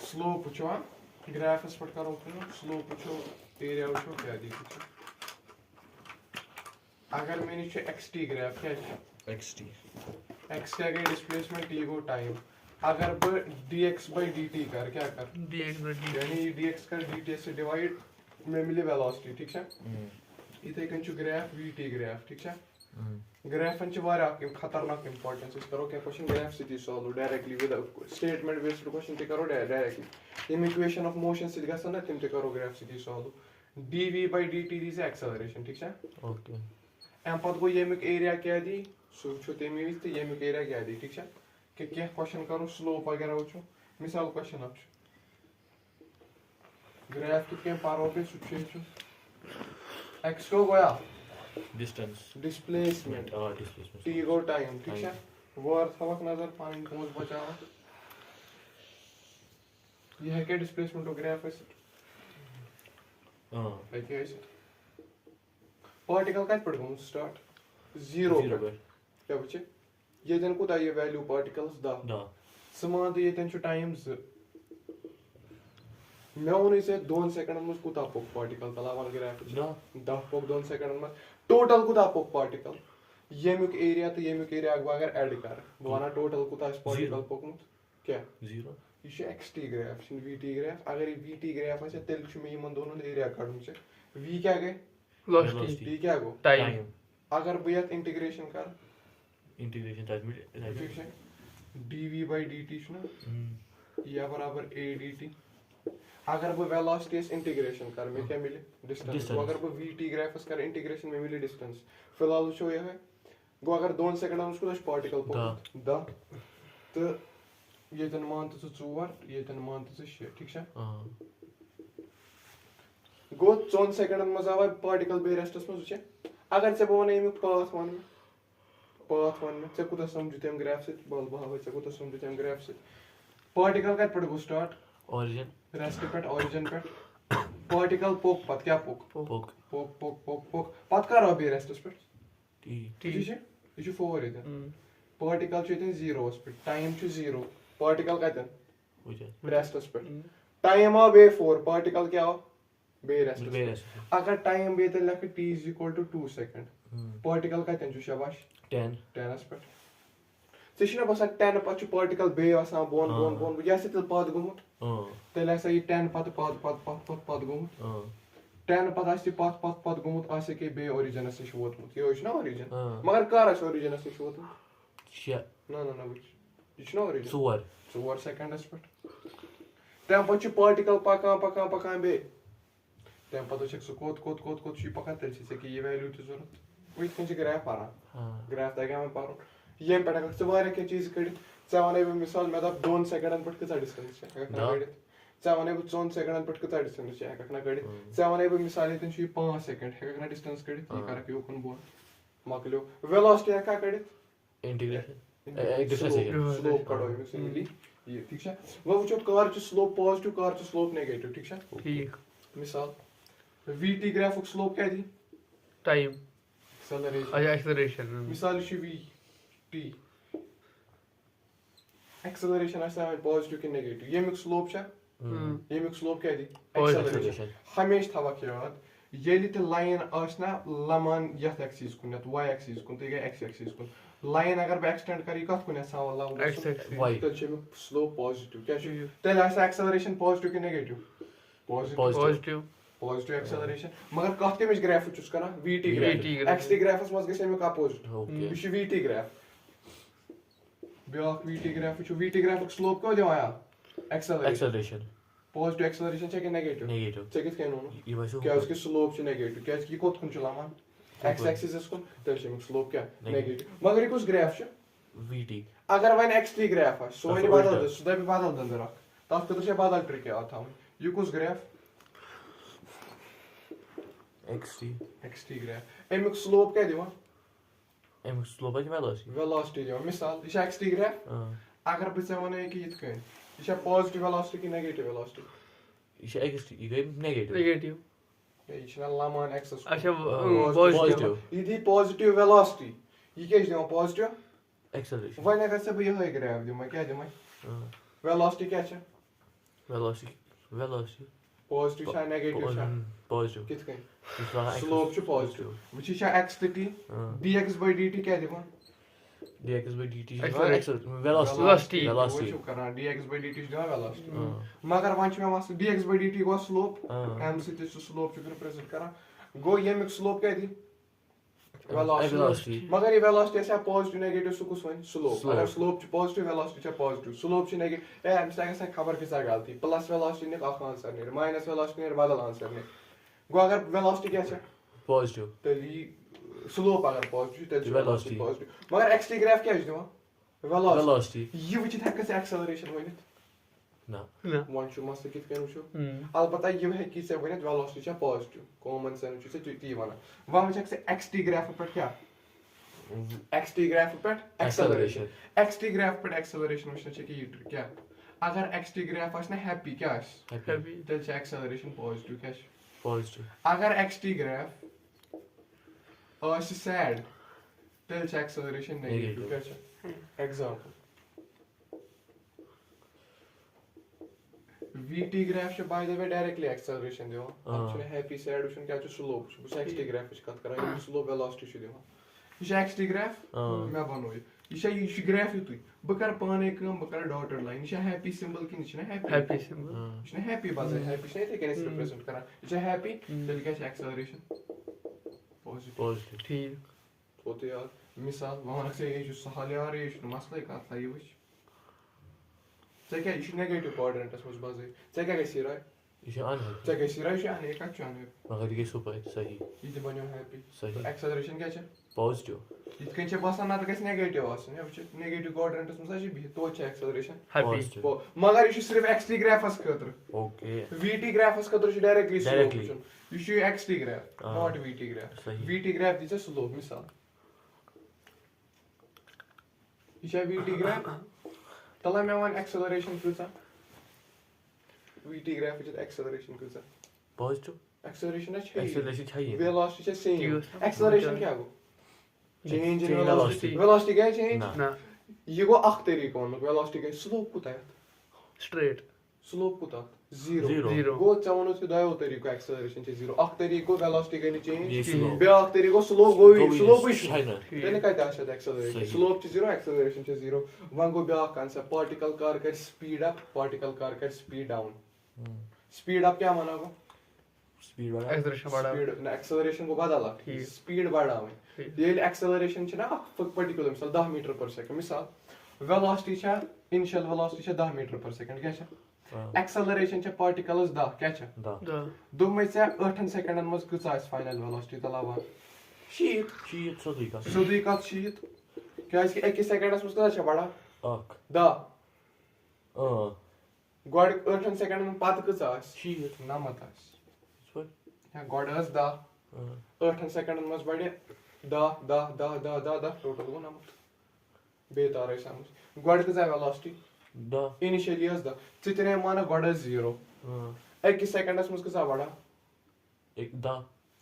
Slope वुचो ग्राफस पे करो slope वुचो area वुचो क्या दी अगर मैंने एक्सटी ग्राफ क्या एक्सटी एक्स क्या गई डिस्प्लेसमेंट टी गो टाइम अगर बह dx by dt कर क्या कर dx by dt यानी dx कर dt से डिवाइड में मिले वेलोसिटी ठीक है इथे कन छु ग्राफ vt ग्राफ ठीक है ग्राफन छु वारा खतरनाक इंपॉर्टेंस इस करो क्या क्वेश्चन ग्राफ से solve directly with statement based question ते करो directly in equation of motion से गसन ना तुम ते करो ग्राफ से solve dv by dt this acceleration ठीक है ओके एम पत गो येमिक एरिया क्या दी सो छु तेमी विच ते येमिक एरिया क्या दी ठीक है कि क्या क्वेश्चन करो स्लोप वगैरह वुचो मिसाल क्वेश्चन अब ग्राफ के पारो पे सुचे छु x को गया डिस्टेंस डिस्प्लेसमेंट डिस्प्लेसमेंट t गो टाइम ठीक है वर्ड थवक नजर पानी पहुंच बचाओ ये है क्या डिस्प्लेसमेंट ऑफ ग्राफ है हां लाइक है पार्टिकल कट पड़ गयो स्टार्ट 0 पे क्या बचे ये जन को ये वैल्यू पार्टिकल्स दा समान तो ये तन टाइम मैं उन्हीं से 2 सेकंड में कुता पोक पार्टिकल तलावन ग्राफ 10 पोक 2 सेकंड में टोटल कुता पोक पार्टिकल येमिक एरिया तो येमिक एरिया अगर ऐड कर बना टोटल कुता पार्टिकल पोकमुत क्या 0 ये एक्सटी ग्राफ छिन वीटी ग्राफ अगर ये वीटी ग्राफ आसे तेल छु में यमन दोनों एरिया काढुन छे वी क्या गए velocity टी क्या गो टाइम अगर बयत इंटीग्रेशन कर इंटीग्रेशन ठीक है dv by dt छु ना या बराबर a dt अगर वो वेलोसिटी इंटीग्रेशन कर में क्या मिले डिस्टेंस अगर वो vt ग्राफ्स कर इंटीग्रेशन में मिले डिस्टेंस फिलहाल शो ये है गो अगर 2 सेकंड में उसको पार्टिकल को द तो ये तन मान तो 4 ये तन मान तो 6 ठीक है गो 4 सेकंड में जावा पार्टिकल बे रेस्टस में सुचे अगर से बोने में पाथ वन में से कुछ समझो तेम ग्राफ से बल बहाव से कुछ समझो तेम ग्राफ से पार्टिकल का पड़ गो स्टार्ट ओरिजिन रेस्ट पे ओरिजिन पे पार्टिकल पोक पत क्या पोक पोक पोक पोक पोक पोक पत कर अभी रेस्ट पे टी ठीक है ये 4 है पार्टिकल छे 0 पे टाइम छु 0 पार्टिकल कतन ओके रेस्ट पे टाइम आ बे 4 पार्टिकल क्या हो बे रेस्ट अगर टाइम बे तो लिख t = 2 सेकंड पार्टिकल कतन छु शाबाश 10 पे सेशन बस 10 पछ पार्टिकल बे आसान बोन या से पद गुमुत तेल ऐसा ये 10 पद गुमुत 10 पद आसी पद गुमुत आसे के बे ओरिजिन से वोतमुत ये छ ना ओरिजिन मगर कार छ ओरिजिन से वोतमुत ना ये छ ना ओरिजिन 4 सेकंड्स पे तम पछ पार्टिकल पकान बे तम पद छ सु कोत छी पकान तेल से कि ये वैल्यू तो जरूरत वही कौन से ग्राफ पारा ग्राफ तक हम पारो ये पे अगर से वारे के चीज कड़ी चावने भी मिसाल मैं तो 2 सेकंड पर कितना डिस्टेंस है कड़ी चावने भी 2 सेकंड पर कितना डिस्टेंस है कखना कड़ी चावने भी मिसाल इतन छी 5 सेकंड है कखना डिस्टेंस कड़ी ये कर के ओपन बोल मकलो वेलोसिटी का कड़ी इंटीग्रेशन एक दूसरे से स्लोप कड़ो सिंपली ये ठीक है वो जो कार जो स्लोप पॉजिटिव कार जो स्लोप नेगेटिव ठीक है ठीक मिसाल vt ग्राफ स्लोप क्या दी टाइम एक्सेलरेशन एक्सेलरेशन मिसाल छु vt एक्सेलरेशन आसा पॉजिटिव कि नेगेटिव येमिक स्लोप छा येमिक स्लोप क्या दी एक्सेलरेशन हमेशा थवा याद येलि ते लाइन आसना लमान यथ एक्सिस कुन y एक्सिस कुन ते x एक्सिस कुन लाइन अगर बे एक्सटेंड करी कत कुन सा लाउ x एक्सिस y तो छु स्लोप पॉजिटिव क्या छु तेल आसा एक्सेलरेशन पॉजिटिव कि नेगेटिव पॉजिटिव पॉजिटिव एक्सेलरेशन मगर कत के मिस ग्राफ चुस करना vt ग्राफ x ग्राफस मस गसे में अपोजिट ओके ये vt graph back vt graph छु vt ग्राफ स्लोप को देवाया एक्सेलरेशन पॉजिटिव एक्सेलरेशन छै कि नेगेटिव छै कि केनो ये वैसे क्या उसके स्लोप छै नेगेटिव क्या कि कोत कुन चलामान x एक्सिस इसको तो छै स्लोप क्या नेगेटिव मगर ये कुछ ग्राफ छै vt अगर वन xt ग्राफ है सो ये बादल सुदा भी बादल दंदर तब तो छै बादल ट्रिक आता ये कुछ ग्राफ xt ग्राफ एमिक स्लोप क्या दिवा एम स्लोप है कि वेलोसिटी दिवा मिसाल ये xt ग्राफ अगर बच्चा वने कि इथ कन ये पॉजिटिव वेलोसिटी कि नेगेटिव वेलोसिटी ये एक्स ये गई नेगेटिव ये छ लामान एक्सेस अच्छा पॉजिटिव ये दी पॉजिटिव वेलोसिटी ये क्या दिवा पॉजिटिव एक्सेलरेशन वने अगर से ये ग्राफ दिमा क्या दिमा वेलोसिटी क्या छ velocity पॉजिटिव छा नेगेटिव छा positive कित कहीं it's not स्लोप छ पॉजिटिव वची छा x t dx/dt क्या दिमा dx by dt Acceleration. velocity Velocity. वो करना dx/dt छ दिमा वेलोसिटी मगर वन छ मसला dx/dt गो स्लोप m से तो स्लोप छ रिप्रेजेंट करा गो यमिक स्लोप क्या दी वेलोसिटी मगर ये वेलोसिटी से पॉजिटिव नेगेटिव सु कुछ वन स्लोप अगर स्लोप छ पॉजिटिव वेलोसिटी छ पॉजिटिव स्लोप छ नेगेटिव हम से खबर किसा गलती प्लस वेलोसिटी ने आख आंसर ने माइनस वेलोसिटी ने बदल आंसर ने गो अगर वेलोसिटी क्या छ positive तेली स्लोप अगर पॉजिटिव तेली Velocity. पॉजिटिव मगर x t ग्राफ क्या छ दिमा वेलोसिटी velocity ये वचित हक से एक्सेलरेशन वनित no ना वन छ मसला कित कन वचो अलबत्ता ये है कि से वनित वेलोसिटी छ पॉजिटिव कॉमन सेंस छ ती वना वन छ से x t ग्राफ पर क्या x t ग्राफ पर एक्सेलरेशन x t ग्राफ पर एक्सेलरेशन वचन छ कि ये क्या अगर x t ग्राफ आस ना हैप्पी क्या आस happy Heavy. तेल छ एक्सेलरेशन पॉजिटिव क्या छ positive अगर x t ग्राफ आस सैड तेल छ एक्सेलरेशन नेगेटिव क्या छ एग्जांपल vt ग्राफ छ bye the way directly acceleration दिवा अब छ हैप्पी सैड वचन क्या छ स्लोप छ बस x t ग्राफ छ कत करा ये स्लोप वेलोसिटी छ दिवा ये छ x t ग्राफ मैं बनो ये छ ग्राफ यु तुई ब कर पाने कम ब कर डॉटेड लाइन ये छ हैप्पी सिंबल कि छ हैप्पी हैप्पी सिंबल ये छ हैप्पी बाज हैप्पी छ थे कैसे रिप्रेजेंट करा ये छ हैप्पी तेल क्या छ एक्सेलरेशन पॉजिटिव positive ठीक तो यार मिसाल वहां से ये जो सवाल यार ये छ मसला का था ये वच चे क्या ये नेगेटिव कोऑर्डिनेट्स मज बाज चे क्या गसी राय ये छ unhappy चे गसी राय छ अने का छ अने मगर ये super सही ये बन्यो हैप्पी सही एक्सेलरेशन क्या छ positive इत कन छ बसान ना गस नेगेटिव आसन ये वच नेगेटिव कोऑर्डिनेट्स मज छ भी तो छ एक्सेलरेशन हैप्पी positive मगर ये छ सिर्फ x t ग्राफस खतर okay vt ग्राफस खतर छ डायरेक्टली Directly. स्लोप ये छ x t graph not vt graph सही vt ग्राफ दी छ स्लोप मिसाल ये छ vt ग्राफ तला मैं वन एक्सेलरेशन कुछ vt ग्राफ इज एक्सेलरेशन कुछ positive एक्सेलरेशन है acceleration चाहिए वेलोसिटी से सेम Yes. एक्सेलरेशन क्या गो change in Change velocity velocity. Velocity क्या चेंज ना ना ये गो अख तरीको न वेलोसिटी का स्लोप कुता स्ट्रेट स्लोप कुता जीरो Zero. जीरो गो चावनो से दयो तरीको एक्सेलरेशन से जीरो अख तरीको वेलोसिटी का ये चेंज slope ब्याक तरीको स्लोप गो स्लोप ही चाहिए तेने का दाशत एक्सेलरेशन सही. स्लोप छ जीरो एक्सेलरेशन छ zero one go back concept particle car कर स्पीड अप पार्टिकल कार कर स्पीड डाउन स्पीड अप क्या माना गो speed वाला एक्सेलरेशन बढ़ा स्पीड एक्सेलरेशन को बदला ठीक. स्पीड बढ़ावे ठीक. ये एक्सेलरेशन छ ना पर्टिकुलर मिसाल 10 मीटर पर सेकंड मिसाल वेलोसिटी छ इनिशियल वेलोसिटी छ 10 मीटर पर सेकंड क्या छ एक्सेलरेशन छ पार्टिकल्स 10 क्या छ da द दुम से 8 सेकंडन मज कुछ आस फाइनल वेलोसिटी तलावा sheet so दिखा सुधी का शीत क्या इसके 1 सेकंडस मज कुछ छ बड़ा ak 10 गॉड 8 सेकंडन पात कुछ आस sheet ना मत आस so या गॉड अस 10 8 सेकंडन मज बड़े 10 टोटल गो ना मत बेतार है समझ गॉड कुछ वेलोसिटी da इनिशियली अस 10 चितने माना गॉड अस 0 1 सेकंडस मज कुछ बड़ा एक da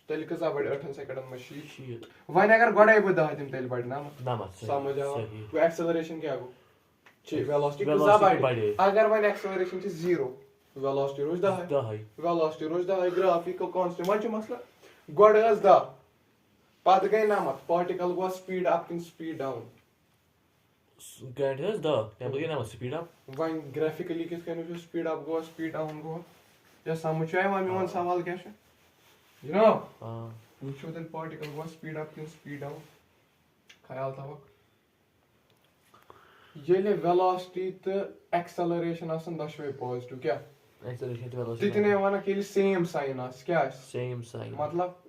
तेल कुछ बड़े 8 सेकंडन मज शीत sheet वन अगर गॉड आई बदा दिम तेल बड़ ना da mat समझ आओ सही वो एक्सेलरेशन क्या गो ची वेलोसिटी कुछ Velocity बड़े बढ़े. अगर वन एक्सेलरेशन छ 0 वेलोसिटी रोज 10 da hai वेलोसिटी रोज 10 ग्राफिकल कांस्टेंट वन छ मसला गॉड अस 10 पात गए ना मत पार्टिकल गो स्पीड अप किन speed down guide has da क्या बोलिए ना speed up वन ग्राफिकली किस कहने जो speed up go speed down गो या समझ आया वन वन सवाल क्या है यू नो वुचो तेल पार्टिकल गो स्पीड अप किन स्पीड डाउन ख्याल था येले वेलोसिटी तो एक्सेलरेशन आसन दशवे पॉजिटिव क्या acceleration to velocity जितने वाना के लिए सेम साइन आस क्या है same sign मतलब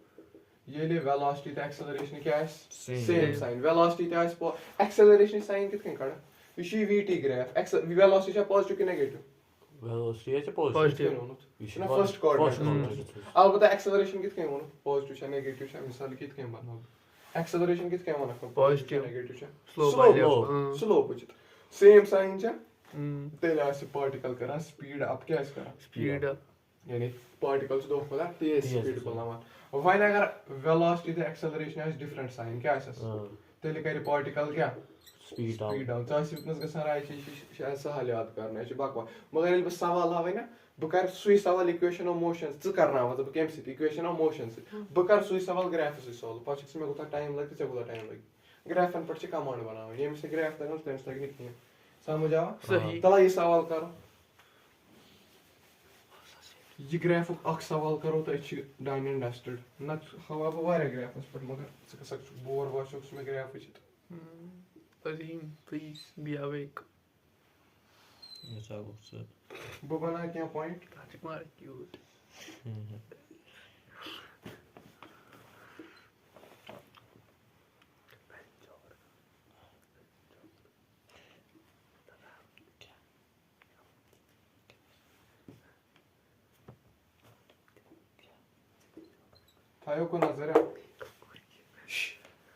येले वेलोसिटी तो एक्सेलरेशन क्या है Same. सेम साइन वेलोसिटी तो आस एक्सेलरेशन साइन कितने कड़ा ये vt ग्राफ वेलोसिटी पॉजिटिव कि नेगेटिव velocity है positive पॉजिटिव ना फर्स्ट कोऑर्डिनेट अलबत्ता एक्सेलरेशन कितने वनो पॉजिटिव छ नेगेटिव छ मिसाल कितने बनो एक्सेलरेशन कितने वनो Positive. नेगेटिव छ स्लो Slow. स्लोप छ सेम साइन छ तेल आस पार्टिकल करा स्पीड अप क्या आस करा स्पीड यानी पार्टिकल्स दो खोला तेज तेज स्पीड स्पीड. बोलावा वन अगर वेलोसिटी तो एक्सेलरेशन आस डिफरेंट साइन क्या आस तेल करे पार्टिकल क्या Speed down. स्पीड डाउन चाहे उतनस गसान राय शायद सहल याद करना है बकवा मगर ये सवाल हावे ना बह कर सुई सवाल इक्वेशन ऑफ मोशन च करना मतलब कम सत इक्वेशन ऑफ मोशन से बह कर सुई सवाल ग्राफ से सॉल्व पे मे गुता टाइम लगे चे गुता टाइम लगे ग्राफन पे कमांड बनाव ये से ग्राफ तगन तम लगे कहीं समझ आवा सही तला ये सवाल करो ये ग्राफ अख सवाल करो तो डन एंड डस्टेड न हवा बह वारिया ग्राफस पे मगर च बोर वाशो मे ग्राफ वचित Azim, please be awake. Yes, I will say. बह बना क्या पॉइंट That's my cute. थायो को नजर है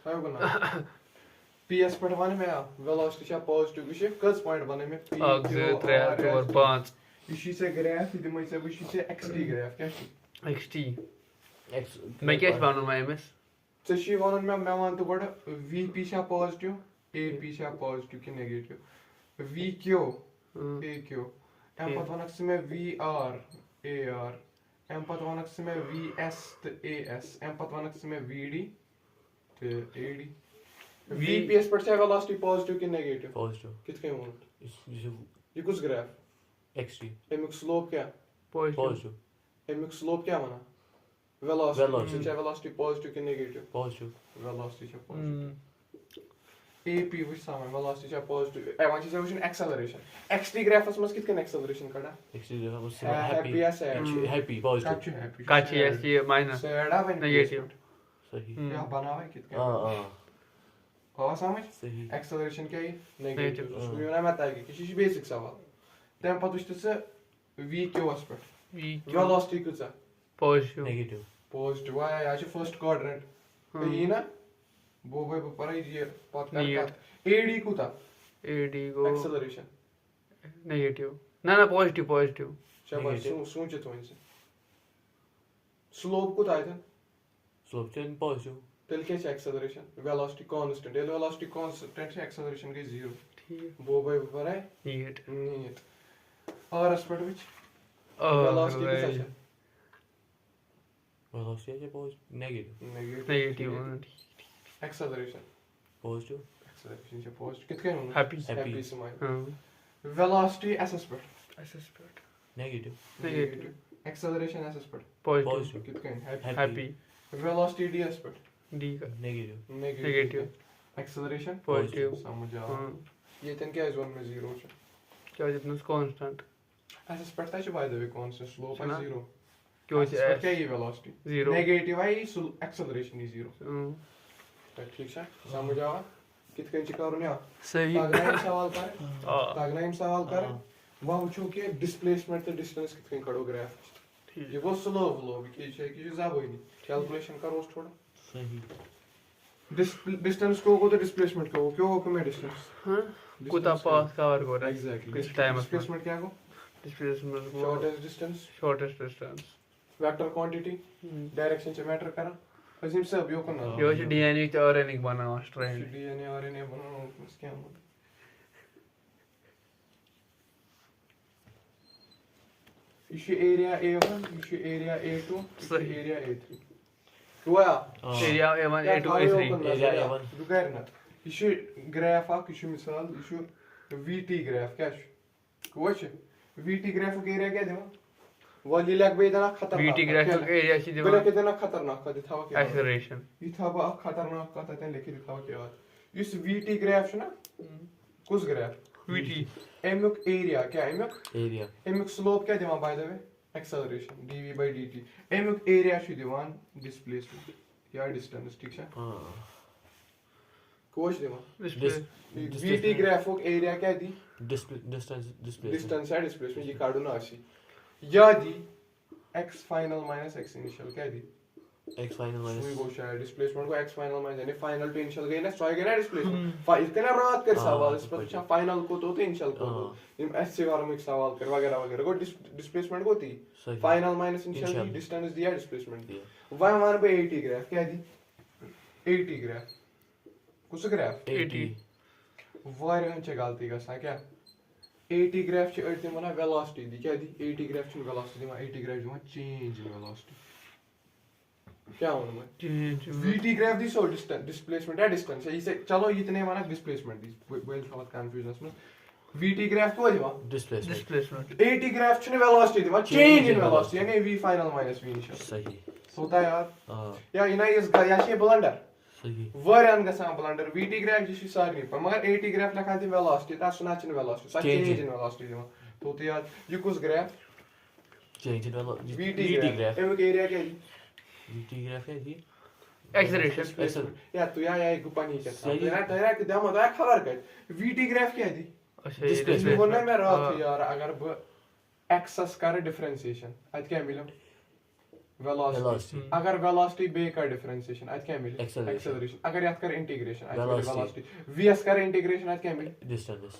थायो को नजर पीएस पे वन में वेलोसिटी छा पॉजिटिव ये कस पॉइंट बने में पी 1, 2, 3, 4, 5. ये से ग्राफ दिमै से वश से एक्सटी ग्राफ क्या XT. X. मैं क्या बनूं मैं MS? चे वन में वन तो गड वीपी छा पॉजिटिव एपी छा पॉजिटिव कि नेगेटिव वीक्यू AQ एम पत वनक से में VR AR एम पत वनक से में VS तो AS एम पत वनक से में VD तो AD VPS पर छा वेलोसिटी पॉजिटिव कि नेगेटिव Positive. कित के वन This ये कुछ ग्राफ XT. एमिक स्लोप क्या Positive. Positive. एमिक स्लोप क्या वना वेलोसिटी Velocity. छा वेलोसिटी पॉजिटिव कि नेगेटिव Positive. वेलोसिटी छा पॉजिटिव AP which सामान velocity छा positive ए वन छे वुशन acceleration XT ग्राफस मस कित कन acceleration कड़ा XT. I was happy happy. या sad Happy. Positive. काची happy Kachi SC minus. sad आ Negative. Sahi. क्या बनावे कित कन Ah. और समझ Sahi. acceleration क्या है Negative. negative उसको ना मत आएगी किसी बेसिक सवाल तम पत उस से v क्यू अस पर VQ. velocity कुछ Positive. Negative. positive आया या फर्स्ट क्वाड्रेंट ये ना वो वो पर ये पत कर AD कुता AD go acceleration negative. ना positive positive. शाबाश सोच तो इनसे स्लोप कुता है Slope change positive. तेल क्या acceleration velocity constant ये velocity constant से acceleration के zero ठीक. वो भाई पर है Neat. नहीं और इस पर which Oh, velocity के right. साथ Velocity is positive. Negative. Negative. acceleration Positive. acceleration से positive कितने होंगे Happy. happy smile हाँ. velocity SS पर Assessment. Negative. Negative. acceleration SS पर Positive. Positive. कितने Happy. Happy. velocity DS पर D का. Negative. Negative. acceleration Positive. समझ आओ हाँ. ये तन क्या जोन में zero है क्या जितना constant. SS पर था जो by the way constant slope है सुना? zero क्यों SS पर क्या ये velocity Zero. negative है acceleration is zero हाँ. ठीक है समझ आओ कितने चिकारों ने सही. तागनाइम सवाल कर हाँ. तागनाइम सवाल कर वह वुचो कि डिस्प्लेसमेंट तो डिस्टेंस कितने कड़ो ग्राफ ठीक. ये वो स्लो फ्लो कि जाबोनी कैलकुलेशन करो थोड़ा Sahi. डिस्टेंस को तो डिस्प्लेसमेंट को क्यों को मैं डिस्टेंस हाँ. कुता पास कवर कर रहा है. एग्जैक्टली किस time में? डिस्प्लेसमेंट क्या को Displacement को shortest distance shortest distance. Vector quantity direction से मैटर करा अजीम सब यो को ना ये वैसे DNA तो organic बना हुआ strand. डीएनए आरएनए बनाओ क्या मतलब इशू एरिया A1 इशू एरिया A2 इशू सही. एरिया A3 हुआ Area A1 A2 A3. Area A1. रुकैरना इशू ग्राफ आ इशू मिसाल इशू VT ग्राफ क्या कुछ VT ग्राफ को एरिया क्या देवा वाली लग बे इतना खतरनाक VT graphic area सी बोले दीवार. कितना खतरनाक का दिखावा क्या Acceleration. ये था बा खतरनाक का था लेके दिखावा क्या इस VT ग्राफ ना कुछ ग्राफ VT. एमुक एरिया क्या एमुक Area. एमुक स्लोप क्या दिवा by the way acceleration dv by dt एमुक एरिया छु दिवान डिस्प्लेसमेंट या डिस्टेंस ठीक है कोच दिवा Display. vt ग्राफ को एरिया क्या दी Distance. Displacement. डिस्टेंस है डिस्प्लेसमेंट ये काढू ना आशी या दी x final minus x initial क्या दी X final सुई minus. वो शायद डिस्प्लेसमेंट को x फाइनल माइनस यानी फाइनल टू इनिशियल गई ना सॉरी गई ना डिस्प्लेसमेंट इतना रात कर सवाल इस पर अच्छा फाइनल को तो इनिशियल को तो इन ऐसे बारे में सवाल कर वगैरह वगैरह को डिस्प्लेसमेंट को थी Sahi. Final minus initial Initial. Distance दिया डिस्प्लेसमेंट दिया. वन वन पे 80 ग्राफ क्या दी 80 ग्राफ कुछ ग्राफ 80. वारियाहन छ गलती गसान क्या 80 ग्राफ छ अड़ दिवान वेलोसिटी दी क्या दी 80 ग्राफ छ वेलोसिटी दिवान 80 ग्राफ दिवान चेंज इन वेलोसिटी क्या वन मैं चेंज VT ग्राफ दी सो डिस्प्लेसमेंट या डिस्टेंस है इसे चलो इतने माना डिस्प्लेसमेंट दी वेल थोड़ा कंफ्यूजन में VT ग्राफ क्या दिवान डिस्प्लेसमेंट डिस्प्लेसमेंट 80 ग्राफ छ वेलोसिटी दिवान चेंज इन वेलोसिटी यानी V final minus V initial सही होता है यार हाँ या इना इस या छे ब्लंडर सही वारियाहन गसान ब्लंडर VT ग्राफ जी सारी पर मगर 80 ग्राफ लिखान थी वेलोसिटी ता सुना छ वेलोसिटी सा Change चेंज इन वेलोसिटी दिवान तो यार ये कुछ ग्राफ चेंज इन वाला VT VT ग्राफ ग्राफ एम के एरिया क्या है VT ग्राफ है जी एक्सेलरेशन या तू या गुपानी क्या था सही। तेरा के दम होता है खबर कर VT ग्राफ क्या है दी अच्छा डिस्प्लेसमेंट बोलना मैं रात यार अगर ब एक्सेस कर डिफरेंशिएशन अत क्या मिलो वेलोसिटी Velocity. अगर वेलोसिटी बे कर डिफरेंशिएशन अत क्या मिलो Acceleration. एक्सेलरेशन अगर याद कर इंटीग्रेशन अत Velocity. वेलोसिटी VS कर इंटीग्रेशन अत क्या मिलो डिस्टेंस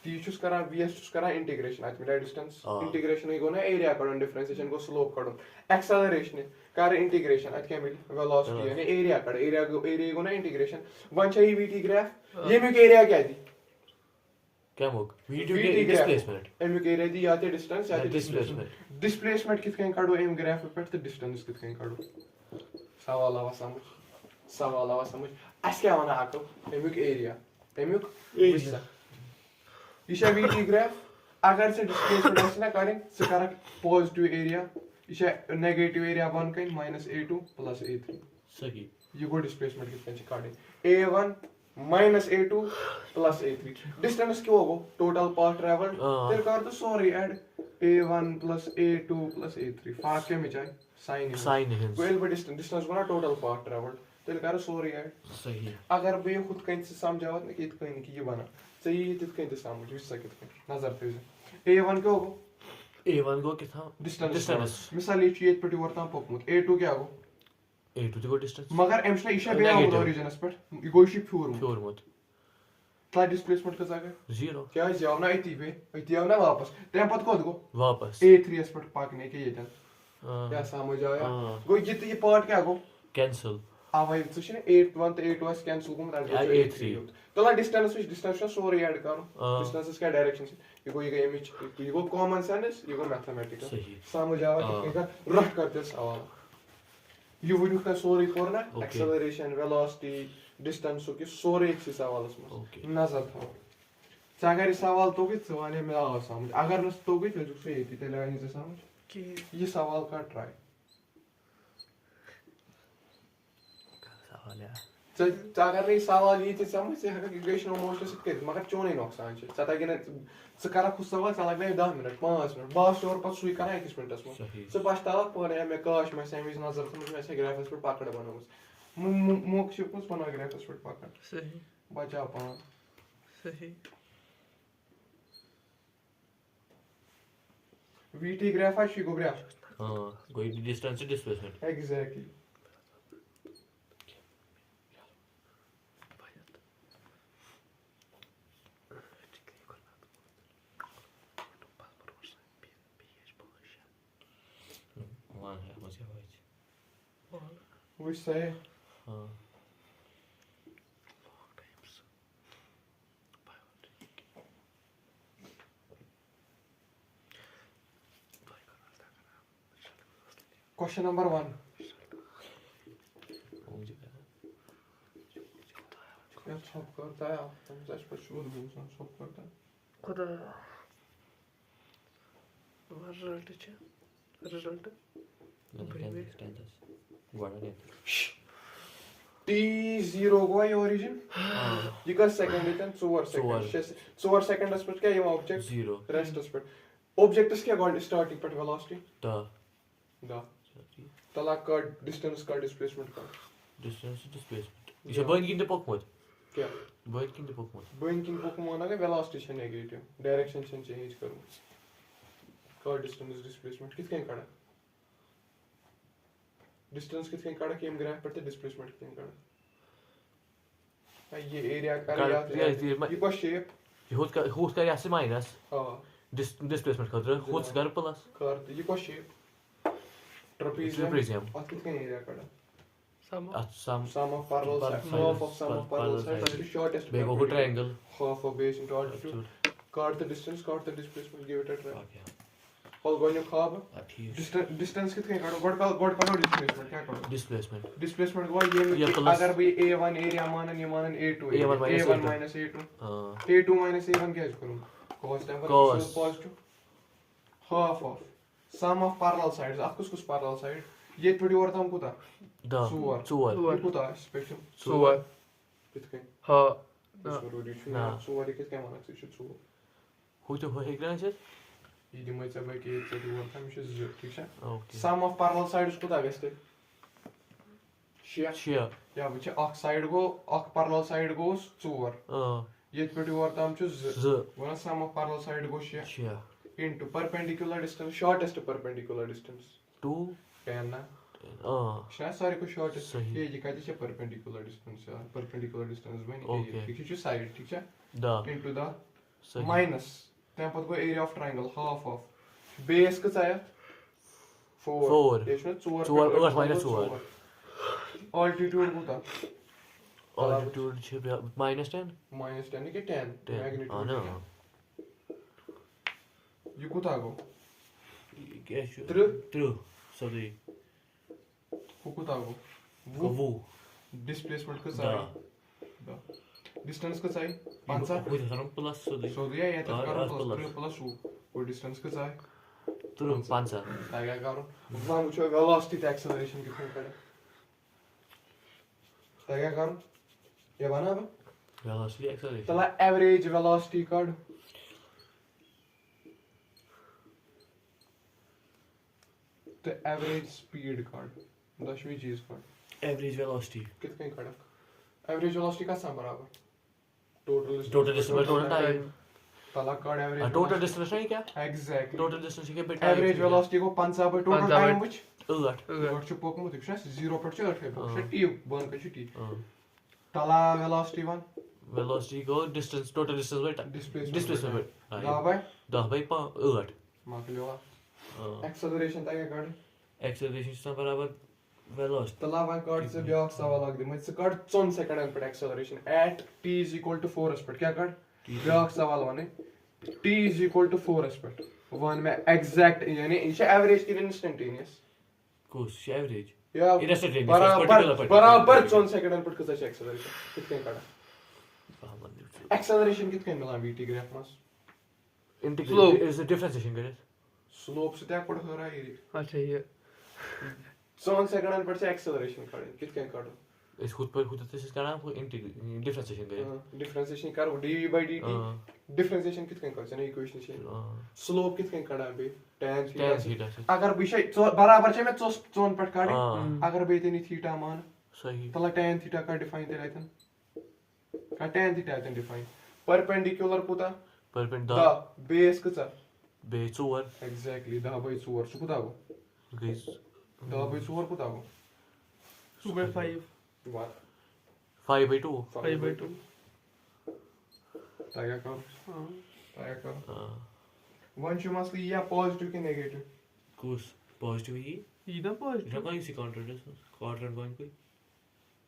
टी चुस करा VS चुस करा इंटीग्रेशन अत मिलो डिस्टेंस हाँ। इंटीग्रेशन ही गो ना एरिया कड़न डिफरेंशिएशन को स्लोप कड़न एक्सेलरेशन कर इंटीग्रेशन अत क्या मिलो वेलोसिटी यानी एरिया कड़ एरिया गो ना इंटीग्रेशन वन चाहिए VT ग्राफ ये में एरिया क्या दी क्या मोग VT VT डिस्प्लेसमेंट एमिक एरिया दी या ते डिस्टेंस या ते डिस्प्लेसमेंट डिस्प्लेसमेंट डिस्प्लेसमेंट कित कन काढो एम ग्राफ पे ते डिस्टेंस कित कन काढो सवाल आवा समझ अस क्या वना आको एमिक एरिया एमिक विसा इशा VT ग्राफ अगर से डिस्प्लेसमेंट आस ना करें से कर पॉजिटिव एरिया इशा नेगेटिव एरिया बन कन -a2 + a3 सही ये गो डिस्प्लेसमेंट कित कन काढे a1 -a2 + a3 डिस्टेंस क्यों होगो टोटल पाथ ट्रैवल्ड तेरे कर तो sorry add a1 + a2 + a3 फाक के में चाहे साइन है वेल बट डिस्टेंस को ना टोटल पाथ ट्रैवल्ड तेरे कर सॉरी ऐड सही अगर बे खुद कहीं से समझावत ना कि कहीं की ये बना सही तित कहीं से समझ विस सकत कहीं नजर थे a1 क्यों होगो A1 गो कितना डिस्टेंस मिसाल ये चीज पे वर्ता पकमुत a2 क्या होगो A2 गो डिस्टेंस मगर एमस इशा बे Negative. ओरिजिनस पर ये गोशी फ्यूर फ्योर मत ता डिस्प्लेसमेंट का जागा 0 क्या जाओ ना इति आओ ना वापस तम पत कोत गो वापस A3 एस पर पाकने के ये हाँ क्या समझ आया हाँ। गो ये पार्ट क्या गो कैंसिल आवाई तो छने 8 1 तो 8 was कैंसिल गो मत या A3 तो ला डिस्टेंस सोरी ऐड करो हाँ। डिस्टेंस क्या डायरेक्शन से ये गो इमेज ये गो कॉमन सेंस ये गो मैथमेटिकल सही समझ आया हाँ। कि का रख करते सवाल ये वुड का सोरी कोर ना Okay. एक्सेलरेशन वेलोसिटी डिस्टेंस के सोरी एक सवाल में Okay. नजर था अगर सवाल तो कि सवाल में आ समझ अगर न तो कि जो से ये तेरे आने से समझ कि ये सवाल का ट्राई सवाल यार अगर नहीं सवाल ये समझ से हर ग्रेशन मोस्ट से कर मगर चोने नुकसान छ सता कि स करा खुद सवाल चला गए 10 मिनट 5 मिनट बास और पत सुई करा 1 मिनट में सही से पछतावा पड़े मैं काश मैं सेमिस नजर समझ में से ग्राफिक्स पर पकड़ बनाऊं मुक से कुछ बना ग्राफिक्स पर पकड़ सही बचा पा सही VT ग्राफ है शिगो ग्राफ हाँ कोई डिस्टेंस डिस्प्लेसमेंट एग्जैक्टली वन है मुझे भाई वो सही हाँ क्वेश्चन नंबर 1 मुझे क्या सब करता है हम सच पर शोध बोलना सब करता है खुदा रिजल्ट छ रिजल्ट T0 गो ये ओरिजिन ये का सेकंड इतन 4 सेकंड 4 सेकंड अस पर क्या ये ऑब्जेक्ट 0 रेस्ट अस पर ऑब्जेक्ट क्या गॉड स्टार्टिंग पर वेलोसिटी दा तला का डिस्टेंस का डिस्प्लेसमेंट का डिस्टेंस डिस्प्लेसमेंट ये बॉइन किंद पकमत क्या बॉइन किंद पकमत बॉइंकिंग को माना के वेलोसिटी छ नेगेटिव डायरेक्शन चेंज करूं का डिस्टेंस डिस्प्लेसमेंट कितने काढा डिस्टेंस कितने काढा कि हम ग्राफ पर ते डिस्प्लेसमेंट कितने काढा ये एरिया का ये को शेप ये होत का ऐसे माइनस हां डिस्प्लेसमेंट खतर होत कर प्लस कर ये को शेप ट्रेपेजियम ट्रेपेजियम और कितने एरिया काढा Sum of. Sum of parallel sides. Half of sum of parallel sides. That is shortest. Big over triangle. Half of base into altitude. Cut the distance, cut the displacement, give it a try. Okay. All going khab. ठीक. Distance कितने करो? God करो displacement क्या करो? Displacement. Displacement को ये अगर भी A1 area मानन ये मानन A2 A1 minus A2 A2 minus A1 क्या करूँ? Cos temper Cos. positive. Half of sum of parallel sides. आप कुछ parallel side. ये थोड़ी और था हमको था. Da. Suvar. Suvar. ये कुछ था spectrum. Suvar. कितने? Ha. Na. Suvar कितने माना चाहिए suvar. Hoe te hoe ik dan zit? ये दिमाग से भाई कि एक थोड़ी और था मुझे ज़रूर ठीक है. Okay. Sum of parallel sides कुछ था वैसे. Share. Share. या वो चे side को parallel side को suvar. ये थोड़ी और था मुझे Z. वो ना sum of parallel side को share. Share. Into perpendicular distance, shortest perpendicular distance. 2. 10 ना. शायद सारे को shortest. सही. ये जिका जिसे perpendicular distance यार, perpendicular distance बनी Okay. ये. ठीक है side ठीक है. Da. Into the सही. minus. तब पता को area of triangle half of. Base कितना है? 4. 4. ये इसमें 4. 4 minus 4. Altitude कितना? Altitude છે -10. Minus 10 के 10. 10. Magnitude. No. ये कितना को? True. True. Sorry. वो कितना को? Wo. Displacement का Da. Da. Distance का चाहिए? 5 Hoe te gaan plus sorry. So दिया ये तो करो plus. plus plus वो और distance का चाहिए? True. 5. आगे करो वहाँ मुझे velocity to acceleration कितने पड़े? आगे करो ये बना अब? Velocity acceleration. तला average velocity काढ. तो average speed काढ. 10वीं चीज़ काढ. Average velocity. कितने काढ? Average velocity का सम बराबर. Total Total total time. तला काढ average. Total distance नहीं क्या? Exactly. Total distance क्या bit? Average velocity को 5 by total Pansa by- time which? 8. Ört će pokmut, ik šest, 0 per 4, še ti, bon ka ti. Uh, Tala velocity one, Velocity go distance total distance by time. displacement. Displacement by Da time. by, 10 by 8. makkelijk. Acceleration ta je kaart. Acceleration is बराबर velocity. Tala one kaart se byak saval agdi. Met se kaart 10 second per acceleration at t is equal to 4 aspect. Kya kaart? Byak saval wane. T is equal to 4 aspect. One में exact यानी इसे average की instantaneous. Course average. या Instantaneous. बराबर 10 second पर कितना है acceleration? कितने काटा? Acceleration कितने मिला VT ग्राफ में? Integral Slope. is the differentiation करे. Slope से क्या पढ़ हो रहा है ये? अच्छा ये 10 second पर से acceleration काटे कितने काटो? Is खुद पर खुद तो इसका नाम integral differentiation करे. Differentiation करो dv by dt. Differentiation कितने काटो? चने equation से. Slope कितने काटा है? tan tan theta. theta. अगर विषय बराबर से मैं 10 पर काटे. अगर बेटे नहीं थीटा मान. सही. तला tan theta का define दे रहा था. tan theta है define. Perpendicular पुता. Perpendicular. Da base कितना? Base over. Exactly 10 by 4 सु पुता को. Guys. 10 by 4 पुता को. 2 by 5 What? 5 by 2. 5 by 2 Taga karo. हाँ Taga karo. One you must be या positive के negative. Course positive ही. ये ना पॉजिटिव इसका कौन सी counter है? Quadrant point कोई.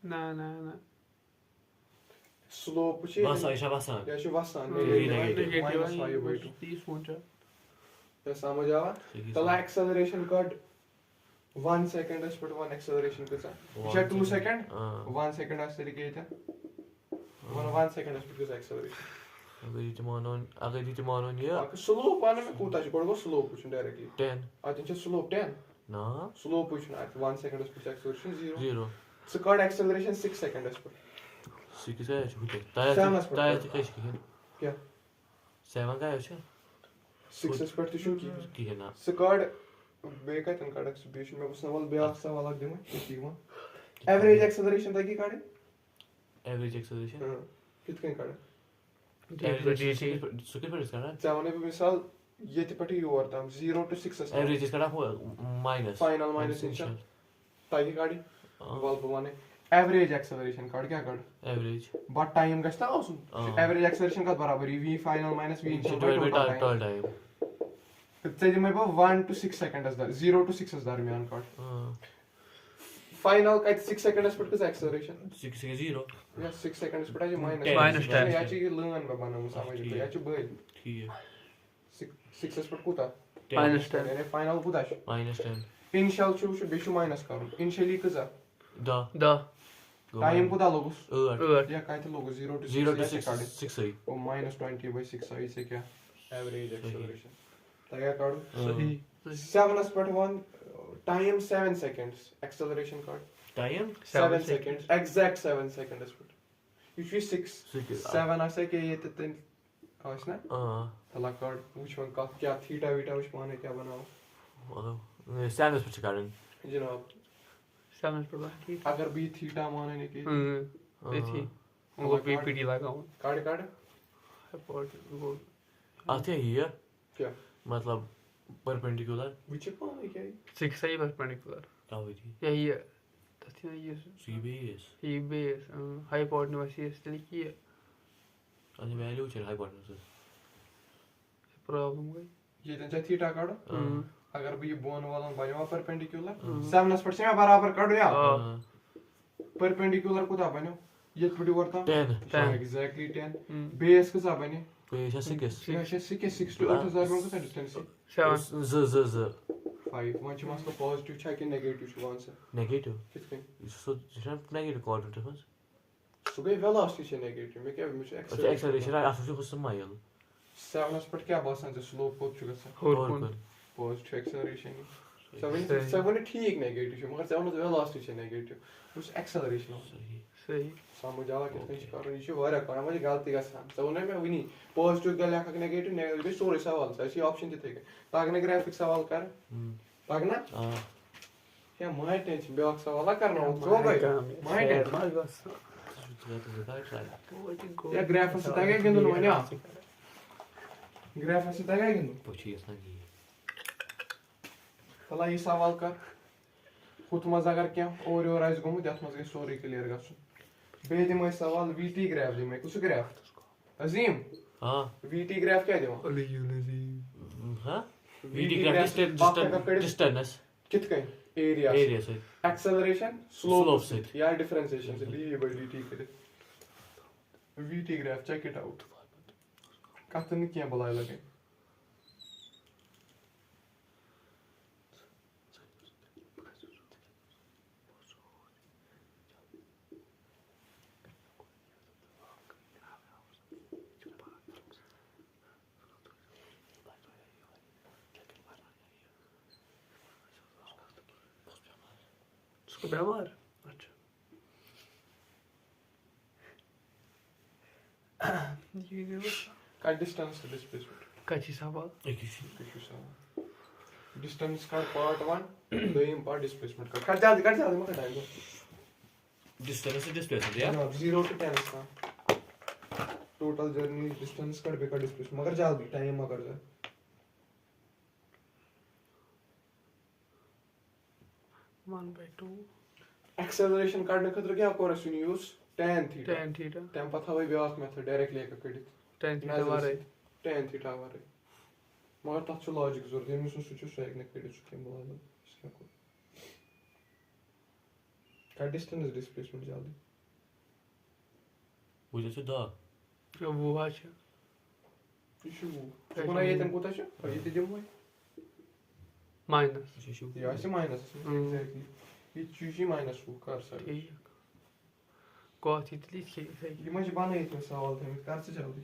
ना ना ना Slope ची. Vasa इशा vasa. या शु vasan. Negative. Minus 5 by 2. 30 पहुंचा या समझ आवा? तला acceleration cut 1 second is but 1 acceleration कितना? या 2 second? 1 second as तरीके था. 1 second is because acceleration. अगर ये tomorrow ये Ak slope आने में कूता ची कोडो slope पुछन directly. 10. आते हैं slope 10. ना. Slope पुछन at 1 second is because acceleration 0. 0. So card acceleration 6 second is but. Sikiz है छूटे. Seven is ताया but. कैसे किया? क्या? 7 का है क्या? 6 is but issue की. किया ना. So card बेका तन card acceleration में बस नवल ब्याह सवाल लग दे में ठीक है. Average acceleration तक की card Average acceleration. है? कितने card? Average acceleration. सुकित पर इसका ना. चावने पे मिसाल ये तिपटी हुआ था 0 to 6 is. Average इसका ना हो minus. Final minus initial. ताकि card वाल पवाने. Average acceleration card क्या card? Average. But time गश्ता औसम. Average acceleration का बराबर ही v final minus v initial by total Total time. time. त्याचे में 1 to 6 second असदा 0 to 6 असदा दरम्यान card. final kite 6 seconds put kis acceleration 6 0 yeah 6 seconds put aja minus Minus 10. ya chi learn ba banam samajh to ya chi bhai ठीक 6 put kuta है Minus 10. yani final kuta -10 initial chu be minus karun initially kaza da Da. time kuta logus 8 ya kite logus 0 to 0 to 6 6 6 वो -20/6 आई से क्या average acceleration तगड़ा card सही. 7 पर 1 time 7 seconds acceleration card time 7 seconds exact 7 seconds पर you 6 6 7 ऐसे के ये तो तीन आवाज ना हां तला कार्ड which one का क्या थीटा वीटा which माने क्या बनाओ मतलब स्टैंडर्ड पर चकारण जनाब 7 पर बाकी. अगर भी थीटा माने ने की ये थी. वो पीपीटी लगा हुआ. कार्ड कार्ड वो आते ही है क्या मतलब परपेंडिकुलर which माने क्या 6 सही परपेंडिकुलर. क्या हुई थी यही है. तथ्य ये सीबीएस ही बेस हाइपोटेन्यूस की अनि वैल्यू चल हाइपोटेन्यूस प्रॉब्लम गई. ये तो थीटा कार्ड हम्म. अगर भी बोन वाला बनो परपेंडिकुलर 7 पर से बराबर कार्ड या परपेंडिकुलर कुता बनो ये पड़ी वर्ता 10 10. exactly 10 हम्म. बेस का बने पे 6 या 6 to 8000 में का डिस्टेंस 7. z 5 वन छ मसको पॉजिटिव छ कि नेगेटिव छ आंसर नेगेटिव कितने सो जस्ट नेगेटिव कोऑर्डिनेट है सो गई वेलोसिटी छ नेगेटिव में क्या मुझे अच्छा एक्सेलरेशन आफू को समायल 7 पर क्या बसन से स्लोप को चुका और पॉजिटिव एक्सेलरेशन 7 ठीक नेगेटिव छ मगर 7 वेलोसिटी छ नेगेटिव उस एक्सेलरेशन सही. समझ आवा कितने कर ये वारा कर मुझे गलती का सान तो उन्हें मैं वनी पॉजिटिव का लेखा नेगेटिव नेगेटिव सोरे सवाल से ऐसी ऑप्शन देते हैं ताकने ग्राफिक सवाल कर ताकना क्या माय टेंशन ब्याक सवाल करना हो तो गई माय टेंशन या ग्राफ से ताके गिंदु न वनी ग्राफ से ताके गिंदु पछी असना तला ये सवाल कर खुद मजा अगर क्या और आइस गमु दत मज गई सोरे क्लियर गसु बे दिम सवाल वीटी ग्राफ दिम कुछ ग्राफ अजीम हां वीटी ग्राफ क्या दिम अली यूनिजी. हां वीडी ग्राफ डिस्टेंस कित कहीं एरिया एरिया से एक्सेलरेशन स्लोप से या डिफरेंशिएशन से डी बाय dt करे VT graph check it out कतन क्या बुलाए लगे उसको व्यवहार. अच्छा. यूनिवर्स का डिस्टेंस डिस्प्लेसमेंट कच्ची सवाल. एक ही डिस्टेंस का पार्ट 1 दोयम पार्ट डिस्प्लेसमेंट का कर जा मत टाइम डिस्टेंस से डिस्प्लेसमेंट या 0 to 10 का टोटल जर्नी डिस्टेंस का बेका डिस्प्लेसमेंट मगर जल्दी टाइम मगर जा 1/2 एक्सेलरेशन काढने खतर क्या कोरस use tan theta tan theta. tan पता होई ब्याक मेथड डायरेक्टली एक कडित tan थीटा वारे. tan थीटा वारे मगर तथ छ लॉजिक जरूरत है मुझे सोचो सो एक ने कडित छ केम बोला इसका को का डिस्टेंस डिस्प्लेसमेंट जल्दी वो जो दा जो वो अच्छा. इशू कोना ये तन कोता छ ये ते जम माइनस. या से माइनस एग्जैक्टली ये चूजी माइनस वो कर सर ठीक. कौन इतनी सही. ये मुझे बना इतना सवाल थे कर से जल्दी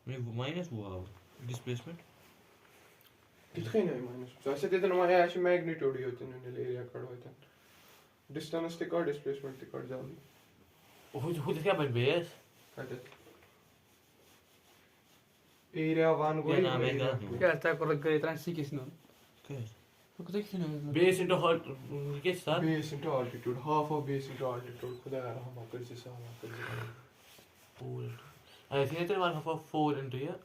मैं वो माइनस हुआ डिस्प्लेसमेंट कितने नहीं माइनस तो ऐसे देते ना ऐसे मैग्नीट्यूड ही होते हैं एरिया कट होता है डिस्टेंस ते कर डिस्प्लेसमेंट ते कर जल्दी हो क्या बन बेस कहते एरिया 1 क्या नाम है क्या क्या था कर गए इतना सी किसने. क्या तो कुछ किसने. बेस इनटू हॉट क्या था base into altitude half of base into altitude खुदा यार हम कर से सवाल कर I think it's 1/4 into here.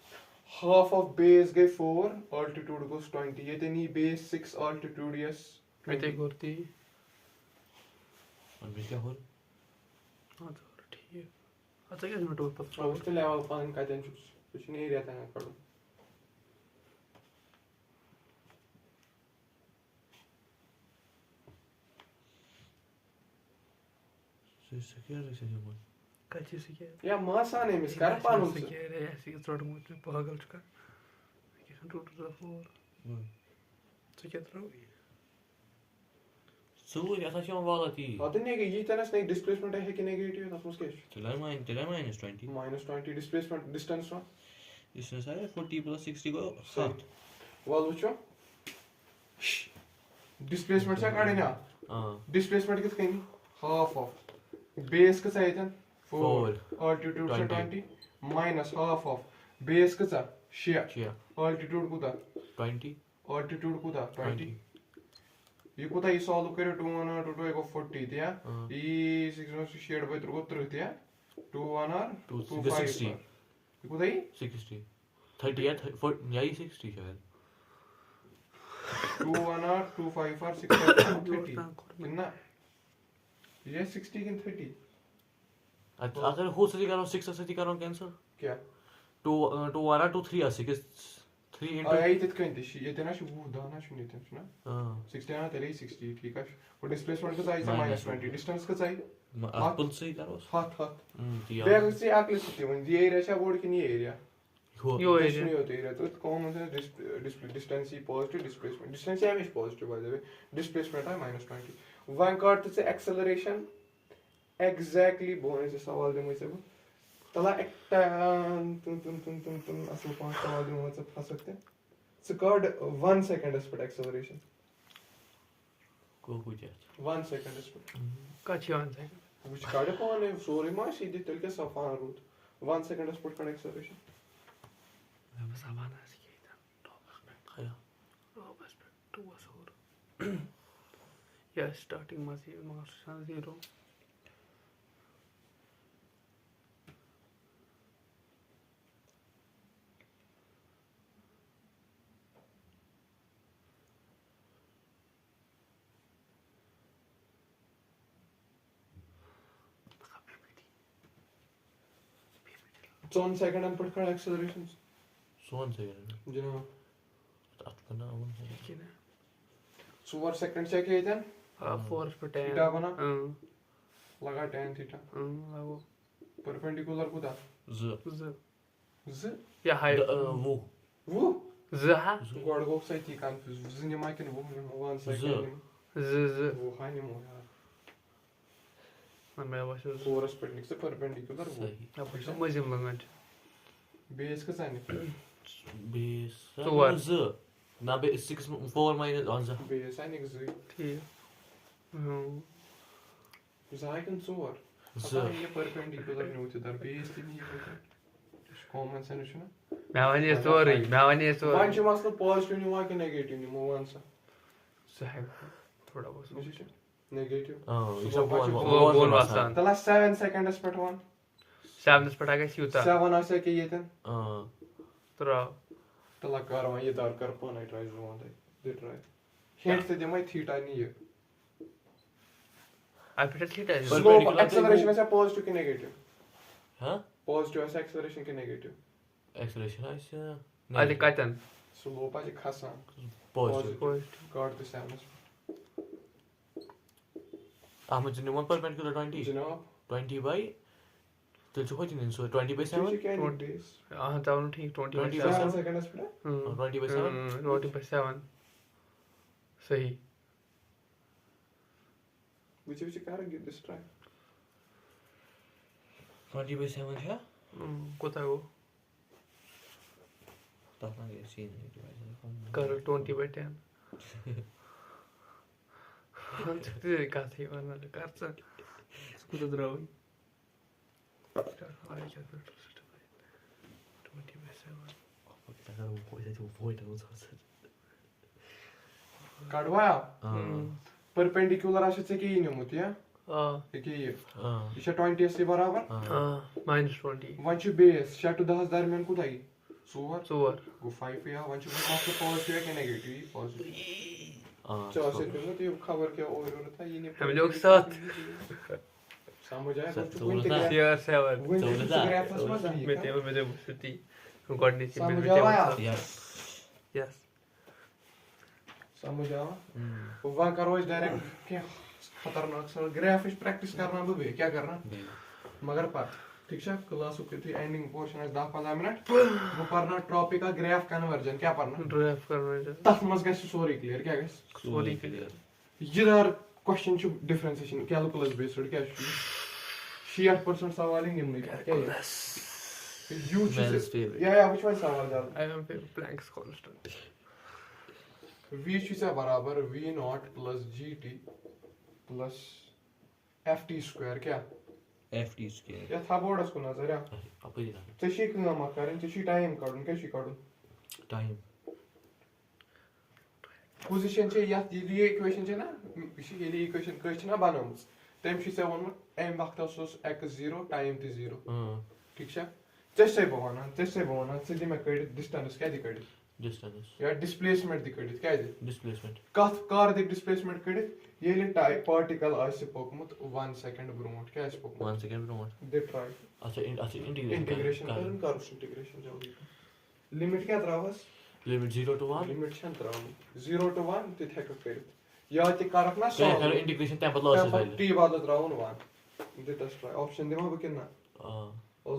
half of base गए 4 altitude goes 20 ये ते नहीं base 6 altitude yes मैं ते करती. और मैं क्या हो हाँ तो ठीक है. अच्छा क्या मैं तो पता. अब उसके लेवल 5 का दें कुछ नहीं एरिया था करो Secure is a one. Kachi secure. या मासान है मिस कर पानु से Secure है ऐसी थोड़ा मुझे पागल चुका. Secure two two four. Secure थ्रो. So yeah, that's your validity. अदन ने ये तरह से डिस्प्लेसमेंट है कि नेगेटिव है उसके Till I minus 20. -20 displacement distance वा Distance है 40 plus 60 go. सही वाल वुचो डिस्प्लेसमेंट से काढे ना डिस्प्लेसमेंट कित कहीं हाफ ऑफ बेस का चाहिए 4 altitude से 20 minus half of base का सा shear altitude कुता 20 altitude कुता 20 ये कुता ये सॉल्व करे 2 1 2 2 40 दिया ये 6 शेयर बाय 3 30 दिया 2 1 2 5 ये कुता ये 60 30 या 40 या 60 शायद 2 1 2 5 6 30 कितना ये 60 किन 30 अगर हो सके करो 6 से करो कैंसर क्या 2 2 वाला 2 3 6 3 into आई तित कहीं शी ये तेना शु दाना शु नहीं थे ना 60 ना तेरे 60 ठीक है वो डिस्प्लेसमेंट का चाहिए -20 डिस्टेंस का चाहिए अपन से करो हाथ दिया बैग से आकले सिटी वन ये एरिया शा बोर्ड की नहीं एरिया यो नहीं एरिया. होता एरिया तो कॉमन से डिस्टेंस ही पॉजिटिव डिस्प्लेसमेंट डिस्टेंस है हमेशा positive bye the way displacement है -20 वन कार्ड से एक्सेलरेशन एग्जैक्टली बोने से सवाल दे मुझे तला एक तुम असल पांच सवाल दे मुझे फंस सकते हैं स्कॉर्ड 1 सेकंड पर एक्सेलरेशन को कुछ 1 सेकंड पर Kachi 1 second. which कार्ड कौन है सॉरी मां सीधे तल के सफान रूट 1 सेकंड पर कर एक्सेलरेशन बस आवाना सीखे था. खाया बस 2 was और. या स्टार्टिंग में से मार्क्स 0. Zone second पर कर एक्सेलरेशन सोन से करना जनाब अपना वन है ठीक है. 4 सेकंड से किया था 4 पर 10. थीटा बना लगा tan थीटा लगो. परपेंडिकुलर को था z Z. z या हाइट. वो Z हा. गॉड गो से थी कंफ्यूज z ने माइक ने वो 1 सेकंड Z. वो हाई ने मो यार मैं बस 4 स्पेक्टिक से परपेंडिकुलर वो सही अब समझिम लगन. बेस का sine base So what? z ना बे 6 4 minus on z base sine एक z ठीक. जाइकन सोर z ये परपेंडिकुलर न्यू थे दर बेस थी नहीं है कॉमन सेंस है ना मैं वनी सॉरी. वन छ मसला पॉजिटिव न्यू कि नेगेटिव न्यू वन सा सही. थोड़ा बहुत. नेगेटिव ये सब बोल वासान. तला 7 सेकंड्स पर वन 7 पर आगे सीता. 7 ऐसे के ये थे त्रा. तला कर ये दार कर पाना ट्राई जो वन दे ट्राई हिंट से दे मैं थीटा नहीं है आई फिर ठीक है. स्लोप एक्सेलरेशन ऐसा पॉजिटिव कि नेगेटिव हां पॉजिटिव ऐसा एक्सेलरेशन कि नेगेटिव acceleration is आले काटन. स्लोप आज खासा positive कार्ड द सैमस हम जिन 1 perpendicular 20 जनाब 20 by till so what in so 20 by 7 हां जाऊं ठीक 20 by 7 7 सेकंड्स पर 20 by 7 20 by 7. सही. which car give this try 20 by 7 है कोता गो तब ना ये सीन कर 20 by 10. Han çıktı katı var ne kartsa. Skuta dravi. Hareket bir 20 by 7. काढवाया perpendicular असे की न्यू होती है की ये इशा 20 से बराबर -20. वन छ बेस शा टू 10 दरमियान को थाई सोवर सोवर गो 5 या वन छ मास्टर पॉजिटिव है कि नेगेटिव पॉजिटिव चलो से तो ये खबर क्या और था ये नहीं हम लोग साथ समझ आया शेयर सेवर में मैं बसती हम कोऑर्डिनेट समझ आया यस समझ आया वो करो इस डायरेक्ट क्या खतरनाक सवाल ग्राफ प्रैक्टिस करना बे क्या करना मगर पर ठीक है क्लास की एंडिंग पोर्शन 10-15 मिनट वो पढ़ना टॉपिक का ग्राफ कन्वर्जन क्या पढ़ना ग्राफ करना तथ मज गस सोरी क्लियर क्या गस सोरी क्लियर यदार क्वेश्चन छु डिफरेंशिएशन कैलकुलस बेस्ड क्या छु 60% सवाल ही निम्न क्या यू या which one सवाल ज्यादा I am Planck's constant v छु बराबर v0 plus gt plus ft square क्या FT स्क्वायर या था बोर्डस को नजर या अपनी ना चे काम करें चे टाइम काढून कैसे काढून टाइम पोजीशन चे या ये इक्वेशन चे ना ये इक्वेशन कह ना बनामस तम छि से वन एम वक्त x0 टाइम ते 0 ठीक है जैसे बवाना से दिमे कड डिस्टेंस क्या दी कड डिस्टेंस या डिस्प्लेसमेंट दी कड क्या दी डिस्प्लेसमेंट कथ कार दी डिस्प्लेसमेंट कड ये टाइप पार्टिकल आसे पोकमुत 1 सेकंड ब्रोट क्या आसे पोकमुत 1 सेकंड ब्रोट दे ट्राई अच्छा इंटीग्रेशन कर इंटीग्रेशन जल्दी लिमिट क्या त्रावस लिमिट 0 to 1 लिमिट छन त्रावन 0 to 1 ते थेक कर या ते करक ना क्या करो इंटीग्रेशन तब लॉस है टी बाद त्रावन 1 दे टेस्ट ट्राई ऑप्शन देमा बकिना ओ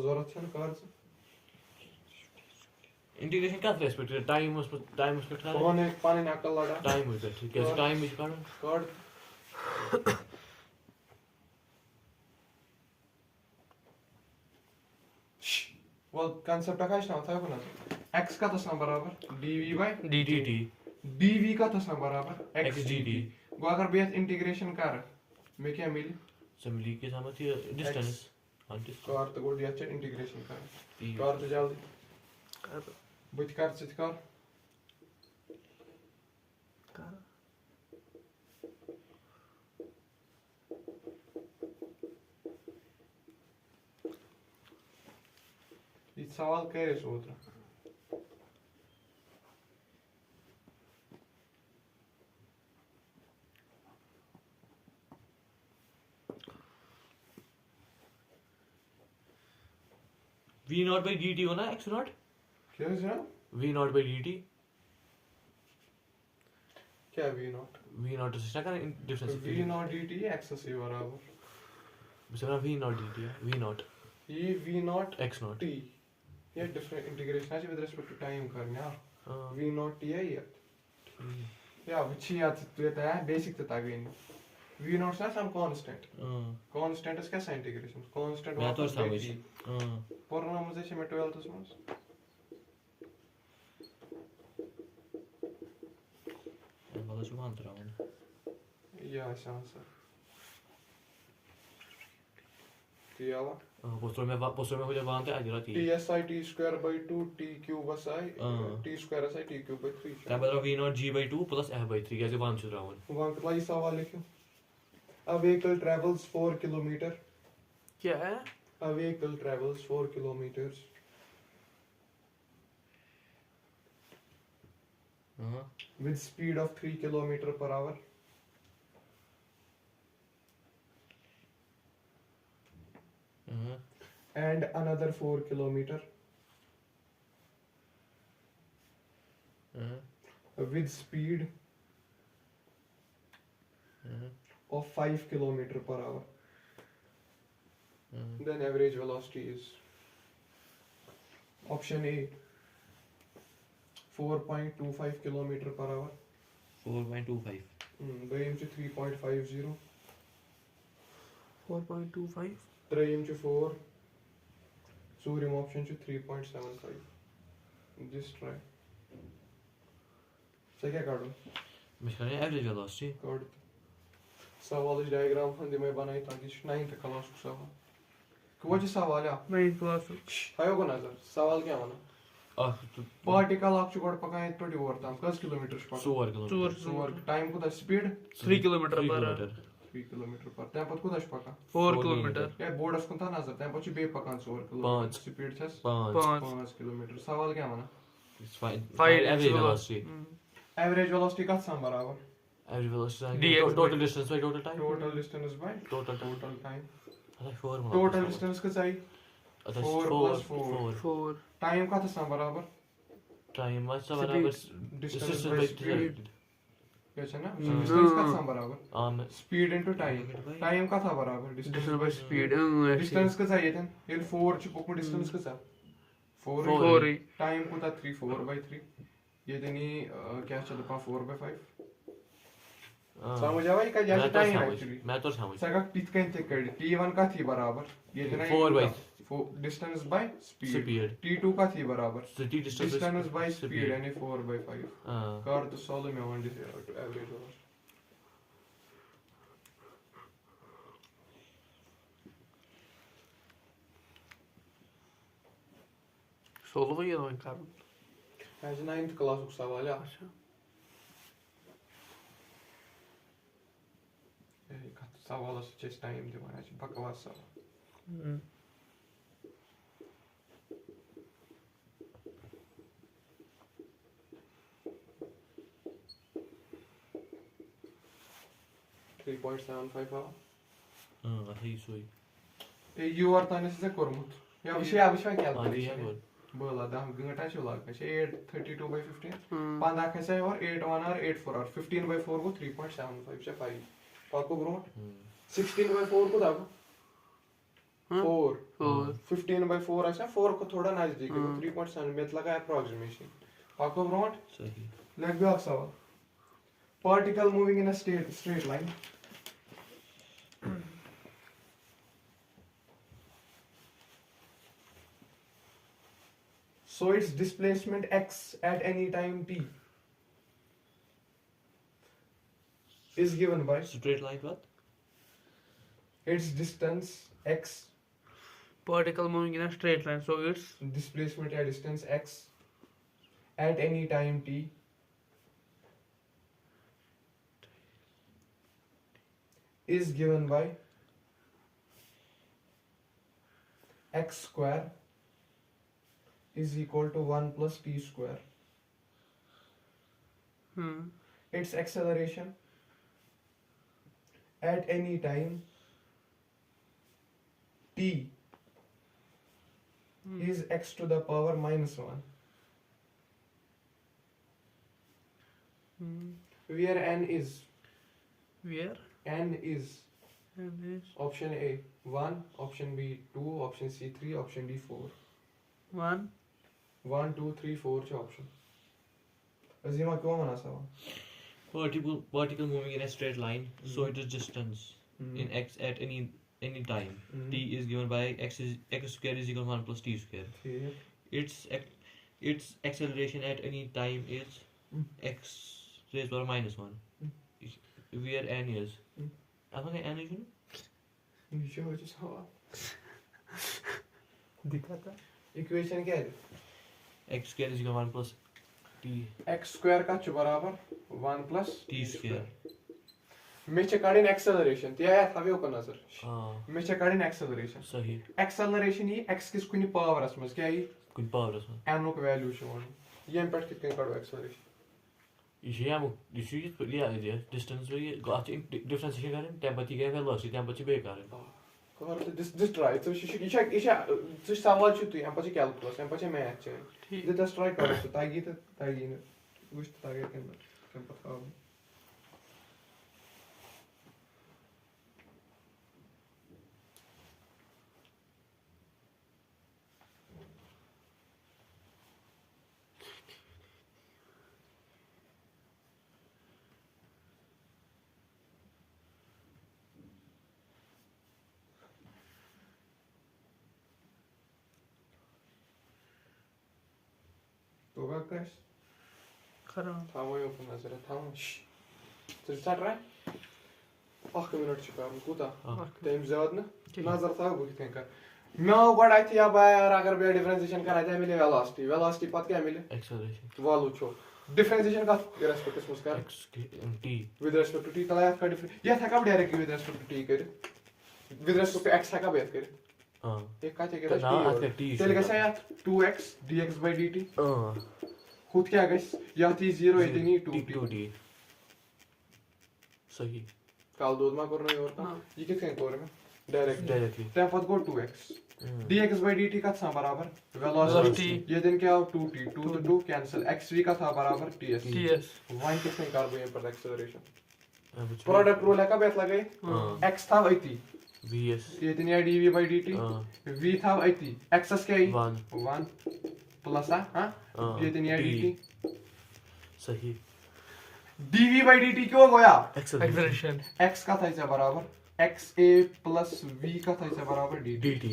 जरूरत छन कर इंटीग्रेशन का रेस्पेक्ट टाइम उस पे था कौन एक पानी नकल लगा टाइम हो ठीक है टाइम इज कर well concept का क्या था बना x का तो बराबर dv by dt dv का तो बराबर x xdt वो अगर बेस इंटीग्रेशन कर में क्या मिली सिमिली के साथ थी डिस्टेंस कर तो गोल दिया इंटीग्रेशन कर तो जल्दी कर बुझ कर सित कर ये सवाल करे सोच v naught by dt होना x naught क्या है v naught by dt क्या v naught तो सिस्टम का difference v naught dt x से बराबर बिसरा v naught dt है v naught ये v naught x naught t ये डिफरेंट इंटीग्रेशन है विद रिस्पेक्ट टू टाइम करने यार v naught t है ये या विची या तो है बेसिक तो तागेन v naught ना सम कांस्टेंट कांस्टेंट इसका साइन इंटीग्रेशन कांस्टेंट मैं तो समझ पढ़ना मुझे से मैं 12th में मतलब जो मान रहा हूं या आंसर कियावा पोस्टर में हो जाए वहां पे आ जरा थी TSI t square by 2 t cube SI t square SI t cube by 3 क्या बता v naught g by 2 plus f by 3 कैसे वन चल रहा हूं वहां का ये सवाल लिखो A vehicle travels 4 kilometer क्या है A vehicle travels 4 kilometers with speed of 3 kilometer per hour and another 4 kilometer with speed of 5 kilometer per hour then average velocity is option A 4.25 kilometer per hour 4.25 Bayim 3.50 4.25 Trayim 4 Surim option 3.75 just try से क्या काढूं मैं कह रहा हूं average velocity काढ सवाल diagram फंदे में बनाई ताकि 9th क्लास को सवाल कुछ सवाल है नहीं क्लास आयो को नजर सवाल क्या होना पार्टिकल आप चुकड़ पकाए तो डी ओवर तम कस किलोमीटर पर 4 किलोमीटर सोर टाइम को द स्पीड 3 किलोमीटर पर 3 किलोमीटर पर तम पत को दश पका 4 किलोमीटर या बोर्डस को ता नजर तम पछ बे पकान 4 किलोमीटर स्पीड छस 5 किलोमीटर सवाल क्या होना एवरेज वेलोसिटी एवरेज वेलोसिटी का सम बराबर average velocity total distance by total time total distance by total time अच्छा 4 टोटल डिस्टेंस का चाहिए अच्छा 4 टाइम का था सम बराबर टाइम मतलब बराबर डिस्टेंस बाय स्पीड क्या है ना डिस्टेंस का था बराबर आम स्पीड इनटू टाइम का था बराबर डिस्टेंस बाय स्पीड डिस्टेंस का था ये था ये 4 च को डिस्टेंस का था 4 4 टाइम को था 3 4/3 ये देनी क्या चल पा 4/5 समझ आवा ये का जैसे टाइम एक्चुअली मैं तो समझ सगा पित कहीं ते कर t1 का थी बराबर ये देना 4 distance by speed Speed. t2 का थी बराबर सिटी डिस्टेंस बाय स्पीड यानी 4/5 हां कर तो सॉल्व में वन एवरेज ओवर सोल्व ये वही कर आज 9th क्लास का सवाल है अच्छा ये का सवाल से चेस टाइम दिवान आज बकवास सवाल थ्री पॉइंट 7.5 हां सही सोई ये यूर ताने से कोरमुत या विषय क्या हां ये बोल बोला 10 घंटा चो लगा 832/15 5 खसे और 8 1 और 8 4 और 15/4 को 3.75 से 5 पाको ब्रो 16/4 को दागो 4 15/4 अच्छा 4 को थोड़ा नजदीक है 3.7 में लगा अप्रोक्सीमेशन पाको ब्रो सही लग गया सवाल particle moving in a straight line so its displacement x at any time t is given by straight line बात its distance x particle moving in a straight line so it's displacement at distance x at any time t is given by x square is equal to 1 plus t square. Its acceleration at any time t is x to the power minus 1. Where n is where n is and is option A 1, option B 2, option C 3, option D 4. 1 1 2 3 4 च option. Azima क्यों मना सवा particle moving in a straight line so it is distance in x at any time t is given by x square is equal to 1 plus t square ठीक its acceleration at any time is x raised to power minus 1 where n is apa kayak n itu नीचे हो जा सवा दिखाता equation क्या है x square is equal to 1 plus t x square का च बराबर 1 plus t square में च काढीन एक्सेलरेशन ते आया था को नजर हां में च काढीन एक्सेलरेशन सही एक्सेलरेशन ही x किस कुनी पावरस मस क्या ही कुछ पावर है n को वैल्यू छ वन यम पेट कितने काढो एक्सेलरेशन ये हम ये ये ये डिस्टेंस में ये गात डिफरेंशिएशन करें टेंपरेचर के वेलोसिटी टेंपरेचर बेकार है कर दिस ट्राई तो ये सवाल छ तु हम पछि कैलकुलस हम पछि मैथ छ ठीक दिस ट्राई कर तो तागी न वुश तागे कम पता तो बाकस खरा थामो यो अपन नजर थामो तो स्टार्ट रहा 8 मिनट छ काम कोता टाइम ज्यादा ना नजर था वो कितने का मैं बड़ा थी अब यार अगर बे डिफरेंशिएशन करा जाए मिले वेलोसिटी पता क्या मिले एक्सेलरेशन वालू छो डिफरेंशिएशन का रेस्पेक्ट किस मुस्कार x t with respect to t तला या का डिफरेंस या था का direct with respect to t कर विद रेस्पेक्ट टू x का बेस कर हां एक का चे ना आता t तेल कैसे या 2x dx/dt हां खुद क्या गस या थी 0 इतनी 2t सही काल दूध मा करना और का ये कितने कोर में डायरेक्टली डायरेक्टली तब पद गो 2x dx by dt का था बराबर velocity ये दिन क्या हो 2t 2 to 2 cancel xv का था बराबर ts TS वहीं किसने कर दिया पर acceleration product rule है कब ऐसा लगे x था वही vs ये दिन या dv by dt v था वही x क्या ही 1 plus हाँ ये दिन या dt सही dv by dt क्यों गया acceleration x का था इसे बराबर xa plus v का था इसे बराबर dt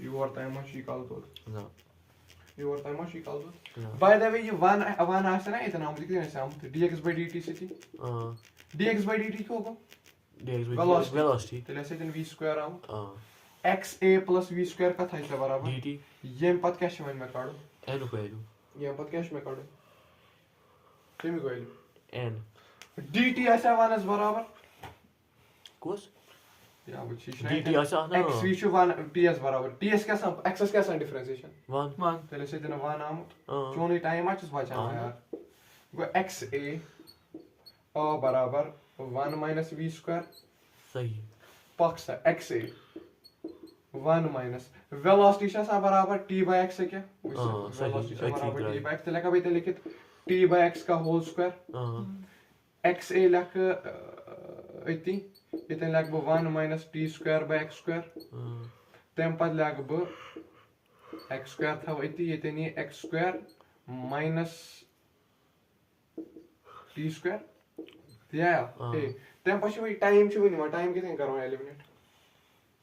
you are time machine equal to ना you are time machine equal to ना by the way ये 1 आसे ना इतना हम कितने से हम dx by dt से थी dx by dt क्यों होगा velocity तो ऐसे दिन v square आम xa plus v square का था इसे बराबर dt ये पद क्या शमन में काढो n को value ये पद क्या में काढो तुम को value n dt ऐसा 1 बराबर कौस या वो चीज dt ऐसा ना x v शु 1 ts बराबर ts क्या सम x क्या सम डिफरेंशिएशन 1 1 तो ऐसे दिन 1 आम चोनी टाइम आज बचाना यार गो xa बराबर 1 minus v square सही पक्ष xa 1 minus velocity छा बराबर t by x है क्या velocity छा बराबर t by x तो लेका भाई लिखित t by x का whole square xa लेख इतनी इतने लेख बो 1 minus t square by x square तम पद लेख बो x square था इतनी इतनी x square minus t square या तम पछ वही टाइम छु वनी टाइम कितने करो एलिमिनेट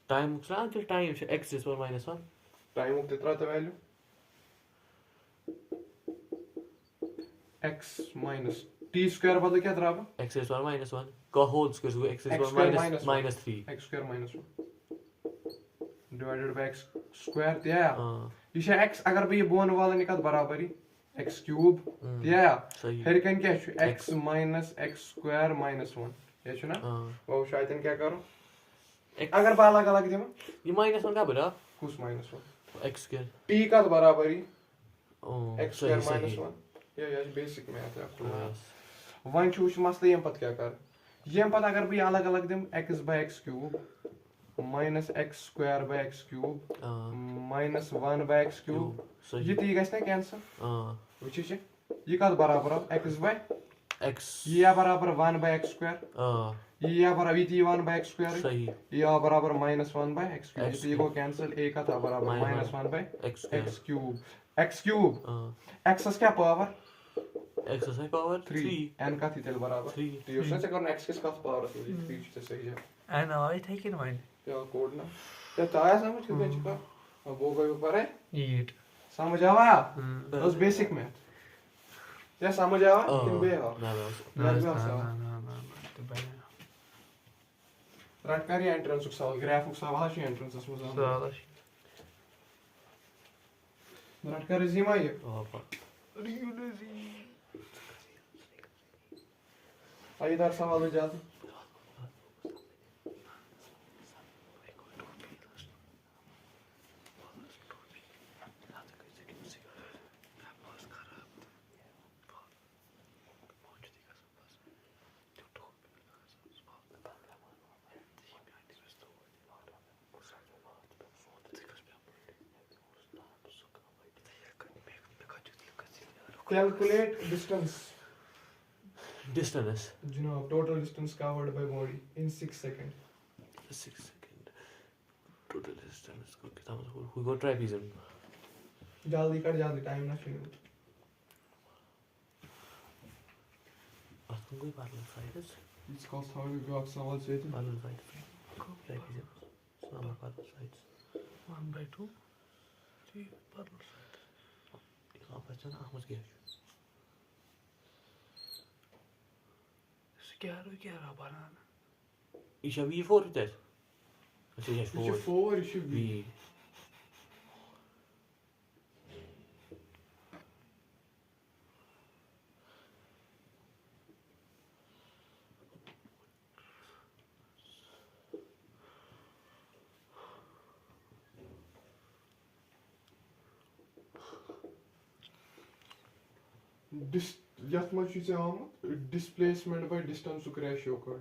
टाइम क्या time x is 1 minus 1 time उक्त त्रा value x minus t square बदल क्या त्रा x is 1 minus 1 का whole square x is 1 minus 3 x square minus 1 divided by x square दिया ये x अगर मैं ये बोन वाला निकाल बराबर ही x cube दिया फिर कन क्या है x minus x square minus 1 ये छु ना वो शायद क्या करो अगर बाला अलग अलग देमा ये minus 1 का बड़ा कुछ minus 1 x square t का बराबर ही x सही square minus 1 ये बेसिक मैथ है आपको वन छु मसले यम पत क्या कर यम पत अगर भी अलग अलग them x by x cube minus x square by x cube minus 1 by x cube ये ती गस ना कैंसिल which is ये का बराबर x by x ये बराबर 1 by x square ये बराबर ये 1 by x square सही ये बराबर minus 1 by x cube ये को कैंसिल a का था बराबर minus 1 by x cube x क्या power x is power 3 n का थी तेल बराबर 3 तो उसने से करना x किसका पावर है 3 से सही है and I take it mine क्या कोड ना क्या ताया समझ कितने चुका अब वो कोई ऊपर है eat समझ आवा बस बेसिक मैथ क्या समझ आवा तुम बे हो no रट कर एंट्रेंस सवाल ग्राफ सवाल है एंट्रेंस में रट कर रिज्यूम है आइए इधर सवाल हो जाते Calculate distance. Distance. You know, total distance covered by body in 6 seconds. 6 seconds. Total distance. We go trapezium. जल्दी कर जल्दी टाइम ना शुरू. कोई parallel sides. It's called how you go सवाल से थे. Parallel sides. Trapezium. Some parallel sides. 1 by 2 3 parallel sides आप अच्छा ना समझ गए. क्या रहा बनाना Is a V4 that? It's a 4. It's 4, it should be. V. Just much you say displacement by distance to ratio कर.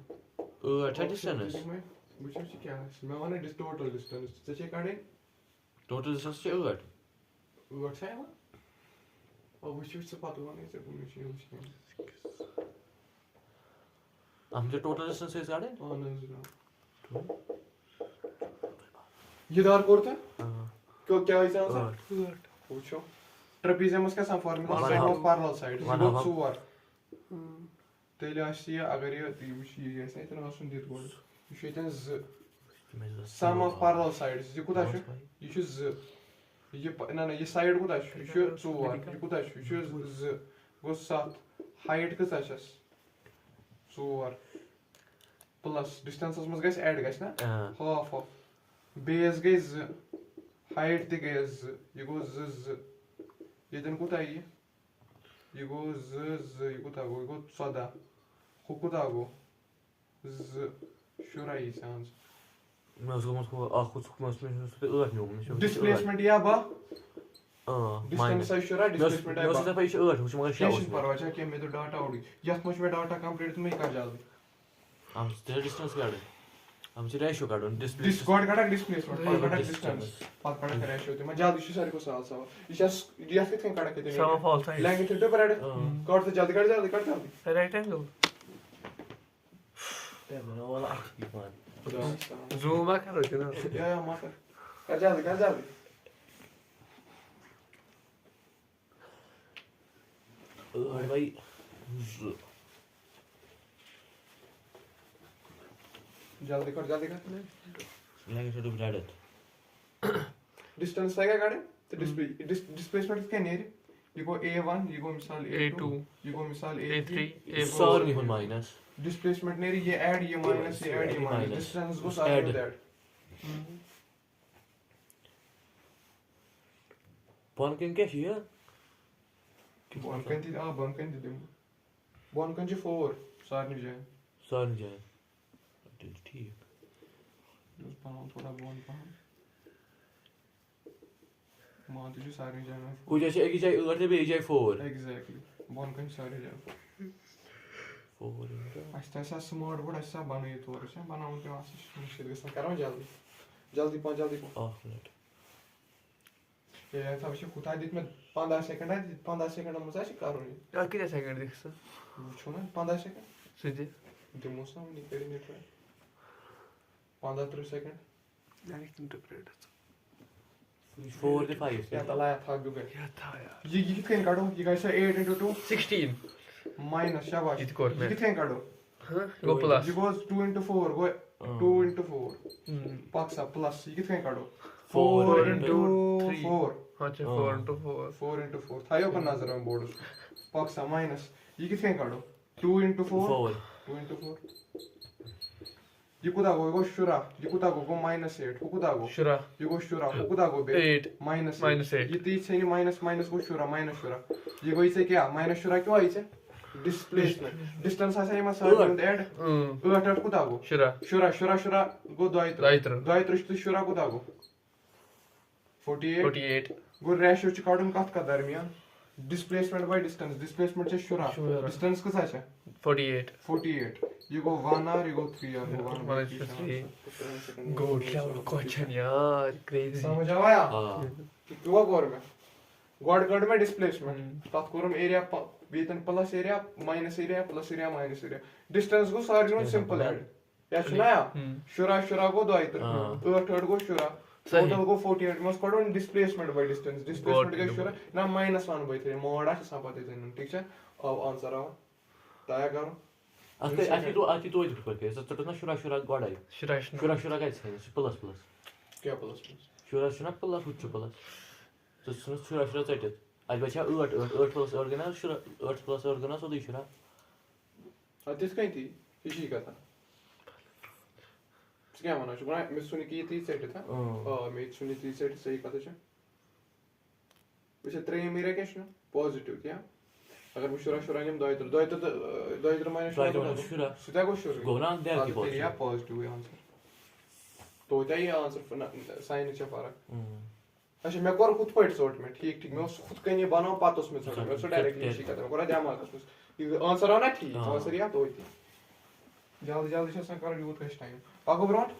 अच्छा distance. मुझे क्या है? मैं वाला total distance. तो चेक करें. Total distance is 8. What's that? Oh, which is the part one is a machine. Total distance is got it? Oh, no. ये दार कोरते क्यों क्या है इसका पूछो ट्रेपेजियम का sum formula side of parallel side गो 4 तेले आसी अगर ये ये ऐसे इतना सुन दित गोल ये इतन सम ऑफ पैरेलल साइड्स ये कुदा छ ये ज ये ना ये साइड कुदा छ ये 4 ये कुदा छ ये ज गो 7 हाइट कसा छ 4 प्लस डिस्टेंस मस गस ऐड गस ना हाफ ऑफ बेस गई ज हाइट ते गई ज ये गो ज ये दिन कुता ये गो ज ये कुता गो 14 हु कुता गो ज शुराई सांस मैं उसको मुझको आखुद मस में उससे 8 न्यू डिस्प्लेसमेंट या बा डिस्टेंस है शुरा डिस्प्लेसमेंट है मैं उससे पे 8 मुझे मगर क्या परवाह है कि मैं तो डाटा उड़ी यस मुझ में डाटा कंप्लीट तो मैं कर जाऊंगी हम स्टेट डिस्टेंस काढ हम से रेशियो काढून डिस्प्ले दिस गॉड काढा डिस्प्लेसमेंट पर काढा डिस्टेंस पर काढा रेशियो ते मैं जल्दी सारे को साल साल ये फिट kan काढा के Sum of all sides. Language तो पर काढ तो जल्दी काढ Right angle. मैं वाला आखिरी मान Zoom back करो कि ना. या माता कर जल्दी भाई जल्दी कर लैंग्वेज तो ब्राडत डिस्टेंस है क्या काढे तो डिस्प्लेसमेंट क्या नहीं ये को a1 ये को मिसाल a2 ये को मिसाल a3 सर नहीं हुन माइनस डिस्प्लेसमेंट नहीं ये ऐड ये माइनस ये ऐड ये माइनस डिस्टेंस को साथ में ऐड बॉन क्या है बॉन कंती दे बॉन कंची 4 सार नहीं जाए ठीक उस पाऊं थोड़ा बॉन पाऊं मान तुझे सारे जाना कुछ ऐसे एक ही जाए 8 ते बे जाए 4 एग्जैक्टली बॉन कंची सारे जाए 4 ऐसा स्मार्ट बोर्ड ऐसा बनाए तो अच्छा बनाऊं के वास्ते मुश्किल गसन करो जल्दी पहुंच मिनट ये था विषय खुदा दित में 15 सेकंड है 15 सेकंड में ऐसे करो नहीं क्या कितने सेकंड दिखता? पूछो ना 15 सेकंड सीधे. दिमोसा नहीं करी नहीं ट्राई 15 सेकंड यार एक इंटरप्रेट. 4 ते 5 या तला था दुगे क्या था यार? ये कितने काढो ये कैसे 8 into 2 16. माइनस शाबाश किती कोड में? कितने काढो हाँ. Go plus. ये goes 2 into 4 go 2 into 4 पाक्सा plus ये कितने काढो 4 into 3. 4 हाँ चल 4 into 4. 4 into 4 था यो पर नजर में बोर्ड पाक्सा माइनस ये कितने काढो 2 into 4 2 into 4 ये कुदा गो शुरा ये कुदा गो माइनस 8 वो कुदा गो शुरा. ये गो शुरा वो कुदा गो 8. Minus Minus 8. ये तीस से माइनस गो शुरा माइनस शुरा ये गो इसे क्या माइनस शुरा क्यों आई से डिस्प्लेसमेंट डिस्टेंस ऐसा ही मत साइड में ऐड 8 कुदा गो शुरा गो द्वैत्र शुरा कुदा गो 48 गो रेशियो च काढून कत का दरमियान डिस्प्लेसमेंट बाय डिस्प्लेसमेंट से शुरा डिस्टेंस कसा है 48 ये गो 1 और ये गो 3 और 1 3 गोड लेवल क्वेश्चन यार क्रेजी. समझ आया क्यों गौर में गॉड में डिस्प्लेसमेंट तत कोरम एरिया वेतन plus area minus area distance गो सारी में सिंपल ऐड या सुनाया शुरा गो द्वैत्र 8 गो शुरा टोटल गो 48 मस करो डिस्प्लेसमेंट बाय डिस्प्लेसमेंट गो शुरा ना -1/3 मोड आछ सपाते देन ठीक है अब आंसर आओ दया करो आती तो इधर करके तो ना शुरा गॉड है शुरा काय है प्लस क्या प्लस शुरा प्लस उच्च प्लस तो शुरा चटत आज बचा 8 प्लस ऑर्गेनाइज शुरा 8 प्लस ऑर्गेनाइज होती शुरा आतिस कहीं थी इसी का था क्या माना शुरा मैं सुनी की थी सेट था मैं सुनी थी सेट सही कथा छ वैसे ट्रे मेरा कैश ना पॉजिटिव क्या अगर वो शुरा नियम द्वैत्र माइनस शुरा सुधा को शुरा गोना देर की पॉजिटिव या पॉजिटिव आंसर तो ये आंसर साइन छ फरक अच्छा मैं कर खुद पॉइंट सॉर्ट में ठीक मैं खुद कहीं बनाओ पातोस में सर मैं सो डायरेक्टली इसी करता कोरा दिमाग में आंसर आना ठीक आंसर या तो होती जल्दी से कर यूथ का टाइम पागो ब्रॉट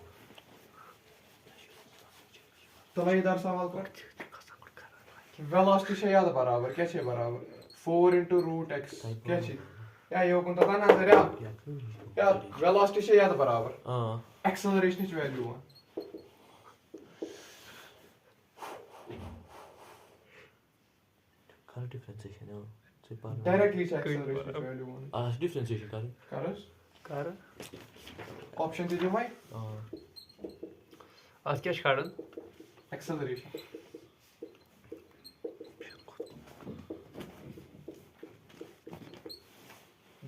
तला इधर सवाल कर वेलोसिटी छे याद बराबर क्या छे बराबर 4 into root x क्या छे या यो कुन तता नजर या वेलोसिटी छे याद बराबर एक्सेलरेशन च वैल्यू कर डिफरेंशिएशन डायरेक्टली एक्सेलरेशन च वैल्यू डिफरेंशिएशन करस कर ऑप्शन दे दिमाई आज क्या कड़न एक्सेलरेशन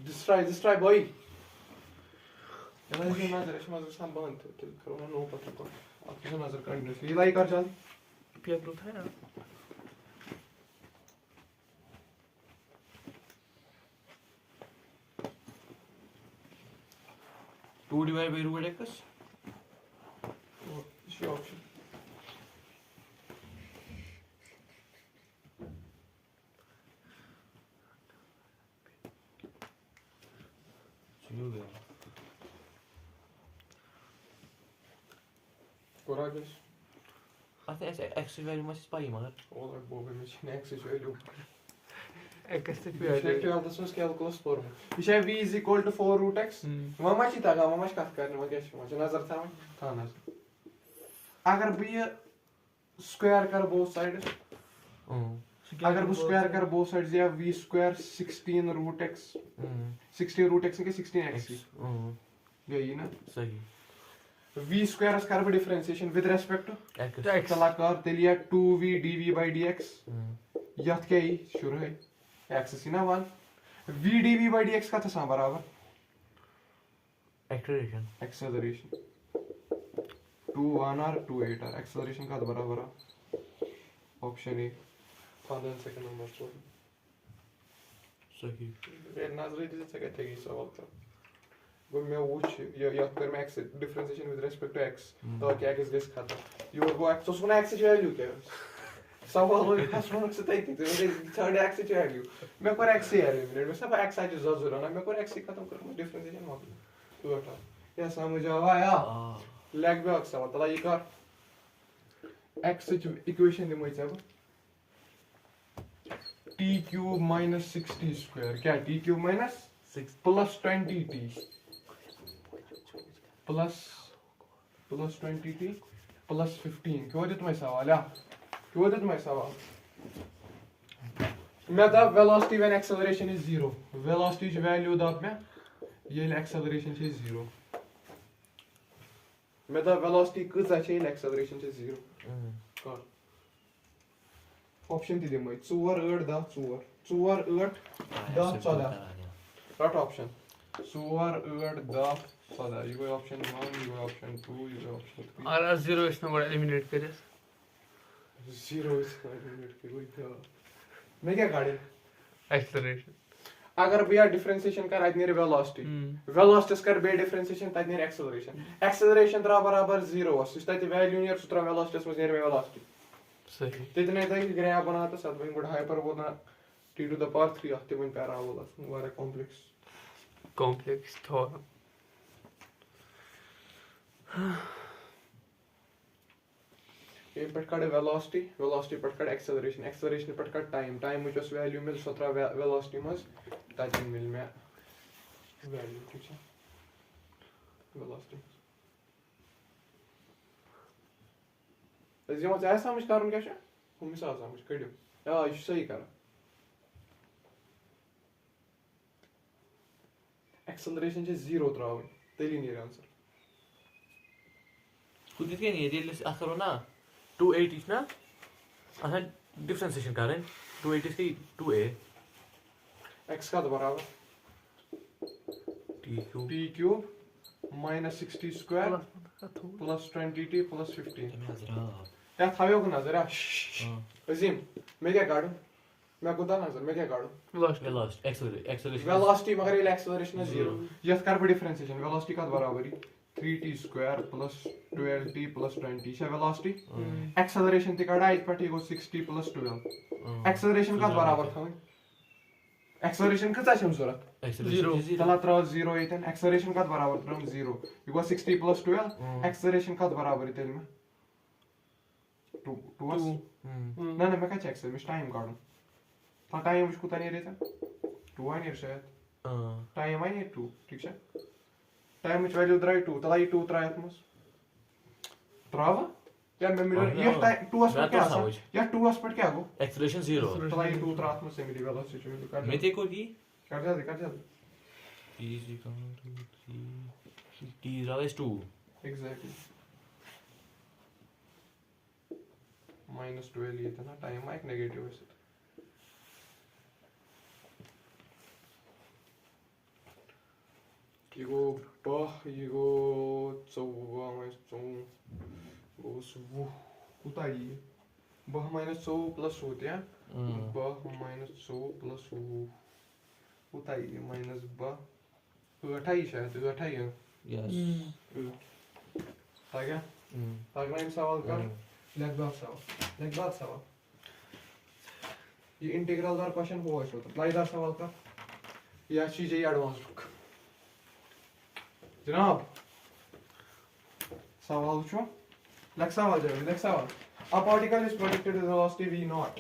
डिस्ट्रॉय बॉय yana ये नजर है मगर सम बंद तो करो ना नो पता को आपकी नजर कंटिन्यूसली लाइक कर चल पिया ग्रुप है ना 2 divided by root x इसी ऑप्शन हो गया कोरागस I think x value must spy मगर Olar bobe machine access value. कैसे Effective of this was calculus form. Isha v is equal to 4 root x. Mama chi taga mama kat karne ma kya shima. Nazar tha था nazar. अगर भी ये square कर both sides अगर वो square कर both sides या v square 16 root x 16 root x के 16 x यही ना सही v square कर बे differentiation with respect to x चला कर तेलिया 2v dv by dx याद क्या ही शुरू है x is ना 1 v dv by dx का था बराबर acceleration 2 1 r 2 8 r acceleration का बराबर ऑप्शन ए 5 सेकंड नंबर सही ये नजर दे सके थे इस सवाल का वो मैं वुच या कर मैं x differentiation with respect to x तो क्या x गस खाता यू गो x तो सुना x वैल्यू क्या सवाल हो गया सुना से तय तो थर्ड x वैल्यू मैं कर x है मिनट में सब x आज जरूर ना मैं कर x खत्म कर डिफरेंशिएशन मत तो हटा या समझ आया लेग बैक सवाल तला ये कर x इक्वेशन दे मुझे अब t cube minus 6t square क्या t cube minus 6 plus 20t plus 20t plus 15 क्यों देते मैं सवाल या क्यों देते मैं सवाल मैं दाब velocity when acceleration is 0 velocity की value दाब मैं ये acceleration is 0 मैं दाब velocity कुछ अच्छे ये acceleration is 0 कर ऑप्शन दी दे मैं 4 8 10 4 8 10 14 Right option. 4 8 10 14 you go option 1 you go option 2 you go option 3 और 0 इसमें बड़ा एलिमिनेट करे 0 is eliminate के कोई क्या मैं क्या गाड़ी एक्सेलरेशन अगर भैया डिफरेंशिएशन कर आदि वेलोसिटी वेलोसिटी कर बे डिफरेंशिएशन तद नेर एक्सेलरेशन एक्सेलरेशन त्रा बराबर 0 उस तत वैल्यू नियर सुत्रा वेलोसिटी में नेर वेलोसिटी सही तितने तक ग्राफ बनाता साथ में बड़ा hyperbola t to the power 3 आते में पैराबोला वाला कॉम्प्लेक्स थॉर्म ये पटकाड़े वेलोसिटी पटकाड़े एक्सेलरेशन पटकाड़ टाइम मुझे उस वैल्यू मिल सत्रह वेलोसिटी मज ताकि मिल में वैल्यू ठीक है वेलोसिटी ऐसे मत ऐसा समझ कारण क्या है हम मिसाल समझ करियो या ये सही करा एक्सेलरेशन से 0 त्राव तेली नहीं आंसर खुद इसके नहीं है ये करो ना 280 ना अच्छा डिफरेंशिएशन करें 280 की 2a x का बराबर t cube minus 60 square plus 20t plus 15 क्या था यो नजर अजीम मैं क्या काढूं मैं खुदा नजर मैं क्या काढूं वेलोसिटी एक्सेलरेशन वेलोसिटी मगर ये एक्सेलरेशन है 0 यस कर डिफरेंशिएशन वेलोसिटी का बराबर 3t square plus 12t plus 20 है वेलोसिटी एक्सेलरेशन ते काढा इस पटी को 60 plus 12 एक्सेलरेशन का बराबर था एक्सेलरेशन का चाहिए जरूरत 0 तला त्रा 0 इतन एक्सेलरेशन का बराबर त्रा 0 ये को 60 plus 12 एक्सेलरेशन का बराबर इतन में 2 ना मैं क्या चेक से मैं टाइम काढूं था टाइम मुझको कुता नहीं रहता 2 आई नहीं शायद टाइम आई नहीं 2 ठीक है टाइम मुझ वैल्यू द्राई 2 तलाई 2 त्रायत मस त्रावा या मैं मिरर ये टाइम 2 पर क्या आसा या 2 पर क्या गो एक्सेलरेशन 0 तलाई 2 त्रात मस से मेरी वेलोसिटी जो कर मैं ते को दी कर जा t is equal to 3 t is 2 exactly -12 ये था ना टाइम एक नेगेटिव है ये गो चौवा कुता ये बह -4 प्लस होते हैं बह -4 प्लस कुता ये माइनस बह 28 शायद 28 yes आ गया अगला सवाल कर लेट बात सवाल ये इंटीग्रल दार क्वेश्चन हुआ है तो लाइदार सवाल का या चीजें एडवांस बुक जनाब सवाल छो लेट सवाल a particle is projected with velocity v naught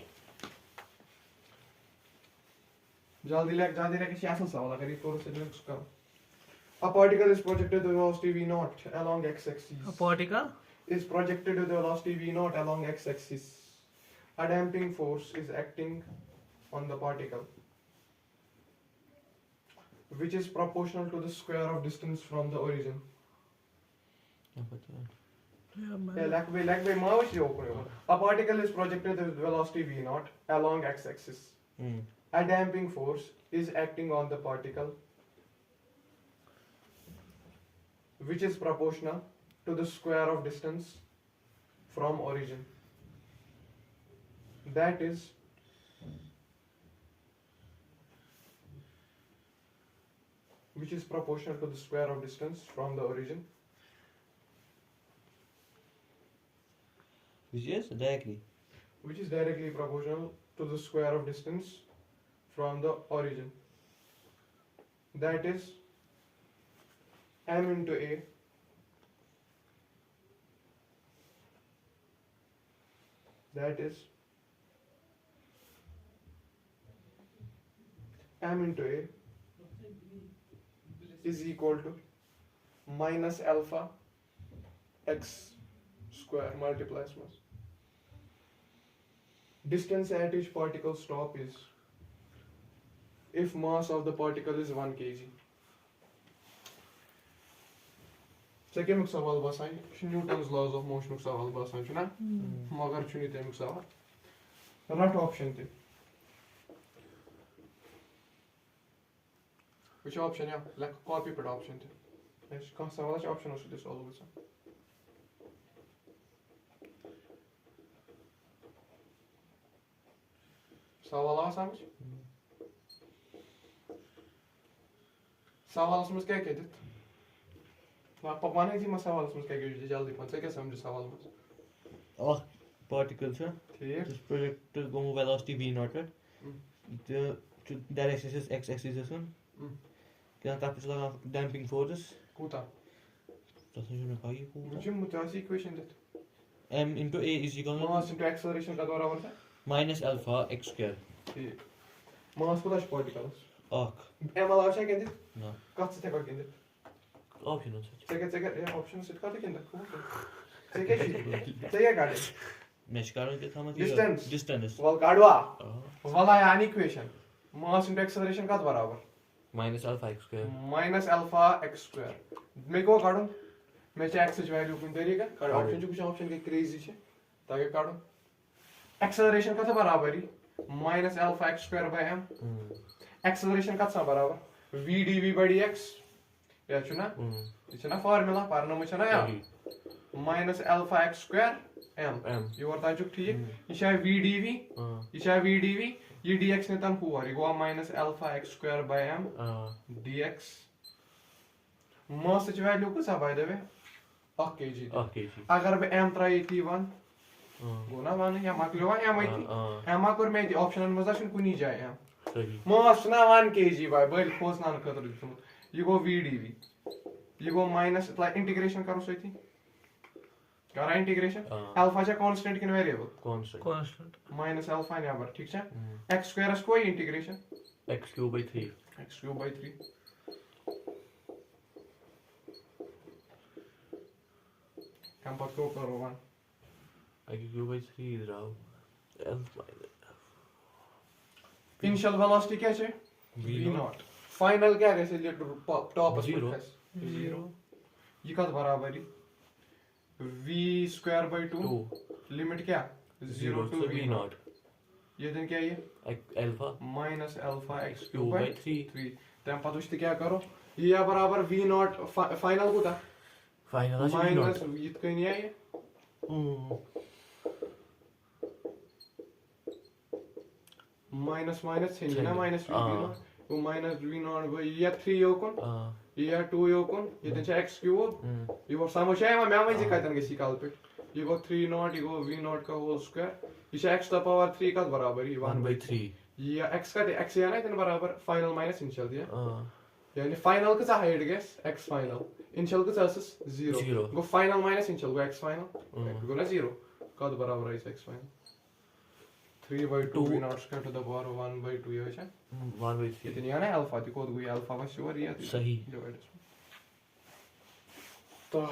जल्दी लेक किसी असल सवाल अगर ये थोड़ा सा जल्दी करो a particle is projected with velocity v naught along x-axis A particle is projected with velocity v naught along x-axis. A damping force is acting on the particle, which is proportional to the square of distance from the origin. A particle is projected with velocity v naught along x-axis. A damping force is acting on the particle, which is proportional to the square of distance from origin. That is which is proportional to the square of distance from the origin. which is directly proportional to the square of distance from the origin. That is m into a that is m into a is equal to minus alpha x square multiplies mass. Distance at each particle stop is if mass of the particle is 1 kg. Second सवाल बसाई Newton's laws of motion सवाल बसाई छुना मगर छुनी तेम सवाल रट option ते which option या like copy पर ऑप्शन ते ऐसे कौन सवाल है ऑप्शन उससे सॉल्व होगा सवाल आ समझ सवाल समझ क्या कहते पाने थी मैं सवाल समझ क्या कहते जल्दी पहुंच क्या समझ सवाल में particle ठीक is projected go velocity v naught the direction is x axis is one क्या तब लगा damping forces कूता तो समझ में पाई मुझे मुतासी इक्वेशन दे m into a is equal to mass into acceleration का बराबर है minus alpha x square ठीक मास को पार्टिकल्स ok एम अलाउ से कहते ना कत से कहते हैं option होता है सेकंड ये ऑप्शन से कहते हैं सेकंड गाड़ी मेशकारों के था distance वल काडवा वल आया इक्वेशन मास इनटू एक्सेलरेशन का बराबर minus alpha x square minus alpha x square मैं को काढूं मैं चे एक्स वैल्यू कुन तरीका काढ ऑप्शन जो कुछ ऑप्शन के क्रेजी छे ताकि काढूं एक्सेलरेशन का बराबर ही minus alpha x square by m acceleration का बराबर v dv by dx या छुना ये छना फार्मूला पारना में छना या minus alpha x square m ये वर्ता जो ठीक ये है v dv ये dx ने तन हुआ ये Goa minus alpha x square bye m dx मास च वैल्यू को बाय द वे 1 kg अगर बे m ट्राई थी 1 गोना वन या मकलो या मई m कर में ऑप्शन में मजा कुनी जाए m मास ना 1 kg बाय बल खोस ना खतर ये गो v dv ये गो माइनस इंटीग्रेशन करो सही करा इंटीग्रेशन हाँ। अल्फा छा कांस्टेंट किन variable Constant. Constant minus alpha neighbour ठीक छा Hmm. x स्क्वायर कोई integration X cube by 3. x cube by 3 हम पत को करो 1 X cube by 3 is now L minus initial velocity क्या छे V v naught. Not final क्या गैसे ये टॉप Zero. 0 ये कद बराबर ही v स्क्वायर by 2 2. लिमिट क्या 0 0 to so v V not naught. ये दिन क्या है Alpha. Minus alpha x Cube cube by by 3. 3 तम पत उस क्या करो ये बराबर v नॉट फाइनल कोता Final is V minus naught. ये कहीं है माइनस माइनस है ना माइनस v नॉट वो माइनस v नॉट by ये 3 योकन ये 2 योकन ये दिन x क्यूब ये वो समझ आया मैं वही कहता हूं किसी काल पे ये गो 3 नॉट ये गो v नॉट का होल स्क्वायर ये x to power 3 का बराबर ही 1 by 3. ये x का x या ना इतने बराबर फाइनल माइनस इनिशियल दिया Uh, यानी फाइनल का हाइट गेस x फाइनल इनिशियल का असस 0 Zero. गो फाइनल माइनस इनिशियल गो x फाइनल गो ना 0 का बराबर है x final 3 by 2 v naught square to the power 1 by 2 ये है 1 by 3. इतनी आना अल्फा दी कोड गई अल्फा बस और ये सही. तो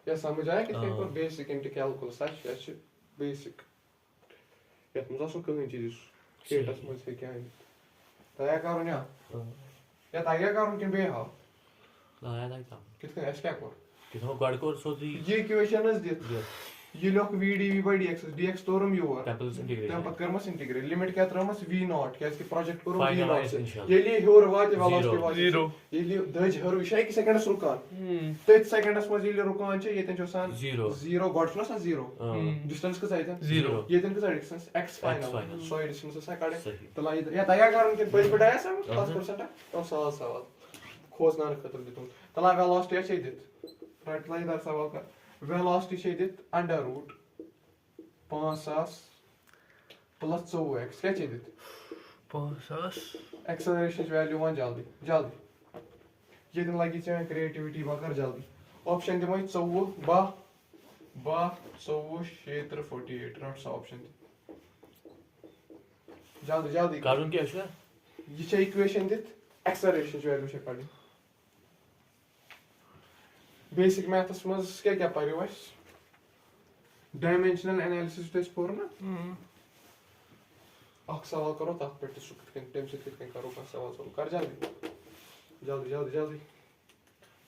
या समझ आया कि हाँ. पर बेसिक इंटू कैलकुलस अच्छे बेसिक या तुम जासो कहीं चीज केटस में से क्या है तया करो ना या तया करो कि बे हां लाया था काम. कितना एस क्या कर कितना गाड़ी को सोची ये इक्वेशन इज दिस ये लोग v dv by dx dx तोरम योर कैपिटल तम इंटीग्रेशन. पत करमस इंटीग्रेट लिमिट क्या तरमस v नॉट क्या इसके प्रोजेक्ट करो v Final not is initial. ये लिए होर वाट वेलोसिटी Zero. वाट Zero. ये लिए दज हर विषय कि सेकंड्स रुकान तथ सेकंड्स में ये रुकान छ ये तन सान Zero. 0 गॉड ना 0 Uh, डिस्टेंस का साइड Zero. ये तन का डिस्टेंस x फाइनल final. सो ये डिस्टेंस से काटे सही. तो ला या तया करन के पहले पढ़ाया सब Uh-huh. 5% तो सवाल खोजना खतर दितुम तो ला वेलोसिटी छ दित राइट ला इधर सवाल का वेलोसिटी छ दित अंडर रूट 5000 प्लस 4x क्या छ दित 5 एक्सेलरेशन वैल्यू वन जल्दी जल्दी ये दिन लगी चाहे क्रिएटिविटी बकर जल्दी ऑप्शन दिमो 14 बा 14 क्षेत्र 48 नॉट सा ऑप्शन जल्दी जल्दी कारण क्या है? ये छ इक्वेशन दित एक्सेलरेशन वैल्यू छ पड़ी बेसिक मैथ्स में क्या क्या पढ़ियो अस डायमेंशनल एनालिसिस तेस पोर ना अख सवाल करो तथ पे सु तम सो करो का सवाल सोल्व कर जल्दी जल्दी जल्दी जल्दी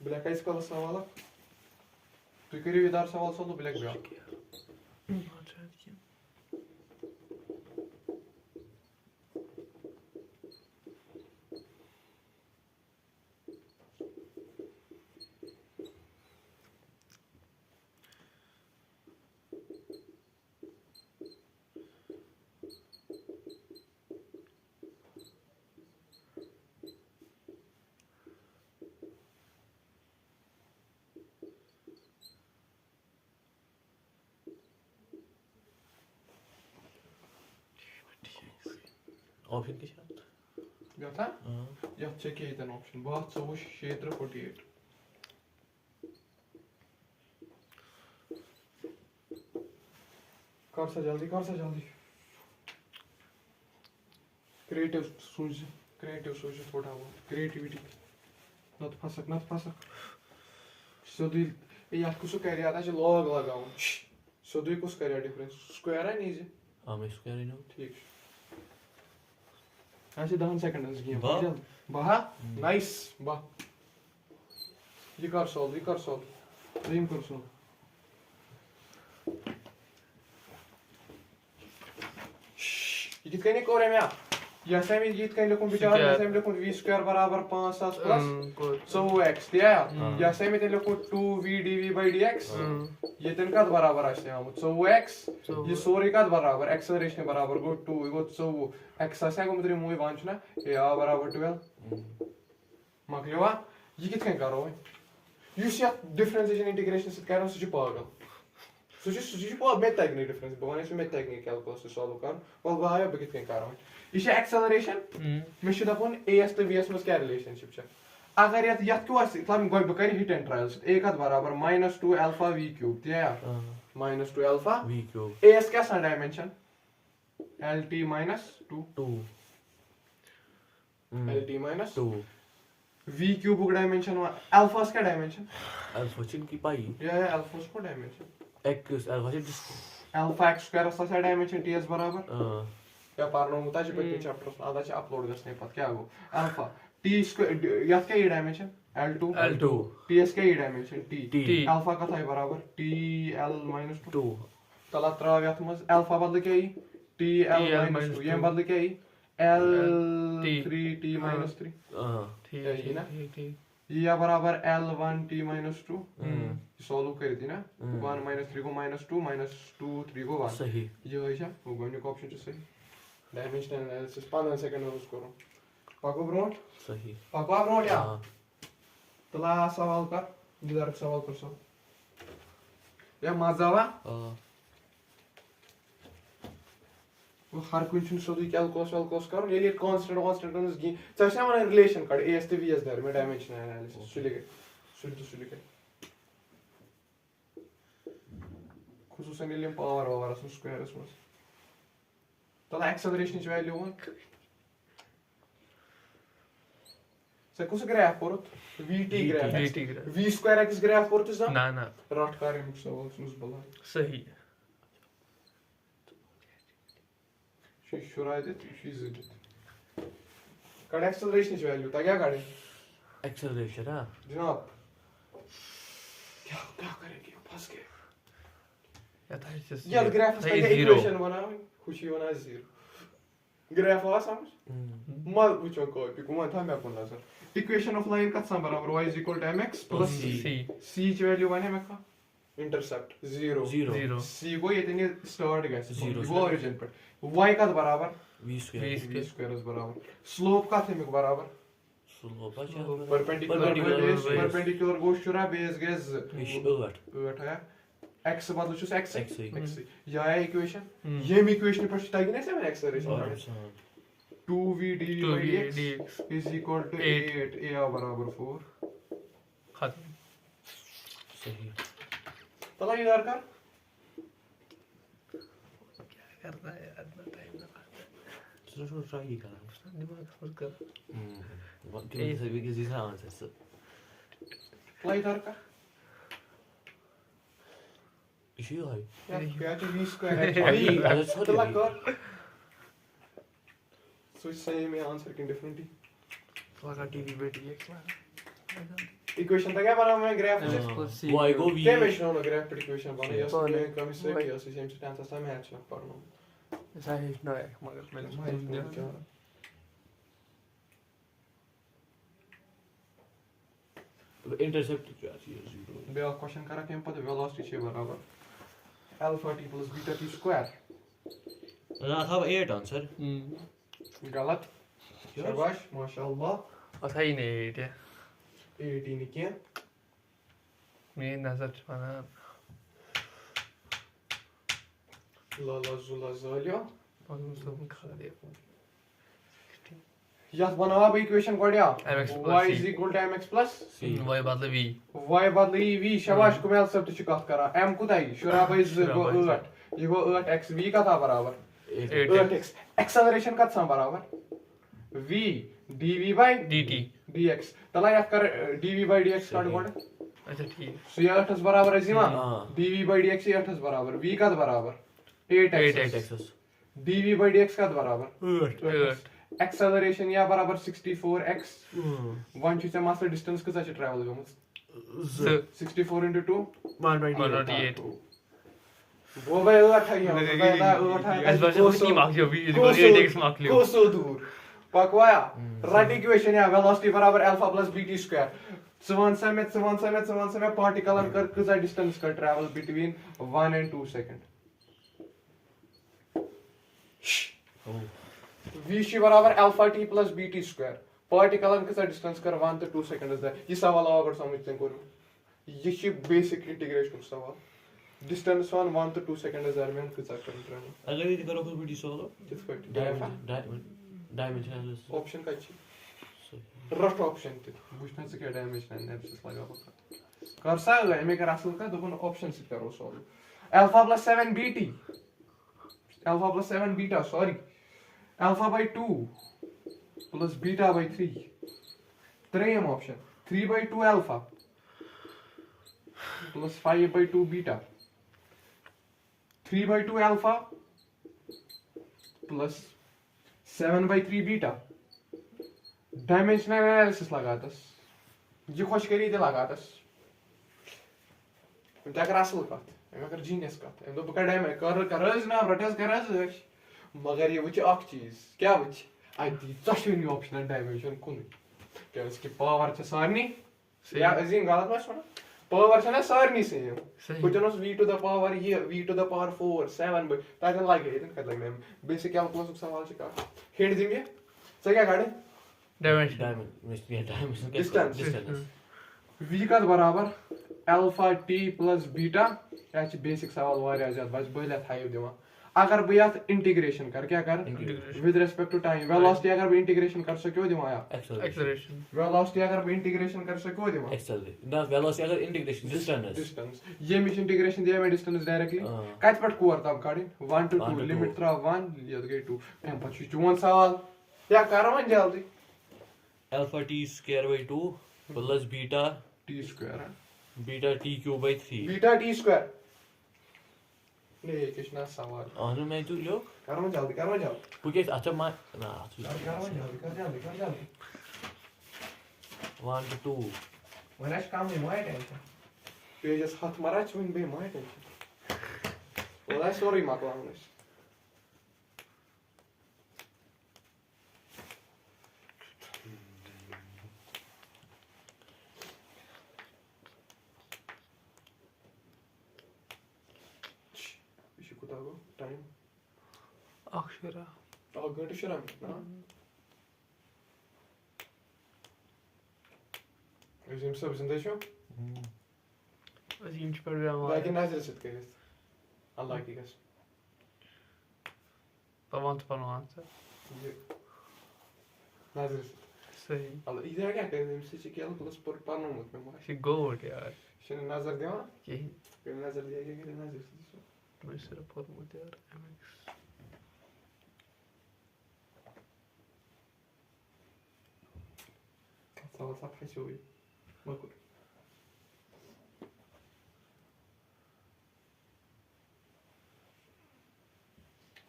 ब्लैक आइस कल सवाल तु करियो इधर सवाल सोल्व ब्लैक ब्लैक ऑप्शन के साथ. क्या था या चेक किया था ऑप्शन बहुत सो क्षेत्र 48 कर सा जल्दी क्रिएटिव सोच थोड़ा बहुत क्रिएटिविटी नत फसक सोदी ये कुछ कर रहा था जो लॉग लगाऊं सोदी कुछ कर रहा डिफरेंस स्क्वायर है नीचे मैं स्क्वायर ही ना. ठीक ऐसे 10 सेकंड्स की बा. बहा नाइस बा ये कर सॉल्व ड्रीम कर सॉल्व ये कितने नहीं कोरे में या सेमी ये कितने लोगों बिचार या सेमी लोगों v स्क्वायर बराबर 5000 प्लस 100x दिया या सेमी ते लोगों 2v dv by dx ये तन का बराबर आते हैं हम 100x ये सोरी का बराबर एक्सेलरेशन बराबर गो 2 गो 100 x ऐसा को मतलब मूवी वांच ना ये a बराबर 12 मकलेवा ये कितने करो यूस या डिफरेंशिएशन इंटीग्रेशन से करो सुच पागल सुच पागल में टेक्निक डिफरेंस बवाने से में टेक्निक कैलकुलस सॉल्व कर और बाय अब कितने करो ये एक्सेलरेशन में should upon as to vs में क्या रिलेशनशिप है अगर यथ क्यों बह कर हिट एंड ट्रायल ए कत बराबर -2 अल्फा v क्यूब दिया -2 alpha V cube. A S क्या सा dimension lt -2 2. lt -2 2. v cube dimension alpha क्या डायमेंशन Alpha chin की पाई. या अल्फा को dimension X alpha chin just. Alpha x square सा डायमेंशन ts बराबर या पारनो मुता छ पत्नी चैप्टर आधा छ अपलोड गसने पत क्या गो अल्फा t स्क्वायर यथ क्या ये डायमेंशन l2 ts क्या ये डायमेंशन t अल्फा का था बराबर tl -2 तला त्राव यथ मज अल्फा बदल क्या ही tl -2 ये बदल क्या ही l3t -3 ठीक ना ठीक ये बराबर l1 t -2 सॉल्व कर दी ना 1 -3 को -2 -2 3 को 1 सही. ये है क्या वो गोनिक ऑप्शन छ सही डायमेंशनल एनालिसिस 15 सेकंड में उसको पाको ब्रोट सही. पाको ब्रोट या तला सवाल कर इधर सवाल कर सो या मजावा वो हर कुछ सोदी कैलकुलस कर ये कांस्टेंट गी चाहे वन रिलेशन कड़ एस ते वीएस दर में डायमेंशनल एनालिसिस सुलिके खुसूसन ये पावर ओवर स्क्वायरस में तला एक्सेलरेशन वैल्यू वन से कुछ ग्राफ पोरत vt graph v square x graph पोरत इज ना रट कर हम सवाल सुस बला सही शुरा दे फिजिक कड़ एक्सेलरेशन वैल्यू ता क्या करे Acceleration हाँ. जनाब क्या करेंगे फंस गए या था ये ग्राफ का इक्वेशन बनाओ खुशी बना 0 ग्राफ वाला समझ मल पूछो कोई भी कुमा था मैं बोलना सर इक्वेशन ऑफ लाइन का सम बराबर y = mx + c वैल्यू बने में का इंटरसेप्ट 0 c को ये तने स्टार्ट गए वो ओरिजिन पर y का बराबर V square. v स्क्वायर बराबर स्लोप का थे में बराबर Slope परपेंडिकुलर गो शुरा बेस गेस 8. 8 है x बदल छुस x X. या है इक्वेशन ये इक्वेशन पर तगी ना से acceleration 2v dx is equal to 8 a बराबर 4 खत्म सही. तला इधर कर क्या करना है यार इतना टाइम लगा चलो ट्राई ही करा. दिमाग समझ कर What do you say? Because these are answers. तला इधर कर इशू है. या क्या तो v स्क्वायर है That's what तला you कर सो सही में आंसर की डिफरेंटली लगा टीवी पे dx इक्वेशन था क्या बना मैं ग्राफ Y go V. क्या मेंशन होना ग्राफ पर इक्वेशन बना यस मैं कम से यस सेम से आंसर सा मैच ना पढ़ना ऐसा है ना है मगर मैंने Intercept जो है 0. बेल क्वेश्चन करा केम पता वेलोसिटी छे बराबर alpha t + beta t square ना था 8 आंसर. गलत शाबाश माशाल्लाह ऐसा ही नहीं है 18 के मेरी नजर छुपाना ला जुला जालिया और सब खा दे यस बनावा बे इक्वेशन गड्या mx y plus = mx + C. वही बदले v y बदली v शाबाश कुमेल सब तो कत करा m कुताई शुरा बाई 8 ये गो 8x v का था बराबर 8x एक्सेलरेशन का था बराबर v dv/dt dx तला याद कर dv/dx काट कोड अच्छा ठीक सो ये 8 बराबर है सीमा dv/dx 8 बराबर v का बराबर 8x dv/dx का बराबर 8 एक्सेलरेशन या बराबर 64x 1 च मास्टर डिस्टेंस कसा छ ट्रैवल गमस 64 * 2 128 वो भाई 8 है इस बार से कितनी मार्क्स हो भी 8x मार्क लियो कोसो दूर पकवाया राइट इक्वेशन या वेलोसिटी बराबर अल्फा + bt स्क्वायर सवन समय पार्टिकल कर कसा डिस्टेंस का travel between 1 and 2 second v शी बराबर alpha t + bt square particle कसा डिस्टेंस कर 1 to 2 सेकंड है ये सवाल अगर समझते हैं करो ये शी बेसिक इंटीग्रेशन सवाल डिस्टेंस 1 to 2 सेकंड दरमियान कसा करना अगर ये करो कुछ वीडियो सॉल्व किस पर डायमेंशन ऑप्शन का सही. रफ ऑप्शन ते बुझना से क्या डैमेज ना एनालिसिस लगा बक कर सा एमे कर असल का दोपन ऑप्शन से करो solve alpha plus 7 BT alpha plus 7 beta sorry alpha by 2 plus beta by 3 3m option 3 by 2 alpha plus 5 by 2 beta 3 by 2 alpha plus 7 by 3 beta dimensional analysis लगातस ये खुश करी ते लगातस क्या कर असल कत एम कर जीनियस कत एम दो बकर डैम कर ना रटस कर मगर ये वुच अख चीज क्या वुच अति चशवनी ऑप्शन डायमेंशन कुन क्या इसकी पावर छ सारनी या अजीम गलत मत सुना पावर छ ना सारनी सेम कुछ नस v to the power ये v to the power 4 7 by ताकि लगे इतन कर लगे बेसिक कैलकुलस सवाल छ का हिट दिम ये सही क्या गाड़ी डायमेंशन डिस्टेंस v का बराबर अल्फा t plus बीटा या छ बेसिक सवाल वारिया ज्यादा बस बहले थायो दिवा अगर बह यात इंटीग्रेशन कर क्या कर with respect to time velocity अगर बह इंटीग्रेशन कर सको दिवा या एक्सेलरेशन वेलोसिटी अगर बह इंटीग्रेशन कर सको दिवा एक्सेलरेशन ना वेलोसिटी अगर इंटीग्रेशन डिस्टेंस ये मिश इंटीग्रेशन दिया मैं डिस्टेंस डायरेक्टली कत पट कोर तब काडी 1 to 2 लिमिट त्रा 1 ये गई 2 हम पछ चोन सवाल या कर वन जल्दी alpha t square by 2 plus beta t square beta t cube by 3 beta t square नहीं कितना सवाल अनु मैं तू लो करो जल्दी पुके अच्छा मा ना करो जल्दी 1 to 2 वनाश काम नहीं माय टेंशन पेजेस हाथ मारा चुन बे माय टेंशन ओला सॉरी माकलांगस टाइम अक्षरा घंटे शराब ना Özüm sabzında şu. अजीम पर भी हमारा Belki nazil sit kayıt. Allah ki gas. पवन से Nazil sit. सही Allah इधर क्या कर रहे हैं इसे क्या प्लस पर पानो मत में शी गोड यार şimdi nazar diyor mu? यही Bir nazar diye gel nazil sit. मैं सिर्फ बहुत मुझे यार MX Sağ صفحة شوي. ما كل.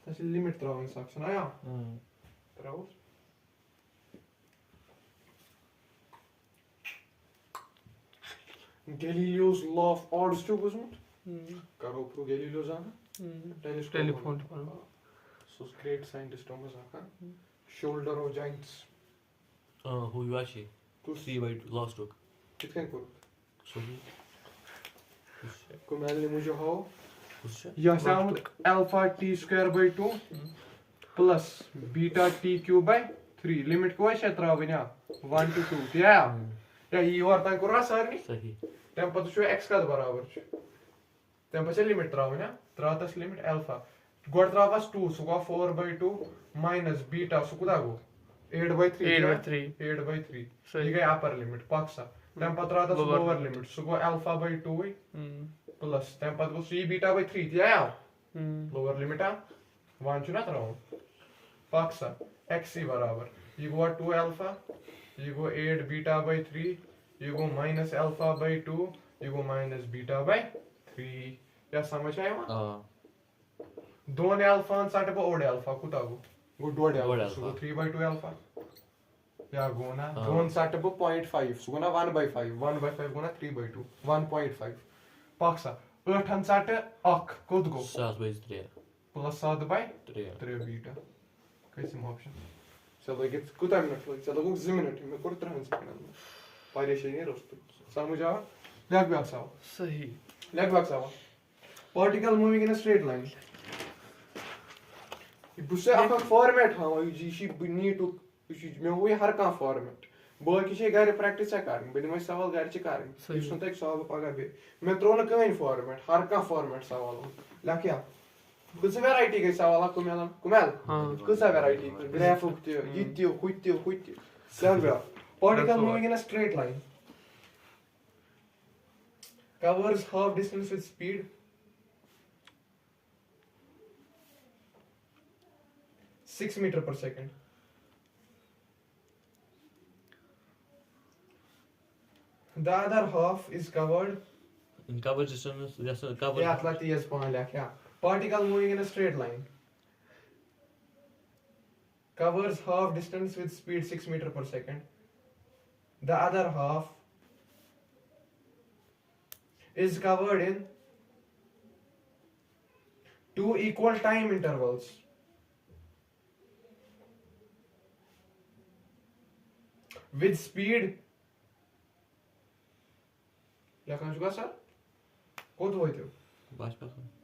Taş limit drawing section ya. Draws. Galileo's law of odds to buzmut. Karo pro Galileo's ana. Telephone So great scientist Thomas Aka. Shoulder of giants. who you actually Kus 3 by 2 last look kitken kuru. so Kumelli मुझे हो कुछ यह sound alpha t square by 2 plus beta t cube by 3 limit को है त्रावन या 1 to 2 या ये और तक करा सारनी सही तम पत छु x का बराबर छु तम पछ लिमिट त्रावन या त्रातस लिमिट अल्फा गोड त्रावस 2 सुगा 4 by 2 minus beta सुकुदा go 8 by 3 सही ये गई अपर लिमिट पक्सा तम पत त्रातस लोअर लिमिट सुगा अल्फा by 2 plus तम पत गो c beta by 3 या लोअर लिमिट आ 1 छु ना त्रावन पक्सा x बराबर ये गो 2 अल्फा ये गो 8 बीटा by 3 ये गो minus alpha by 2 ये गो minus beta by 3 क्या समझ आया वहाँ? दोन अल्फा साठ पे ओड अल्फा कुता गो डोड अल्फा सो 3 by 2 अल्फा या गो ना दोन साठ पे 0.5 सो ना 1 by 5 1 by 5 गो ना 3 by 2 1.5 पाक्सा 8 साठ अक कुत गो 7 by 3 प्लस 7 by 3 बीटा कैसे ऑप्शन चलो ये कुता मिनट लग चलो गो 2 मिनट में कर 3 सेकंड परेशानी रोस्त समझ आ लगभग साव सही लगभग Sao particle moving in a straight line बुसे अखा फॉर्मेट हां यू जी नीड टू मे हुई हर का फॉर्मेट बाकी छे घर प्रैक्टिस करनी बे दिमै सवाल घर छ करनी सुन तक सवाल पगा बे मैं त्रोन कहीं फॉर्मेट हर का फॉर्मेट सवाल लक्या कुछ वैरायटी के सवाल कुमेल कुमेल कुछ वैरायटी ग्राफ उक्ति यित्यो हुत्यो लगभग Particle That's all. moving in a straight line covers half distance with speed 6 meter per second. The other half is covered. In cover distance, yes, cover. Yeah, like yes, yeah. Particle moving in a straight line covers half distance with speed 6 meter per second. The other half is covered in 2 equal time intervals. With speed. Sir?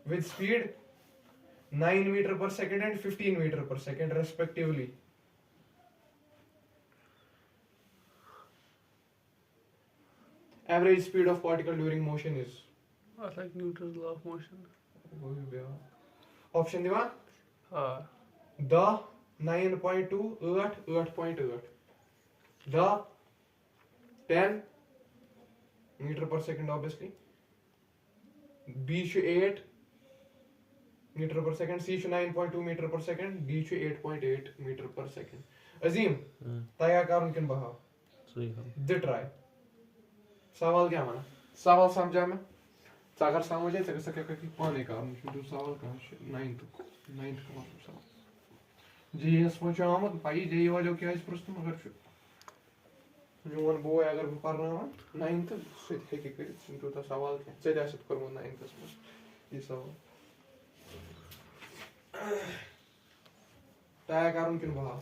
With speed 9 meter per second and 15 meter per second respectively. Average speed of particle during motion is. I like Newton's law of motion. Option divan. The 9.2, 8.8. The 10 meter per second obviously. B should 8 meter per second. C should 9.2 meter per second. D should 8.8 meter per second. Azim, taya karun kin baha. They try सवाल क्या माना सवाल समझा मैं अगर समझे तो क्या कि पाने का मुझे सवाल कहाँ से 9th का सवाल जीएस पहुंचा आमद पाई जेई वालों क्या इस प्रश्न मगर न्यून बोय अगर पढ़ना हो 9th से है कि कर तो सवाल क्या से दाशत करूँ 9th में ये सवाल तय करूँ किन बहा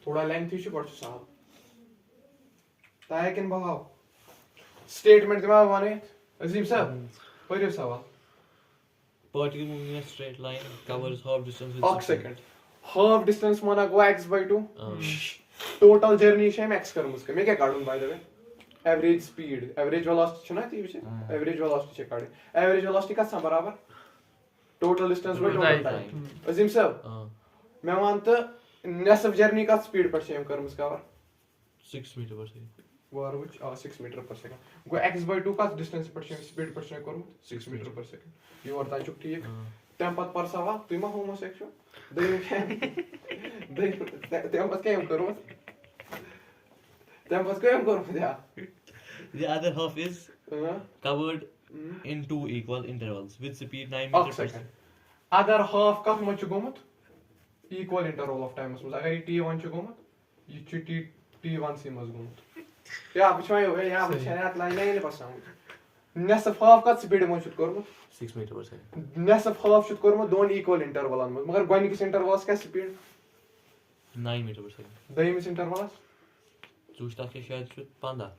थोड़ा लेंथ ही पड़ सवाल तय किन बहा स्टेटमेंट दिमाग वाने अजीम साहब पढ़ियो सवाल Particle moving in a straight line covers half distance with एक सेकंड हाफ डिस्टेंस माना गो x/2 हाँ। टोटल जर्नी छे हम x करूं उसके मैं क्या काढूं by the way average speed average velocity छना ती विषय एवरेज वेलोसिटी छे काढे एवरेज वेलोसिटी का सम बराबर total distance by total time Azim साहब मैं मानता नेसफ जर्नी का स्पीड पर छे हम करूं उसका 6 meter per second. वार व्हिच 6 मीटर पर सेकंड गो x/2 का डिस्टेंस पर छे स्पीड पर छे करूं 6 मीटर पर सेकंड ये और ता चुक ठीक तम पत पर सवाल तुम मा होमोसेक्सुअल दे तम पत क्या करूं तम पत क्या करूं या The other half is covered in 2 equal intervals with speed 9 meter per second. Other half कत म छु Gomat equal interval of time मस अगर t1 छु गोमत ये छु t1 सी मस गोमत या बिचमा या बिचना लाइन नहीं पसंद नेसफ हाफ का स्पीड म छु करमत 6 meter per second. नेसफ हाफ छु करमत दोन इक्वल इंटरवलन में मगर गोनिक इंटरवल्स का स्पीड 9 meter per second. दयमिस इंटरवल्स चूस्ता के शायद छु 15.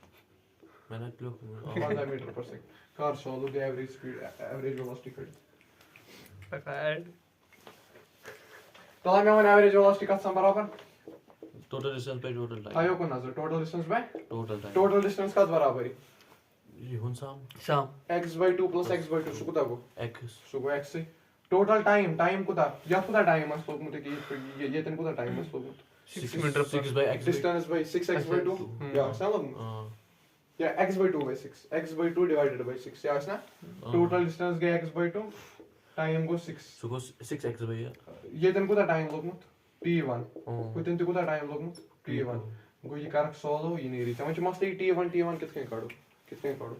मैंने लोग 15 मीटर पर सेकंड कार solve the average speed average velocity कट Bad. तो मैं वन एवरेज वेलोसिटी का सम बराबर total distance by total time. आयो को नजर total distance bye Total time. Total distance का बराबर ये हुन साम Sam. x/2 + x/2 सु कुदा गो x सु गो x से टोटल टाइम कुदा या कुदा टाइम मस लोग मुते कि ये तन कुदा टाइम मस लोग 6 meter per 6 by x. Distance by 6x/2 या समझ या x/2 by 6 x/2 divided by 6 या ना टोटल डिस्टेंस गया x/2 time go 6 So goes 6x by ये तन कुदा टाइम लोग मुत t1 कुतन ते कुदा टाइम लोग मुत t1 गो ये करक सोलो ये नहीं रीच मच मस्त t1 कितने काढो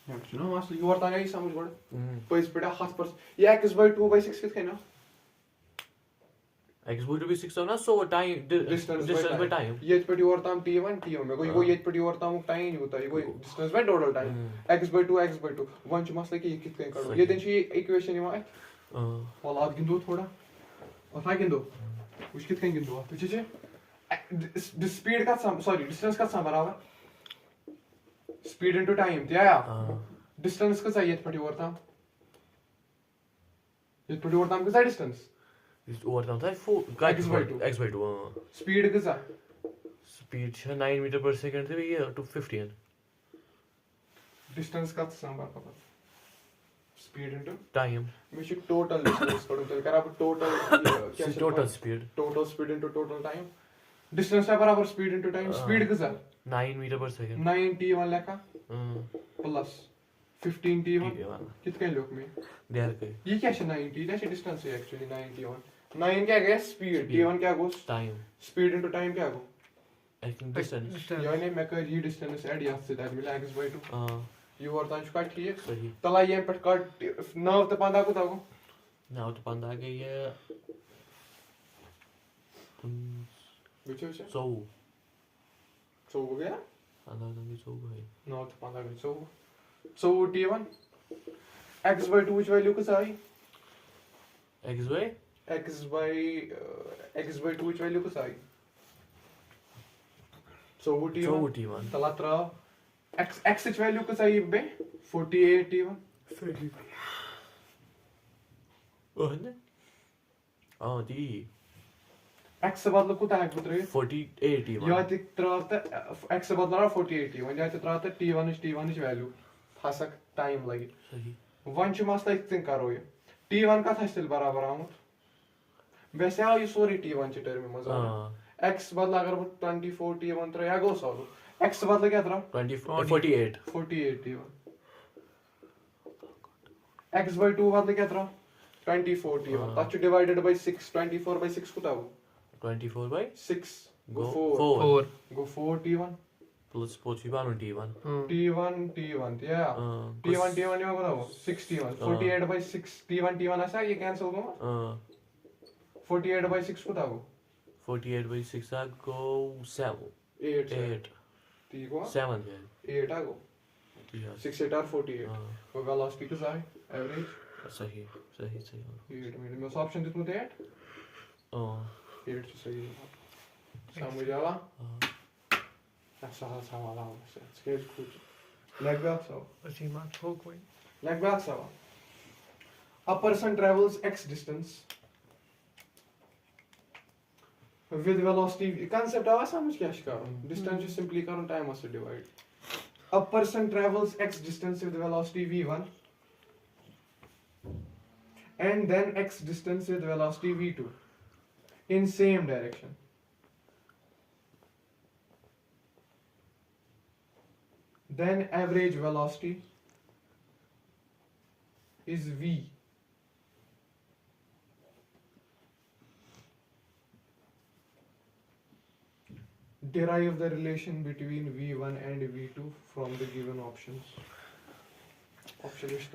नो मस्त योर ता नहीं समझ गड पैस पेडा हाथ पर ये x/2 by 6 कितने ना x would be 6 ना so time Distance by time. ये पे योर ताम t1 में कोई ये पे योर ताम टाइम होता है कोई distance by total time x/2 one च मसले की कितने काढो ये दिन छी इक्वेशन ये वाला गिंदो थोड़ा और था गिंदो उस कितने गिंदो तो छे स्पीड का सॉरी डिस्टेंस का सम बराबर स्पीड इनटू टाइम क्या डिस्टेंस का चाहिए पे योर ताम ये पे योर ताम का distance Is over time that 4 x by 2 speed का speed 9 meter per second to be to 15. Distance का सम बराबर speed into Time. we should total distance करूँ तो करा अब total Total speed. total speed into total time distance है बराबर speed into time speed कितना 9 meter per second. 9t1 लेखा plus 15t1 T1. कितने लोग में There के. ये क्या है 9t ना distance है actually 9t1 9 क्या गया speed t1 क्या गो Time. speed into time क्या गो I think distance. यानी मैं कह ये distance ऐड यहाँ से ऐड मिला x by 2 ये और तांच का ठीक सही. तला ये पे कट 9 तो 15 को ताको Now to panda गई है. बिचो से So. so हो गया अंदर तो भी so है. 9 तो 15 को so t1 x by 2 which value किस आई X by. x by 2 which value किस आई so t1 So T1. तला त्रा x which value किस आई बे 48 t1 30. Oh है. Oh D. x बदल को ताक बतरे 48 T1. या ते त्रा x बदल रहा 48 t1 या ते त्रा t1 इस वैल्यू फसक टाइम लगे सही. वन छु मसला थिंक करो ये t1 का था स्टिल बराबर आमुत वैसे आओ ये सॉरी t1 चे टर्म में मजा x बदल अगर वो 24 t1 त्रा या गो सॉल्व x बदल क्या त्रा 48. 48 t1 x by 2 बदल क्या त्रा 24 t1 ताचु डिवाइडेड बाय 6 24 by 6 कुता हो 24 by 6 go go 4 4. go 4 t1 plus 41 on T1. t1 yeah t1 ये बता वो 6 t1 48 by 6 t1 ऐसा ये कैंसिल हो 48 by 6 कुता हो 48 by 6 I go 7. 8 8. t को 7 है. 8 आगो Yes. 6 8 are 48 वो वेलोसिटी किस है एवरेज सही. सही. 8 में मैं ऑप्शन दित मुझे 8 8 से सही समझ आवा ऐसा सवाल आओ स्केल कुछ leg back so Assim, mais pouco, hein? leg back so a person travels x distance with velocity concept आवा समझ क्या करो distance is simply करो time से divide a person travels x distance with velocity v1 and then x distance with velocity v2 in same direction then average velocity is v derive the relation between v1 and v2 from the given options option list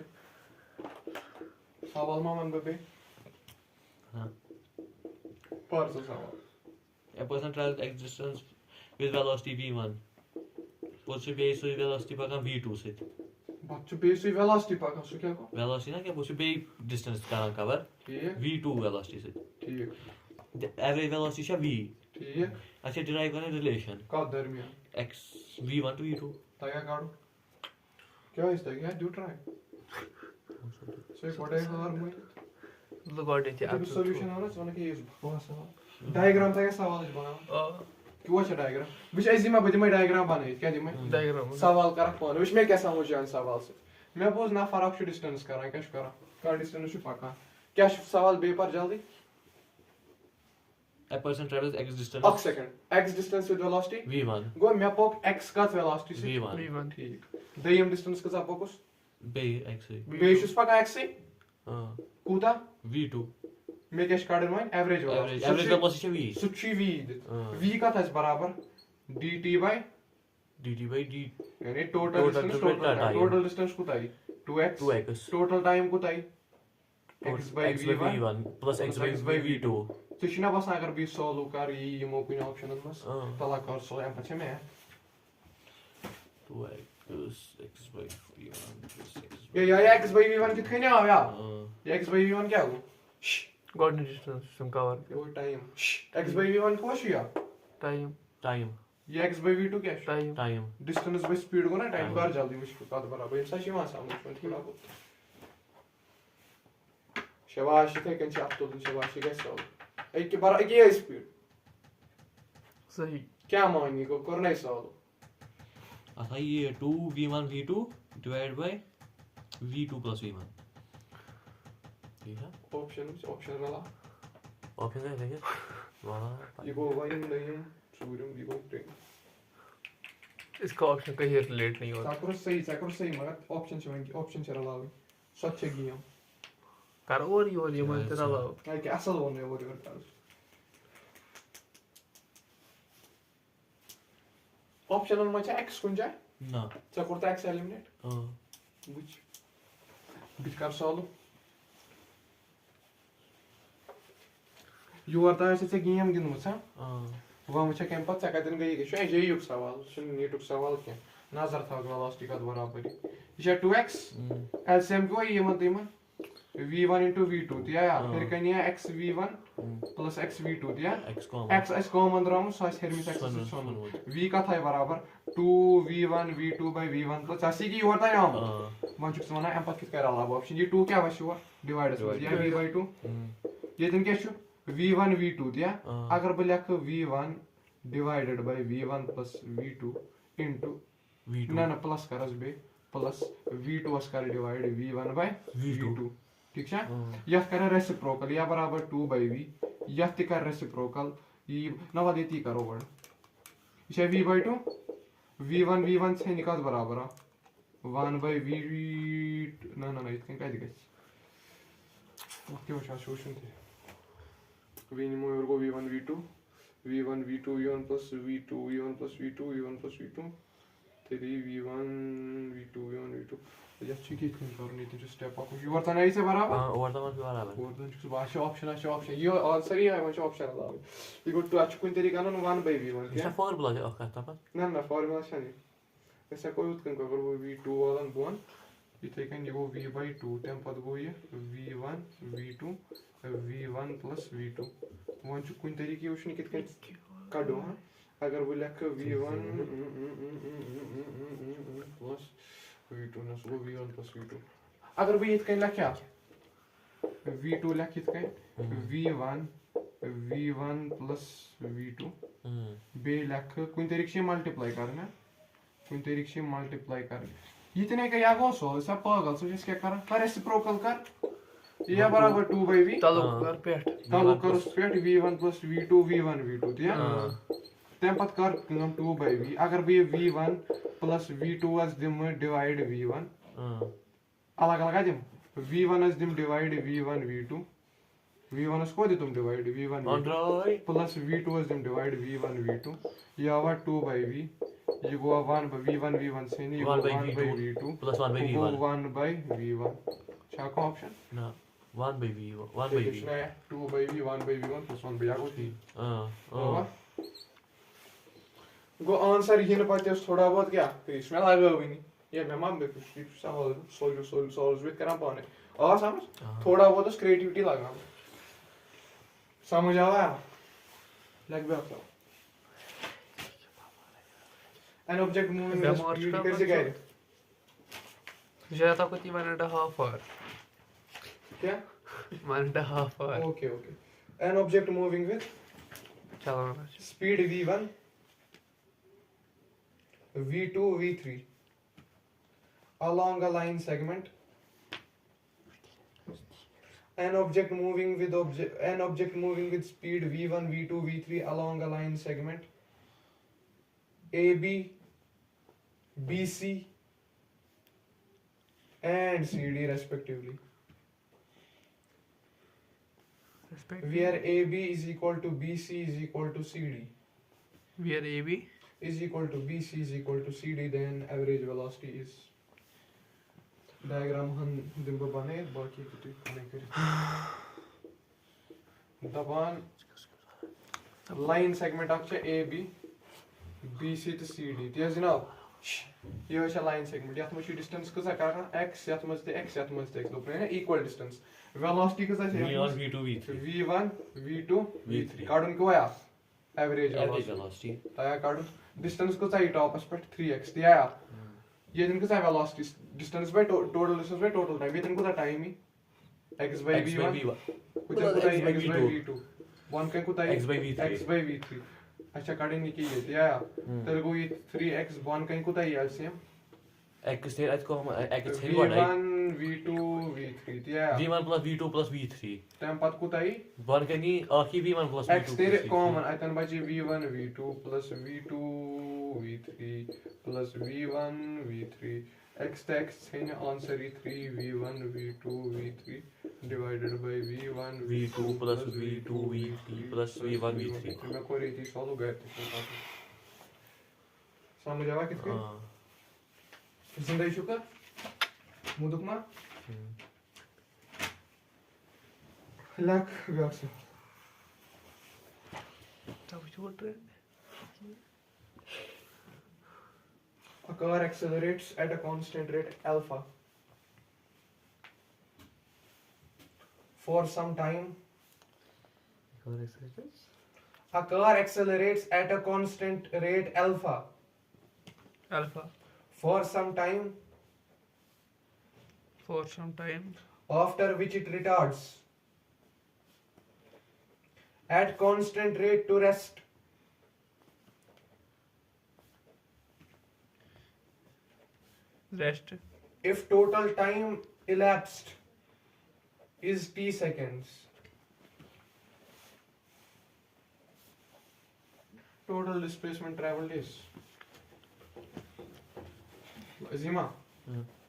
सवाल मामन बे हाँ. परसों सवाल A person travels x distance with velocity v1. Pode base with velocity pagan v2 से. बच्चों basic velocity पाका सो क्या को Velocity ना क्या pode base distance करा cover ठीक v2 velocity से. ठीक The average velocity है v. ठीक अच्छा derive करने relation का दरमियान x v1 to v2. तया काढो क्या इस तक डू ट्राई सो एक बड़ा हर में Look at it. तो सॉल्यूशन आना सोने के इस बहुत सवाल डायग्राम तक सवाल इस बनाओ कि वो डायग्राम विच ऐसी मैं बजे मैं डायग्राम बनाई क्या दी मैं Diagram. सवाल कर पाने विच मैं क्या समझ जान सवाल से मैं बोझ ना फर्क छु डिस्टेंस करा क्या छु करा का डिस्टेंस छु पका क्या छु सवाल बे पर जल्दी A person travels x distance एक second x distance with velocity v1 गो मैं पोक x का वेलोसिटी से v1 V1. ठीक दयम डिस्टेंस का पोकुस b x बे छु पका x से हाँ कूता v2 मैं क्या काढन में एवरेज average velocity v सुची v v का था बराबर dt by dt by d यानी टोटल डिस्टेंस कुता है 2x 2x टोटल टाइम कुता है x by v1 plus x by v2 तो शिना बस अगर भी सॉल्व कर ये मो कोई ऑप्शन बस तला कर सो एम पछे में 2x x by v1 plus x या x by v1 कितने आ गया या x by v1 क्या हो God distance. Some cover. वो टाइम x by v1 को शिया Time. time ये x by v2 क्या है Time. डिस्टेंस बाय स्पीड को ना टाइम बार जल्दी मुश्किल का बराबर ऐसा शिवा सामने थोड़ा बहुत शवाश थे कंचे आप तो शवाश के सो एक के बार ये स्पीड सही. क्या मानेंगे को करना है सॉल्व अच्छा ये 2 v1 v2 divided by v2 plus v1 ठीक है ऑप्शन वाला ऑप्शन है लेकिन वाला ये गो वाइन नहीं सूर्यम ये गो ट्रेन इसका ऑप्शन कहीं रिलेट नहीं होता साकुर सही मगर ऑप्शन छ रलाव स्वच्छ गेम कर और ये मन तेरा लाओ लाइक असल वन और कर ऑप्शन में छ एक्स कुन जाय ना च करता एक्स एलिमिनेट बुझ कर सॉल्व योर ता से गेम गिनमुस वह मुझे कम पत कतन गई यह एजेयुक सवाल नीटुक सवाल क्या नजर थो वेलोसिटी का बराबर यह 2x एलसीएम को ये मत v1 into v2 दिया फिर कनिया x v1 plus x v2 दिया x कॉमन द्राम सो हेर में x v का था बराबर 2v1 v2 by v1 plus ऐसी की होता है हम वन चुक सवाना एम पत कित कर अलावा ऑप्शन ये 2 क्या वश हुआ डिवाइड या v by 2 ये दिन क्या छु v1 v2 दिया अगर बह लिख v1 divided by v1 plus v2 into ना प्लस करस बे प्लस v2 अस कर डिवाइड v1 by v2 ठीक है यह कर रेसिप्रोकल या बराबर 2 by v यह ति कर रेसिप्रोकल ये ना वाले ती करो वर्ड ये v by 2 v1 से निकाल बराबर 1 by v ना इतने का दिखे ओके वो सोल्यूशन थे विनिमय और को v1 v2 plus v2 3 v1 v2 या चीज़ कितनी करनी थी जो स्टेप आपको ये वर्तन ऐसे बराबर वर्तन जो बाशा ऑप्शन ये आंसर ही है मुझे ऑप्शन अलावा ये को तो अच्छी कोई तरीका ना 1 by v1 क्या फॉर्मूला है आपका तब ना फॉर्मूला नहीं ऐसा कोई उत्कन का अगर वो v2 वाला बोन इथे कन ये वो v by 2 टेम पद गो ये v1 v2 v1 plus v2 one चु कोई तरीके उष्ण कितने काढो हां अगर वो लिख v1 plus v2 ना सो v1 plus v2 अगर वो इतने लिखा v2 लिख इतने v1 plus v2 बे लिख कोई तरीके से मल्टीप्लाई करना इतने का या गो सो सब पागल सो जिस क्या कर रेसिप्रोकल कर ये बराबर 2 by v तालुक कर पेट v1 plus v2 दिया तम पत कर 2 by v अगर बे v1 plus v2 अस दिम डिवाइड v1 अलग दिम v1 अस दिम डिवाइड v1 v1 अस को दे तुम डिवाइड v1 plus v2 अस दिम डिवाइड v1 v2 ये आवा 2 by v ये गो 1 by v1 से नहीं 1 by v2 plus 1 by v1 1 by v1 क्या का ऑप्शन ना 1 by v1 1 by v 2 by v 1 by v1 plus 1 by आगो 3 गो आंसर ये न पाते थोड़ा बहुत क्या इसमें लगा भी नहीं ये मैं मान दे कुछ सवाल सॉल्व विद करा पाने और समझ थोड़ा बहुत क्रिएटिविटी लगा समझ आवा लग गया तो an object moving with speed कैसे गए ज्यादा कुछ 1.5 hour क्या 1.5 hour okay an object moving with चलो speed v1 v2 v3 along a line segment an object moving with speed v1 v2 v3 along a line segment AB BC and CD respectively where AB is equal to BC is equal to CD where AB is equal to BC is equal to CD then average velocity is diagram हम दिन पर बने बाकी कुछ नहीं करें दबान line segment आपसे AB BC to CD दिया जनाब ये है लाइन सेगमेंट यात में डिस्टेंस कसा करना x यात में से x यात में से x दोपरे है इक्वल डिस्टेंस वेलोसिटी कसा है v1 v2 v3 v1 v2 v3 कार्डन को आया एवरेज वेलोसिटी ताया कार्डन डिस्टेंस को चाहिए टॉपस पे 3x दिया ये दिन कसा velocity distance by total distance by total time ये दिन को time he x by v1 कुछ को x by v2 वन का को x by v3 अच्छा कार्डन की ये दिया तेरे को ये 3x 1 का को एलसीएम x से आज को हम x से v1 v2 v3 yeah. V1 plus V2 plus V3. Tam pat kuta yi? One can ही आखी V1 plus V2 X tere plus common. Aitan bachi V1 V2 plus V2 V3 plus V1 V3. X to X hin answer is 3 V1 V2 V3 divided by V1 V2 plus V2 V3 plus V1 V3. मैं कोई रीति solve गए थे समझ आवा कितने हाँ. जिंदा शुक्र मुदुक मा लक व्याख्या तब छोड़ रहे A car accelerates at a constant rate alpha for some time. A car accelerates at a constant rate alpha alpha for some time, for some time after which it retards at constant rate to rest. rest If total time elapsed is t seconds. Total displacement traveled is. Zima.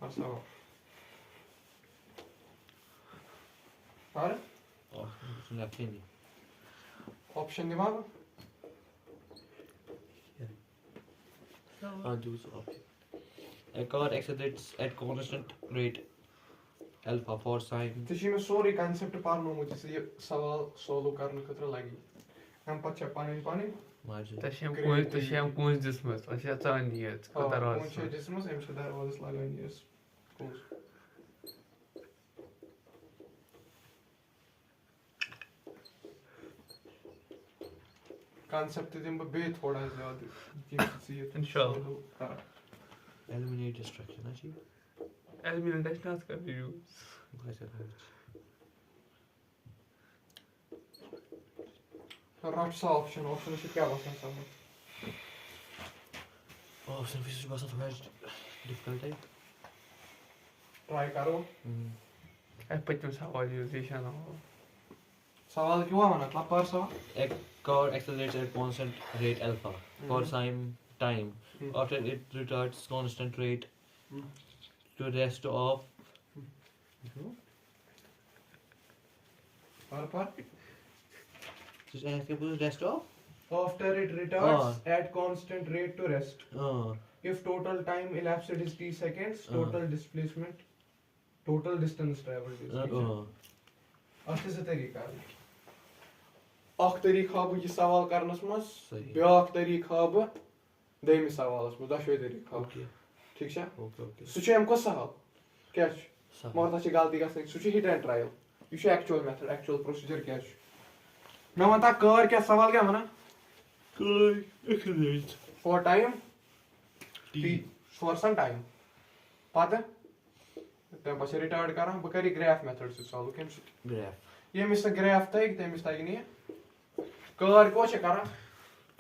What's up? Pardon? Oh, left नहीं. Option दिमाग. हाँ do so option. A car accelerates at constant rate alpha for time. तो मैं sorry concept पारनो मुझे से ये सवाल solve करने खतरा लगी. हम पच्चा पानी. Margin. तशेम कुछ दिसमस तशे चानियत कतरास मुझे जिसमें से हमसे दरवाज़ लगाएंगे इस कुछ. Concept दिन बे थोड़ा ज़्यादा. इंशाल्लाह. Eliminate distraction. अच्छी. Eliminate distraction कर यूज. रट सा option से क्या बसन समझ. Option फिर से बस थोड़ा difficult है. Try करो. पच्चीस सवाल यूज ये ना सवाल क्यों हुआ ना पर सवाल. A car accelerates at constant rate alpha for some time. After it retards constant rate to rest of पर just ask about rest of after it retards at constant rate to rest. If total time elapsed is t seconds, total displacement, total distance traveled is. अच्छे से तरीका है. अख तरीका बु ये सवाल करनस मस. ब्याक तरीका बु देमी सवालस मस. दशवे तरीका. okay ठीक छा. okay सुचे हमको सवाल. क्या छ? मरता छ गलती गसन. सुचे हिट एंड ट्रायल. ये छ एक्चुअल मेथड, एक्चुअल प्रोसीजर क्या छ? मैं वंता कर क्या सवाल क्या मना? car accelerates For time t for some time. पता? तम पछ रिटार्ड करा ब करी ग्राफ मेथड से सॉल्व केम छ. graph ये मिस ग्राफ तक तमिस तक नहीं. कर को छ करा.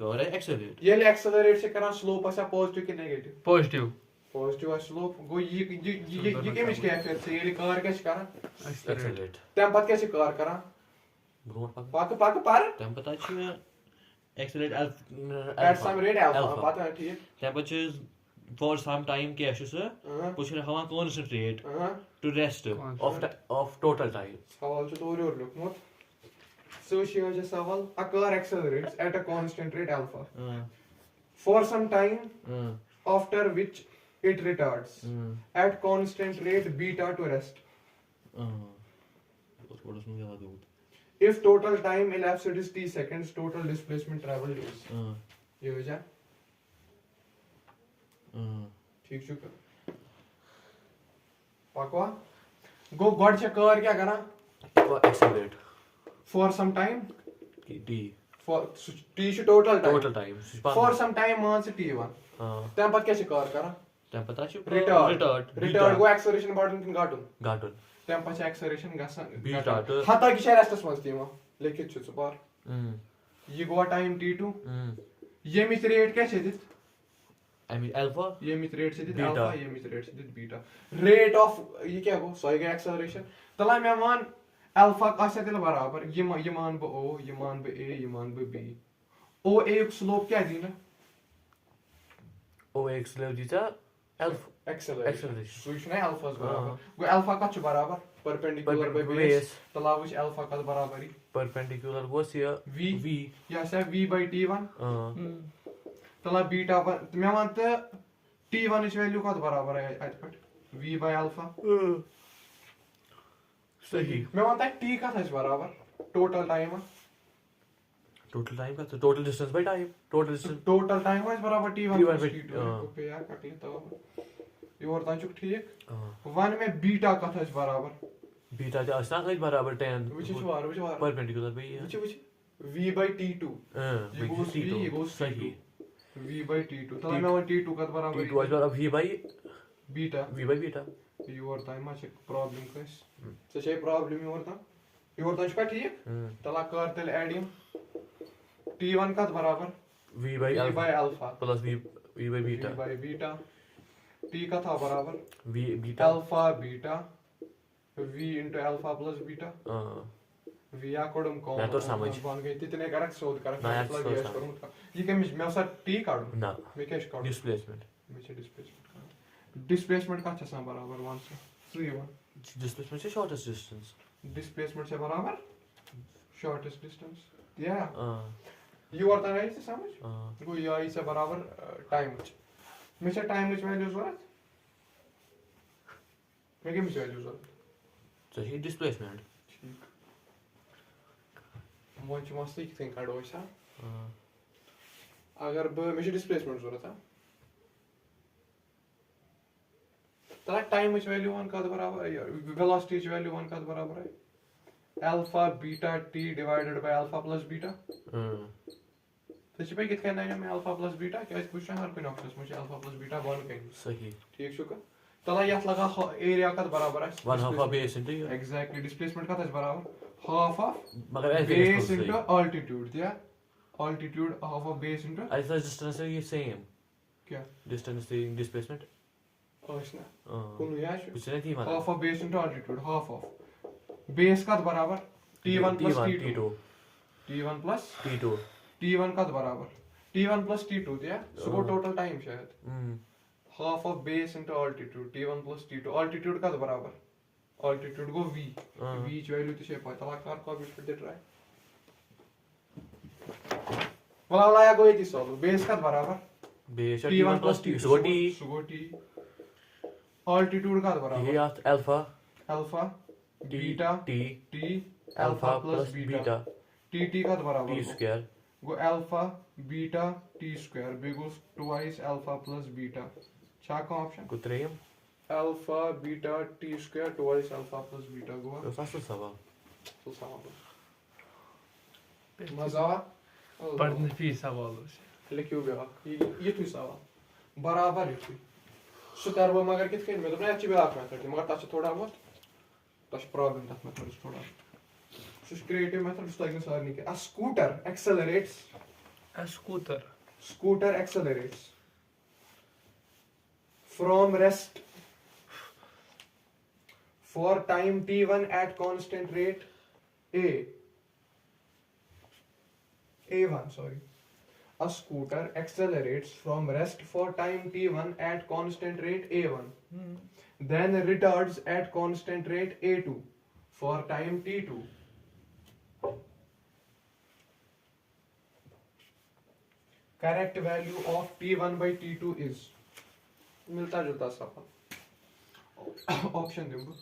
car accelerate ये एक्सेलरेट से करा स्लोप आसा पॉजिटिव कि नेगेटिव. पॉजिटिव पॉजिटिव आ स्लोप गो ये केमिस कैफियत से ये कार क्या छ करा. accelerate तम पत क्या छ कार करा. ब्रोन पाक पर तम पता छ मैं accelerate at some rate alpha पता है ठीक. तम पछ for some time क्या छ सर पुछ हवा constant rate to rest of total time सवाल छ तो और लिखमत. So she was just सवाल. A car accelerates at a constant rate alpha for some time after which it retards at constant rate beta to rest. थोड़ा सुन याद हो. If total time elapsed is t seconds, total displacement traveled is. ये हो जा. ठीक शुक्र. पाकवा. गो God छ car क्या करा. accelerate For some time. t For t छ total time. time For some time मान से t1. तम पत क्या छ कार करा. तम पता छ retard गो acceleration बढ़न किन गाटुन. तम पछ acceleration गसन beta हता कि रेस्टस मस दिमा लिखित छ बार. ये गो टाइम t2. ये मिस रेट क्या छ दित. I mean alpha. Yemit rate से Beta. alpha, yemit rate से beta. Rate of ये क्या गो? सॉरी का acceleration. तला मैं मान alpha का से तेल बराबर ये मान ब O, ये मान ब A, ये मान ब B. O A एक slope क्या दी ना? O x level dita alpha. Acceleration. Acceleration. So ये शुने alpha बराबर. गो alpha का च बराबर perpendicular by base. तला वो alpha का बराबर ही. Perpendicular was here. V. या से V by T1. तला बीटा मैं मानते T1 इस वैल्यू का बराबर है आज पट V by alpha. सही. मैं मानता है T का था इस बराबर टोटल टाइम है. Total time का तो total distance by time. Total distance. Total time है इस बराबर T1 T1 plus by T2. Okay यार काट लेता हूँ. ये और तांचुक ठीक. वन में बीटा का था इस बराबर. Beta the asna like barabar 10. Which is war Perpendicular by yeah. which V by T2. ये goes V, ये goes T2. सही. V by T2. तला मैं वन T2 का बराबर. T2 was बराबर V by beta. V by beta. ये और ताई माचे प्रॉब्लम कैस. तो चाहिए प्रॉब्लम ये और ता. ये और तांचुक ठीक. तला कर तेल एडियम. T1 का बराबर. V by V by alpha alpha. plus V by beta. V by beta. T का था बराबर. V beta. Alpha beta. V into alpha plus beta. V आकोडम कौन? मैं तो समझ. बन गई इतने करेक्ट शोध करेक्ट. मैं मतलब सोच ये रहा करूँ था. ये क्या मैं उसे T काटूँ? ना. मैं क्या काटूँ? Displacement. मैं क्या displacement? Displacement का अच्छा बराबर 1 से 3 1. Displacement से shortest distance. Displacement से बराबर shortest distance. Yeah. ये और तरह से समझ? वो ये इसे बराबर time मुझ. मैं क्या time मुझ वैल्यूज वाला? मैं क्या मुझ वैल्यूज वाला? So he displacement. Much must think काढो ऐसा. अगर ब मुझे displacement जरूरत है. तला time मुझ value 1 का बराबर है यार. Velocity मुझ value 1 का बराबर है. Alpha beta t divided by alpha plus beta. तो इस पे कितना कहना है मैं alpha plus beta क्या इस पूछना हर कोई नॉक्स मुझे alpha plus beta बन कहीं. सही. ठीक शुक्र. तला याद लगा area का बराबर है. 1 half of base into here. Exactly displacement का था बराबर. Half of मगर base into altitude yeah. Altitude half of base into. I thought distance is same. क्या? Distance the displacement. इसने. कौन यार? कुछ नहीं थी माना. Half of base into altitude half of. Base का बराबर T1 plus T2. T1 plus T2. T1 का बराबर. T1 plus T2 दिया. सुबह total time शायद. Half of base into altitude. T1 plus T2. Altitude का बराबर. Altitude को V. V की वैल्यू तो शेप है. तलाक कार को भी फिर दे ट्राई. वाला या कोई चीज़ सोलो. Base का बराबर. Base T1 plus T2. So T. Altitude का बराबर. ये alpha. Alpha. Beta. T. Alpha plus beta. T का बराबर. T square. Go alpha beta T square. Big goes twice alpha plus beta. क्या का option? कुत्रेम. Alpha beta T square twice alpha plus beta. Go. तो सासु सवाल. तो सवाल. मजा आवा? पढ़ने भी सवाल है. लिखियो बेहा. ये तू सवाल. बराबर है तू. सुतार वो मगर कित कहीं में तो नहीं अच्छी बात में करती मगर ताच थोड़ा बहुत. ताच प्रॉब्लम तक में थोड़ा. Just creative method just like this learning. A scooter accelerates. A scooter. Scooter accelerates from rest for time t1 at constant rate a1 sorry. A scooter accelerates from rest for time t1 at constant rate a1. Then retards at constant rate a2 for time t2. Correct value of T1 by T2 is मिलता जुलता सवाल option दूंगा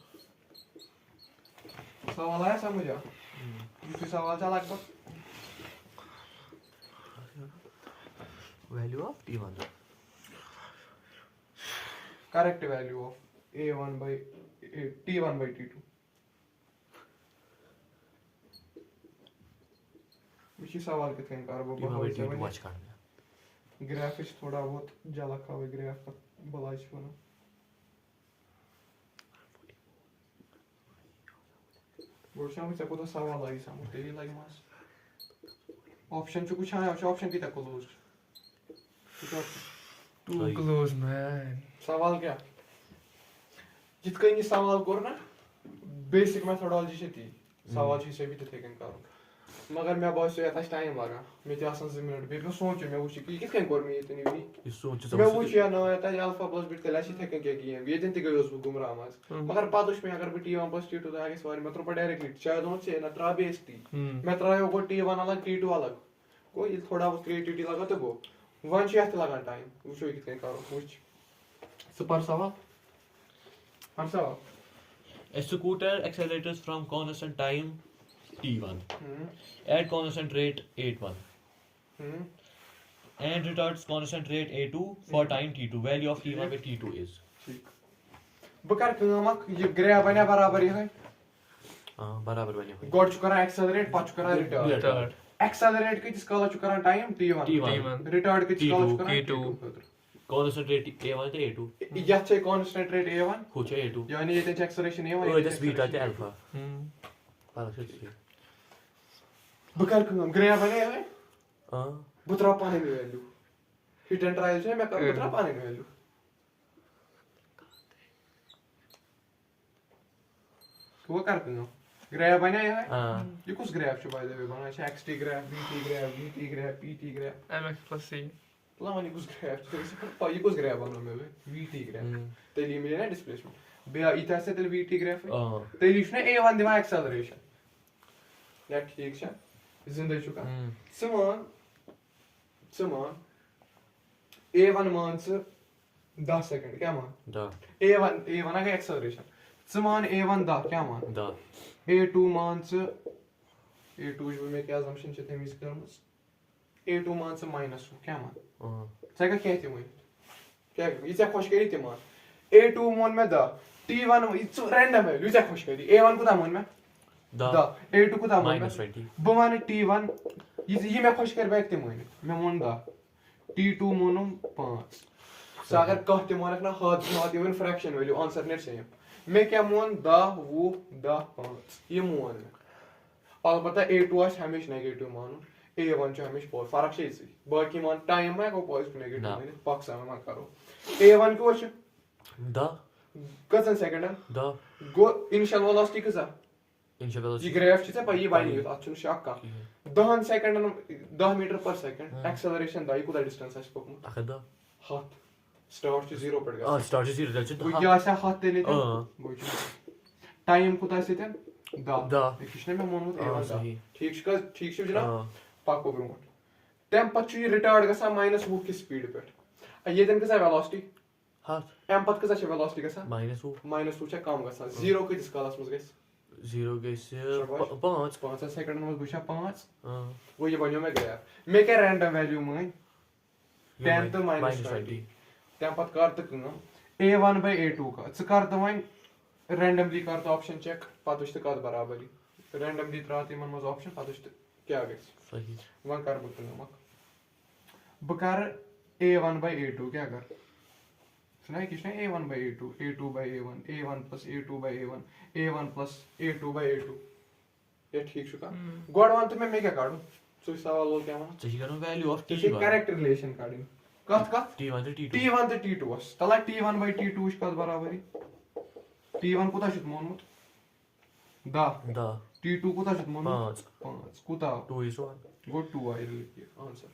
सवाल आया समझ आ ये सवाल चला लगभग Value of T1. correct value of A1 by T1 by T2 विषय सवाल कितने कार वो T1 by T2 watch करना. ग्राफिक्स थोड़ा बहुत जाला खावे ग्राफ का बलाइश बना वर्षा में चको तो सवाल आई सामू तेरी लाइक मास ऑप्शन जो कुछ आया ऑप्शन की तक को लूज Too close, man. सवाल क्या जित कहीं सवाल कोर ना बेसिक मेथोडोलॉजी छे ती सवाल छी से भी तथे कन करो मगर मैं बस ये ताश टाइम लगा मैं ते आसान 2 मिनट बे सोचो मैं वुछ कि कित कन कोर मैं इतनी भी ये सोच मैं वुछ या ना या अल्फा प्लस बीटा तला छी थे कन के गेम ये दिन ते गयोस बु गुमराह मज मगर पाद उस में अगर बे t1 प्लस t2 तो आगे सवाल मैं तो डायरेक्टली शायद उन से ना त्रा बेस टी मैं त्रायो को t1 अलग t2 अलग को ये थोड़ा बहुत क्रिएटिविटी लगा तो गो वन छी हथ लगा टाइम वुछो कित कन करो वुछ सुपर सवाल हम सवाल A scooter accelerates from constant time t1 at constant rate a1 and retards constant rate a2 for time t2. Value of t1 by t2 is. ठीक बह कर कम ये ग्रैब बना बराबर ये है बराबर बने गोड छु करा एक्सेलरेट पछ करा रिटार्ड एक्सेलरेट के जिस काला छु करा टाइम t1 रिटार्ड के जिस काला छु करा t2 constant rate a1 to a2 यह छे कांस्टेंट रेट a1 हो छे a2 यानी ये ते एक्सेलरेशन a1 ये दस बीटा ते अल्फा पारा छे बह कर कम ग्रैब बने है हां बुतरा पाने में वैल्यू हिट एंड ट्रायल छे मैं कर बुतरा पाने में वैल्यू वो कर कम ग्रैब बने है ये कुछ ग्रैब छु बाय द वे बना छे xt grab vt grab vt grab pt grab mx plus c. Плавание kus grab, pa kus grab on me VT grab. Te li milena displacement. Bea ita se tel VT grab. Te li shne A1 dima acceleration. Net ठीक है. जिंदा चुका. समान A1 मान से 10 second क्या मान? 10. A1 का acceleration. समान A1 10 क्या मान? 10. A2 मान से A2 जो में क्या assumption चलते हैं इस terms. A2 मान से minus क्या मान? Zeg क्या थे मुझे क्या इसे खुश करी थे मान A2 मान में दा T1 इट्स रैंडम है इसे खुश करी A1 को दा मान में दा A2 को दा मान में बमान T1 ये मैं खुश कर बैठते मुझे मैं मान दा T2 मानो 5 सागर कहते मान ना हाथ even fraction value answer net same मैं क्या मान दा वो दा 5 ये मान अलबत्ता A2 आज हमेशा नेगेटिव मानो A1 जो हमेशा बहुत फर्क है इसी बाकी मान टाइम में को पॉजिटिव नेगेटिव मैंने पक्ष में मान करो A1 को वश दा कसन सेकंड दा गो इनिशियल वेलोसिटी कसा इनिशियल वेलोसिटी ये ग्राफ छ पर ये बानी अच्छु शॉक का 10 second 10 metre per second acceleration दाई कोदा डिस्टेंस है पकम अखदा हाथ स्टार्ट से 0 पड़ गया स्टार्ट से 0 चल वो क्या ऐसा हाथ ले लेते वो टाइम कोदा से दा किसने में मोन A1 ठीक छ जनाब पाको ब्रोट तम पछ ये रिटार्ड गसा -1 की स्पीड पे ये दिन कसा वेलोसिटी हां एम पत कसा छ वेलोसिटी गसा -2 छ कम गसा 0 के जिस कालस मस गस 0 गस 5 सेकंड में बुशा 5 वो ये बनियो में गया मैं क्या रैंडम वैल्यू में 10 तो -20 तम पत कर तक A1 by A2 का च कर त वन रैंडमली कर त ऑप्शन चेक पत उस का बराबरी रैंडमली त्रात मन मज ऑप्शन पत उस क्या गस सही वन कर बकर A1 by A2 क्या कर सुना है किसने A1 by A2 A2 by A1 A1 plus A2 by A1 A1 plus A2 by A2 ये ठीक शुका गॉड वन तो मैं क्या काढूं सो सवाल वो क्या माना सही करो value of T1 correct relation काढी कत T1 to T2 T1 to T2 was तला T1 by T2 इस कत बराबरी T1 कोता शित मोनमुत दा T2 कोता शित मोनमुत 5 कोता 2:1 गो 2 आई आंसर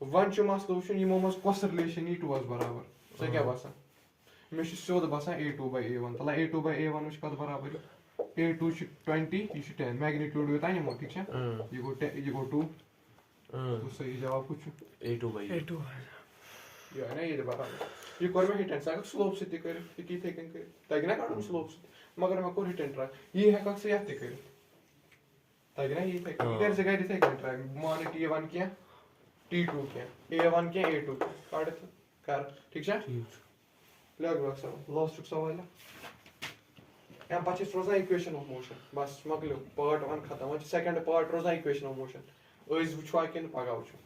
वन छु मसलो छु यमो मस कोस रिलेशन ई 2 was बराबर से क्या बसा मैं छु सोद बसा A2 by A1 तला A2 by A1 उस कत बराबरी A2 छु 20 ये छु 10 मैग्नीट्यूड होता है यमो ठीक है ये गो 2 तो सही जवाब कुछ A2 by A2 या नहीं ये बराबर ये कर में हिट एंड साइकिल स्लोप से कर की थे कन कर तगना काढून स्लोप से मगर मैं को हिट एंड ट्राई ये है कक्स याते कर तगना ये थे इधर से गए थे कन ट्राई मान T1 किया T2 किया A1 किया A2 काट कर ठीक है ठीक लग सब लास्ट सवाल है हम पाछे रोजा इक्वेशन ऑफ मोशन बस मगलो पार्ट 1 खत्म हो सेकंड पार्ट रोजा इक्वेशन ऑफ मोशन ओइस वुचवा किन पगा वुचो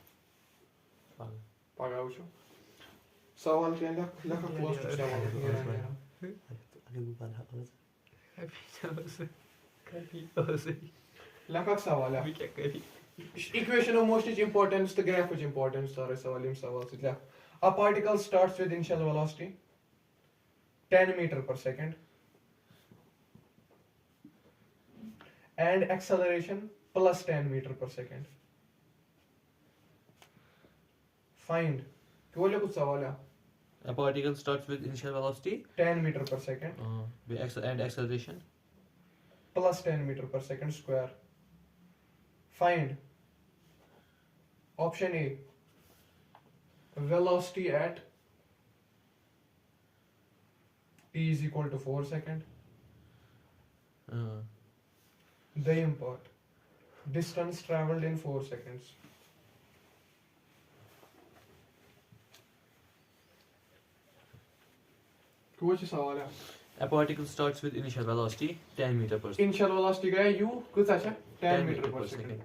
सवाल क्या लख क्लोज टू सवाल लख सवाल है equation of motion is importance the graph is importance सारे सवाल से A particle starts with initial velocity 10 meter per second and acceleration plus 10 meter per second. Find. क्यों कुछ सवाल है? A particle starts with initial velocity 10 meter per second and acceleration plus 10 meter per second square. Find. Option A. Velocity at t is equal to 4 seconds. The import. Distance traveled in 4 seconds. कुछ सवाल है? A particle starts with initial velocity 10 meter per second. Initial velocity गया u कुछ अच्छा 10 meter per second.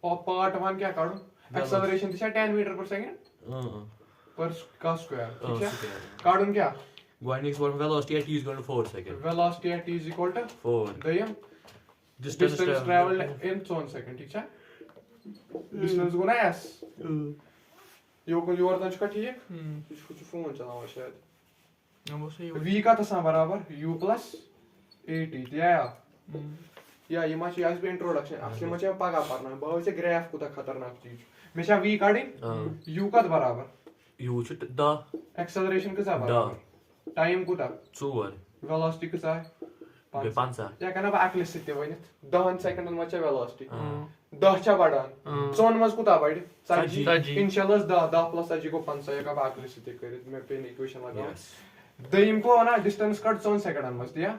और part 1 क्या काढूं? Acceleration दिशा 10 meter per second per का square. ठीक है? काढून क्या? Going for velocity at t is equal to 4 seconds. Velocity at t is equal to 4. दयम distance traveled in 1 second. ठीक है? Distance गुना s. यो को यो अर्थ का ठीक? कुछ फोन चलावा शायद. V का तसा बराबर u plus at या ये माच यास पे इंट्रोडक्शन असली माच पगा परना बहुत से ग्राफ कुता खतरनाक चीज में शा v काढी u का बराबर u छु 10 एक्सेलरेशन का बराबर टाइम कुता 4 वेलोसिटी का 5 या कना बा अकलिस सिते वनित 10 सेकंड माच वेलोसिटी 10 छा बडान सोन मज कुता बड 40 इंशाल्लाह 10 प्लस 40 को 5 या का बा अकलिस सिते करित मैं पेन इक्वेशन लगाऊं दयम को ना डिस्टेंस कट 1 सेकंड मज दिया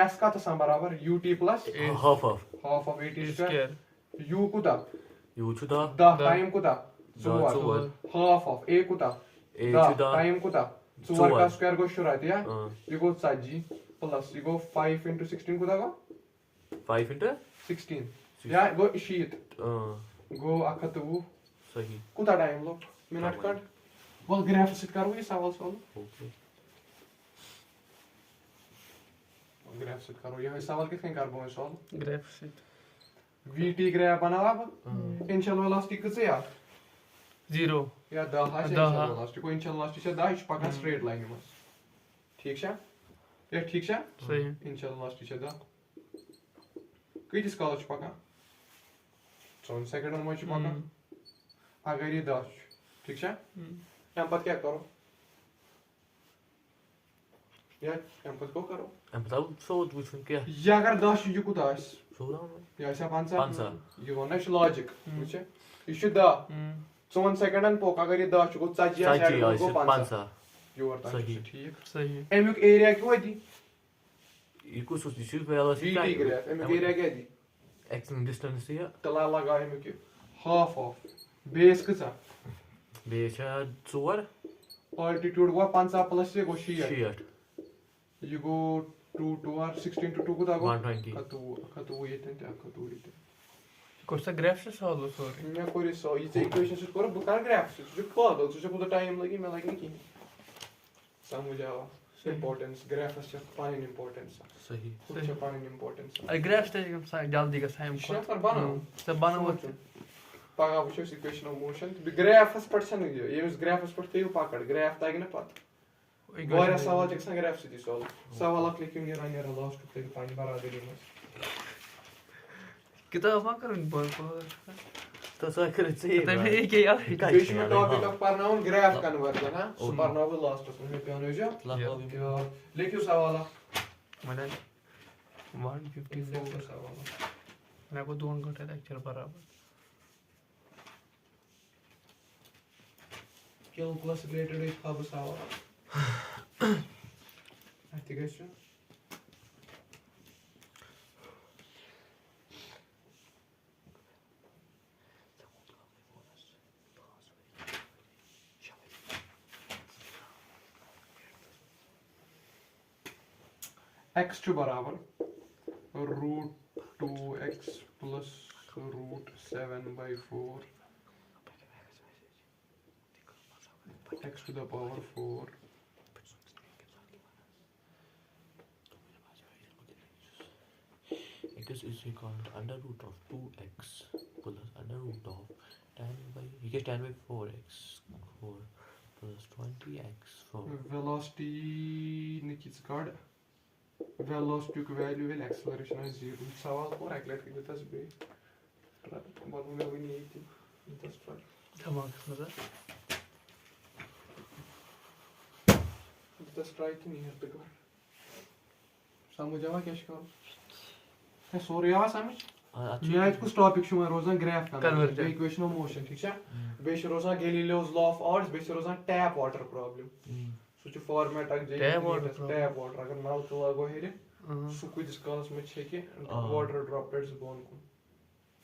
s का तसा बराबर ut plus half of at square u कुता u छु 10 टाइम कुता 4 half of a कुता a छु 10 टाइम कुता 4 का स्क्वायर को शुरू दिया ये को 40 प्लस ये को 5 into 16 कुता को 5 into 16 या गो शीट गो अखतु सही कुता टाइम लो मिनट कट बोल ग्राफ सेट करो ये सवाल सॉल्व ओके ग्राफ सेट करो ये सवाल किसने कर बोल solve graph set vt graph बनावा अब इनिशियल वेलोसिटी किसे यार 0 या 10 है इनिशियल वेलोसिटी को इनिशियल वेलोसिटी से 10 पका स्ट्रेट लाइन में ठीक है ये ठीक है सही इनिशियल वेलोसिटी से 10 किस कॉलेज पका 1 सेकंड में पका अगर ये 10 ठीक है हम पता क्या करो यार हम पता को करो en बताओ सोच वुचन क्या या अगर 10 यू कुछ आस सोरा या ऐसा 5 5 ये होना है लॉजिक ठीक है ये 10 1 सेकंड पोक अगर ये 10 को 40 या 5 यो वर्ता सही ठीक सही एमिक एरिया क्यों है दी ये कुछ सोच दिस वेलोसिटी vt ग्राफ एमिक एरिया क्या दी x डिस्टेंस या तला लगा एमिक हाफ ऑफ बेस किसा बेचा 4 altitude को 5 प्लस से को 6 you go 2 2 or 16 to 2 को दागो 120 खतु ये थे कोसा ग्राफ से सॉल्व सॉरी मैं कोई सो ये इक्वेशन से करो बुकार ग्राफ से जो कोड तो जो पूरा टाइम लगी मैं लगी नहीं समझ आओ इंपॉर्टेंस ग्राफ से फाइन इंपॉर्टेंस सही कुछ फाइन इंपॉर्टेंस अ ग्राफ से हम जल्दी का टाइम शेयर पर बनाओ सब बनाओ पागा वो इक्वेशन ऑफ मोशन ग्राफ पर छन दियो ये ग्राफ पर ते पाकड़ ग्राफ ताग ना पत वारा सवाल तक संग ग्राफ से सॉल्व सवाल क्लिक नीर लास्ट पे पानी बराबरी में किताब मा करन बोल तो सो कर से तो मैं एक यार इक्वेशन टॉपिक ऑफ परनाउन ग्राफ कन्वर्जन हां सुपरनोवा लास्ट में पियानो जो लिखियो सवाल मैंने 154 सवाल मैं को 2 घंटे लेक्चर बराबर कैलकुलस रिलेटेड एक अब सवाल Activation. x2 बराबर root 2x plus root 7/4 x to the power 4 This is equal to under root of 2x plus under root of 10 by you get 10 by 4x 4 plus 20x for velocity nikits card velocity ku value will acceleration is 0 सवाल को रैकलेट की देता है बात में भी नहीं थी इंटरेस्ट पर दिमाग में इंटरेस्ट ट्राई की नहीं है पे समझ आवा क्या करो है सोरी आवा समझ मैं आज कुछ टॉपिक शुमा रोजान graph Convergent. Equation of motion ठीक है बेस रोजान Galileo's law of odds base रोजान टैप वाटर प्रॉब्लम सो च फॉर्मेट अग Tap water problem. Tap water अगर नल तो लागो हेरे सो कुछ कालस में छे के वाटर ड्रॉपलेट्स बोन को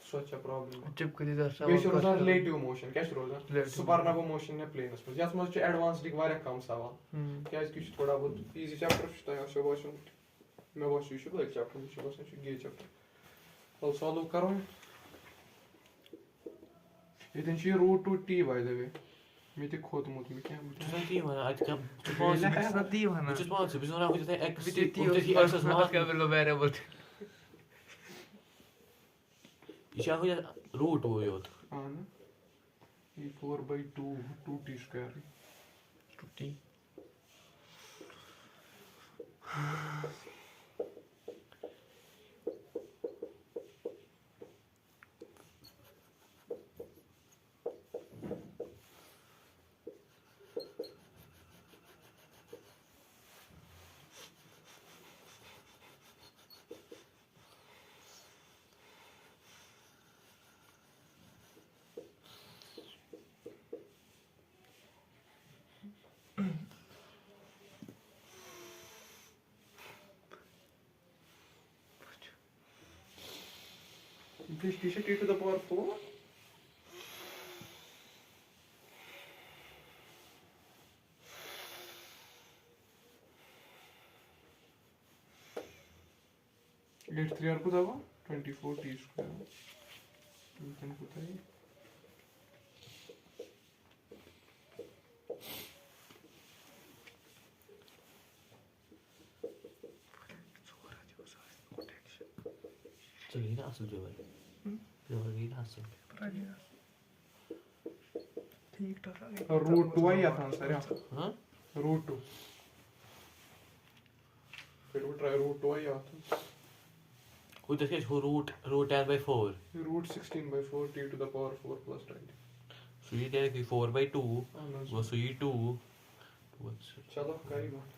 सोचा प्रॉब्लम चिपक दी दर्शा बेस रोजान रिलेटिव मोशन क्या रोजान Relative सुपरनोवा मोशन ने प्लेनस में यस मज एडवांस डिक वारे कम सवाल क्या कि थोड़ा बहुत इजी चैप्टर छ शो बाशो मैं बाशो शो एक चैप्टर शो बाशो गे चैप्टर I'll solve करो इतन छी root two t by the way मैं ते खोदमुत मैं क्या tu sai ती wana at kam दी वना just want to be so with the x With the t with the x as well का वेलो variable ich habe ja root wo jot हां ना ये 4/2 2t स्क्वायर टूटी this t t to the power 4 8 3 को दबा 24t square इतन को था so you know asıl diyor जो ये asıl ठीक ठाक रूट 2 आई था आंसर हां रूट 2 फिर वो ट्राई रूट 2 आई आता hoe dat is hoe root 10 by 4 root 16/4 t to the power 4 plus 20 so you take 4/2 हाँ, वो so you 2 what's चलो करी बात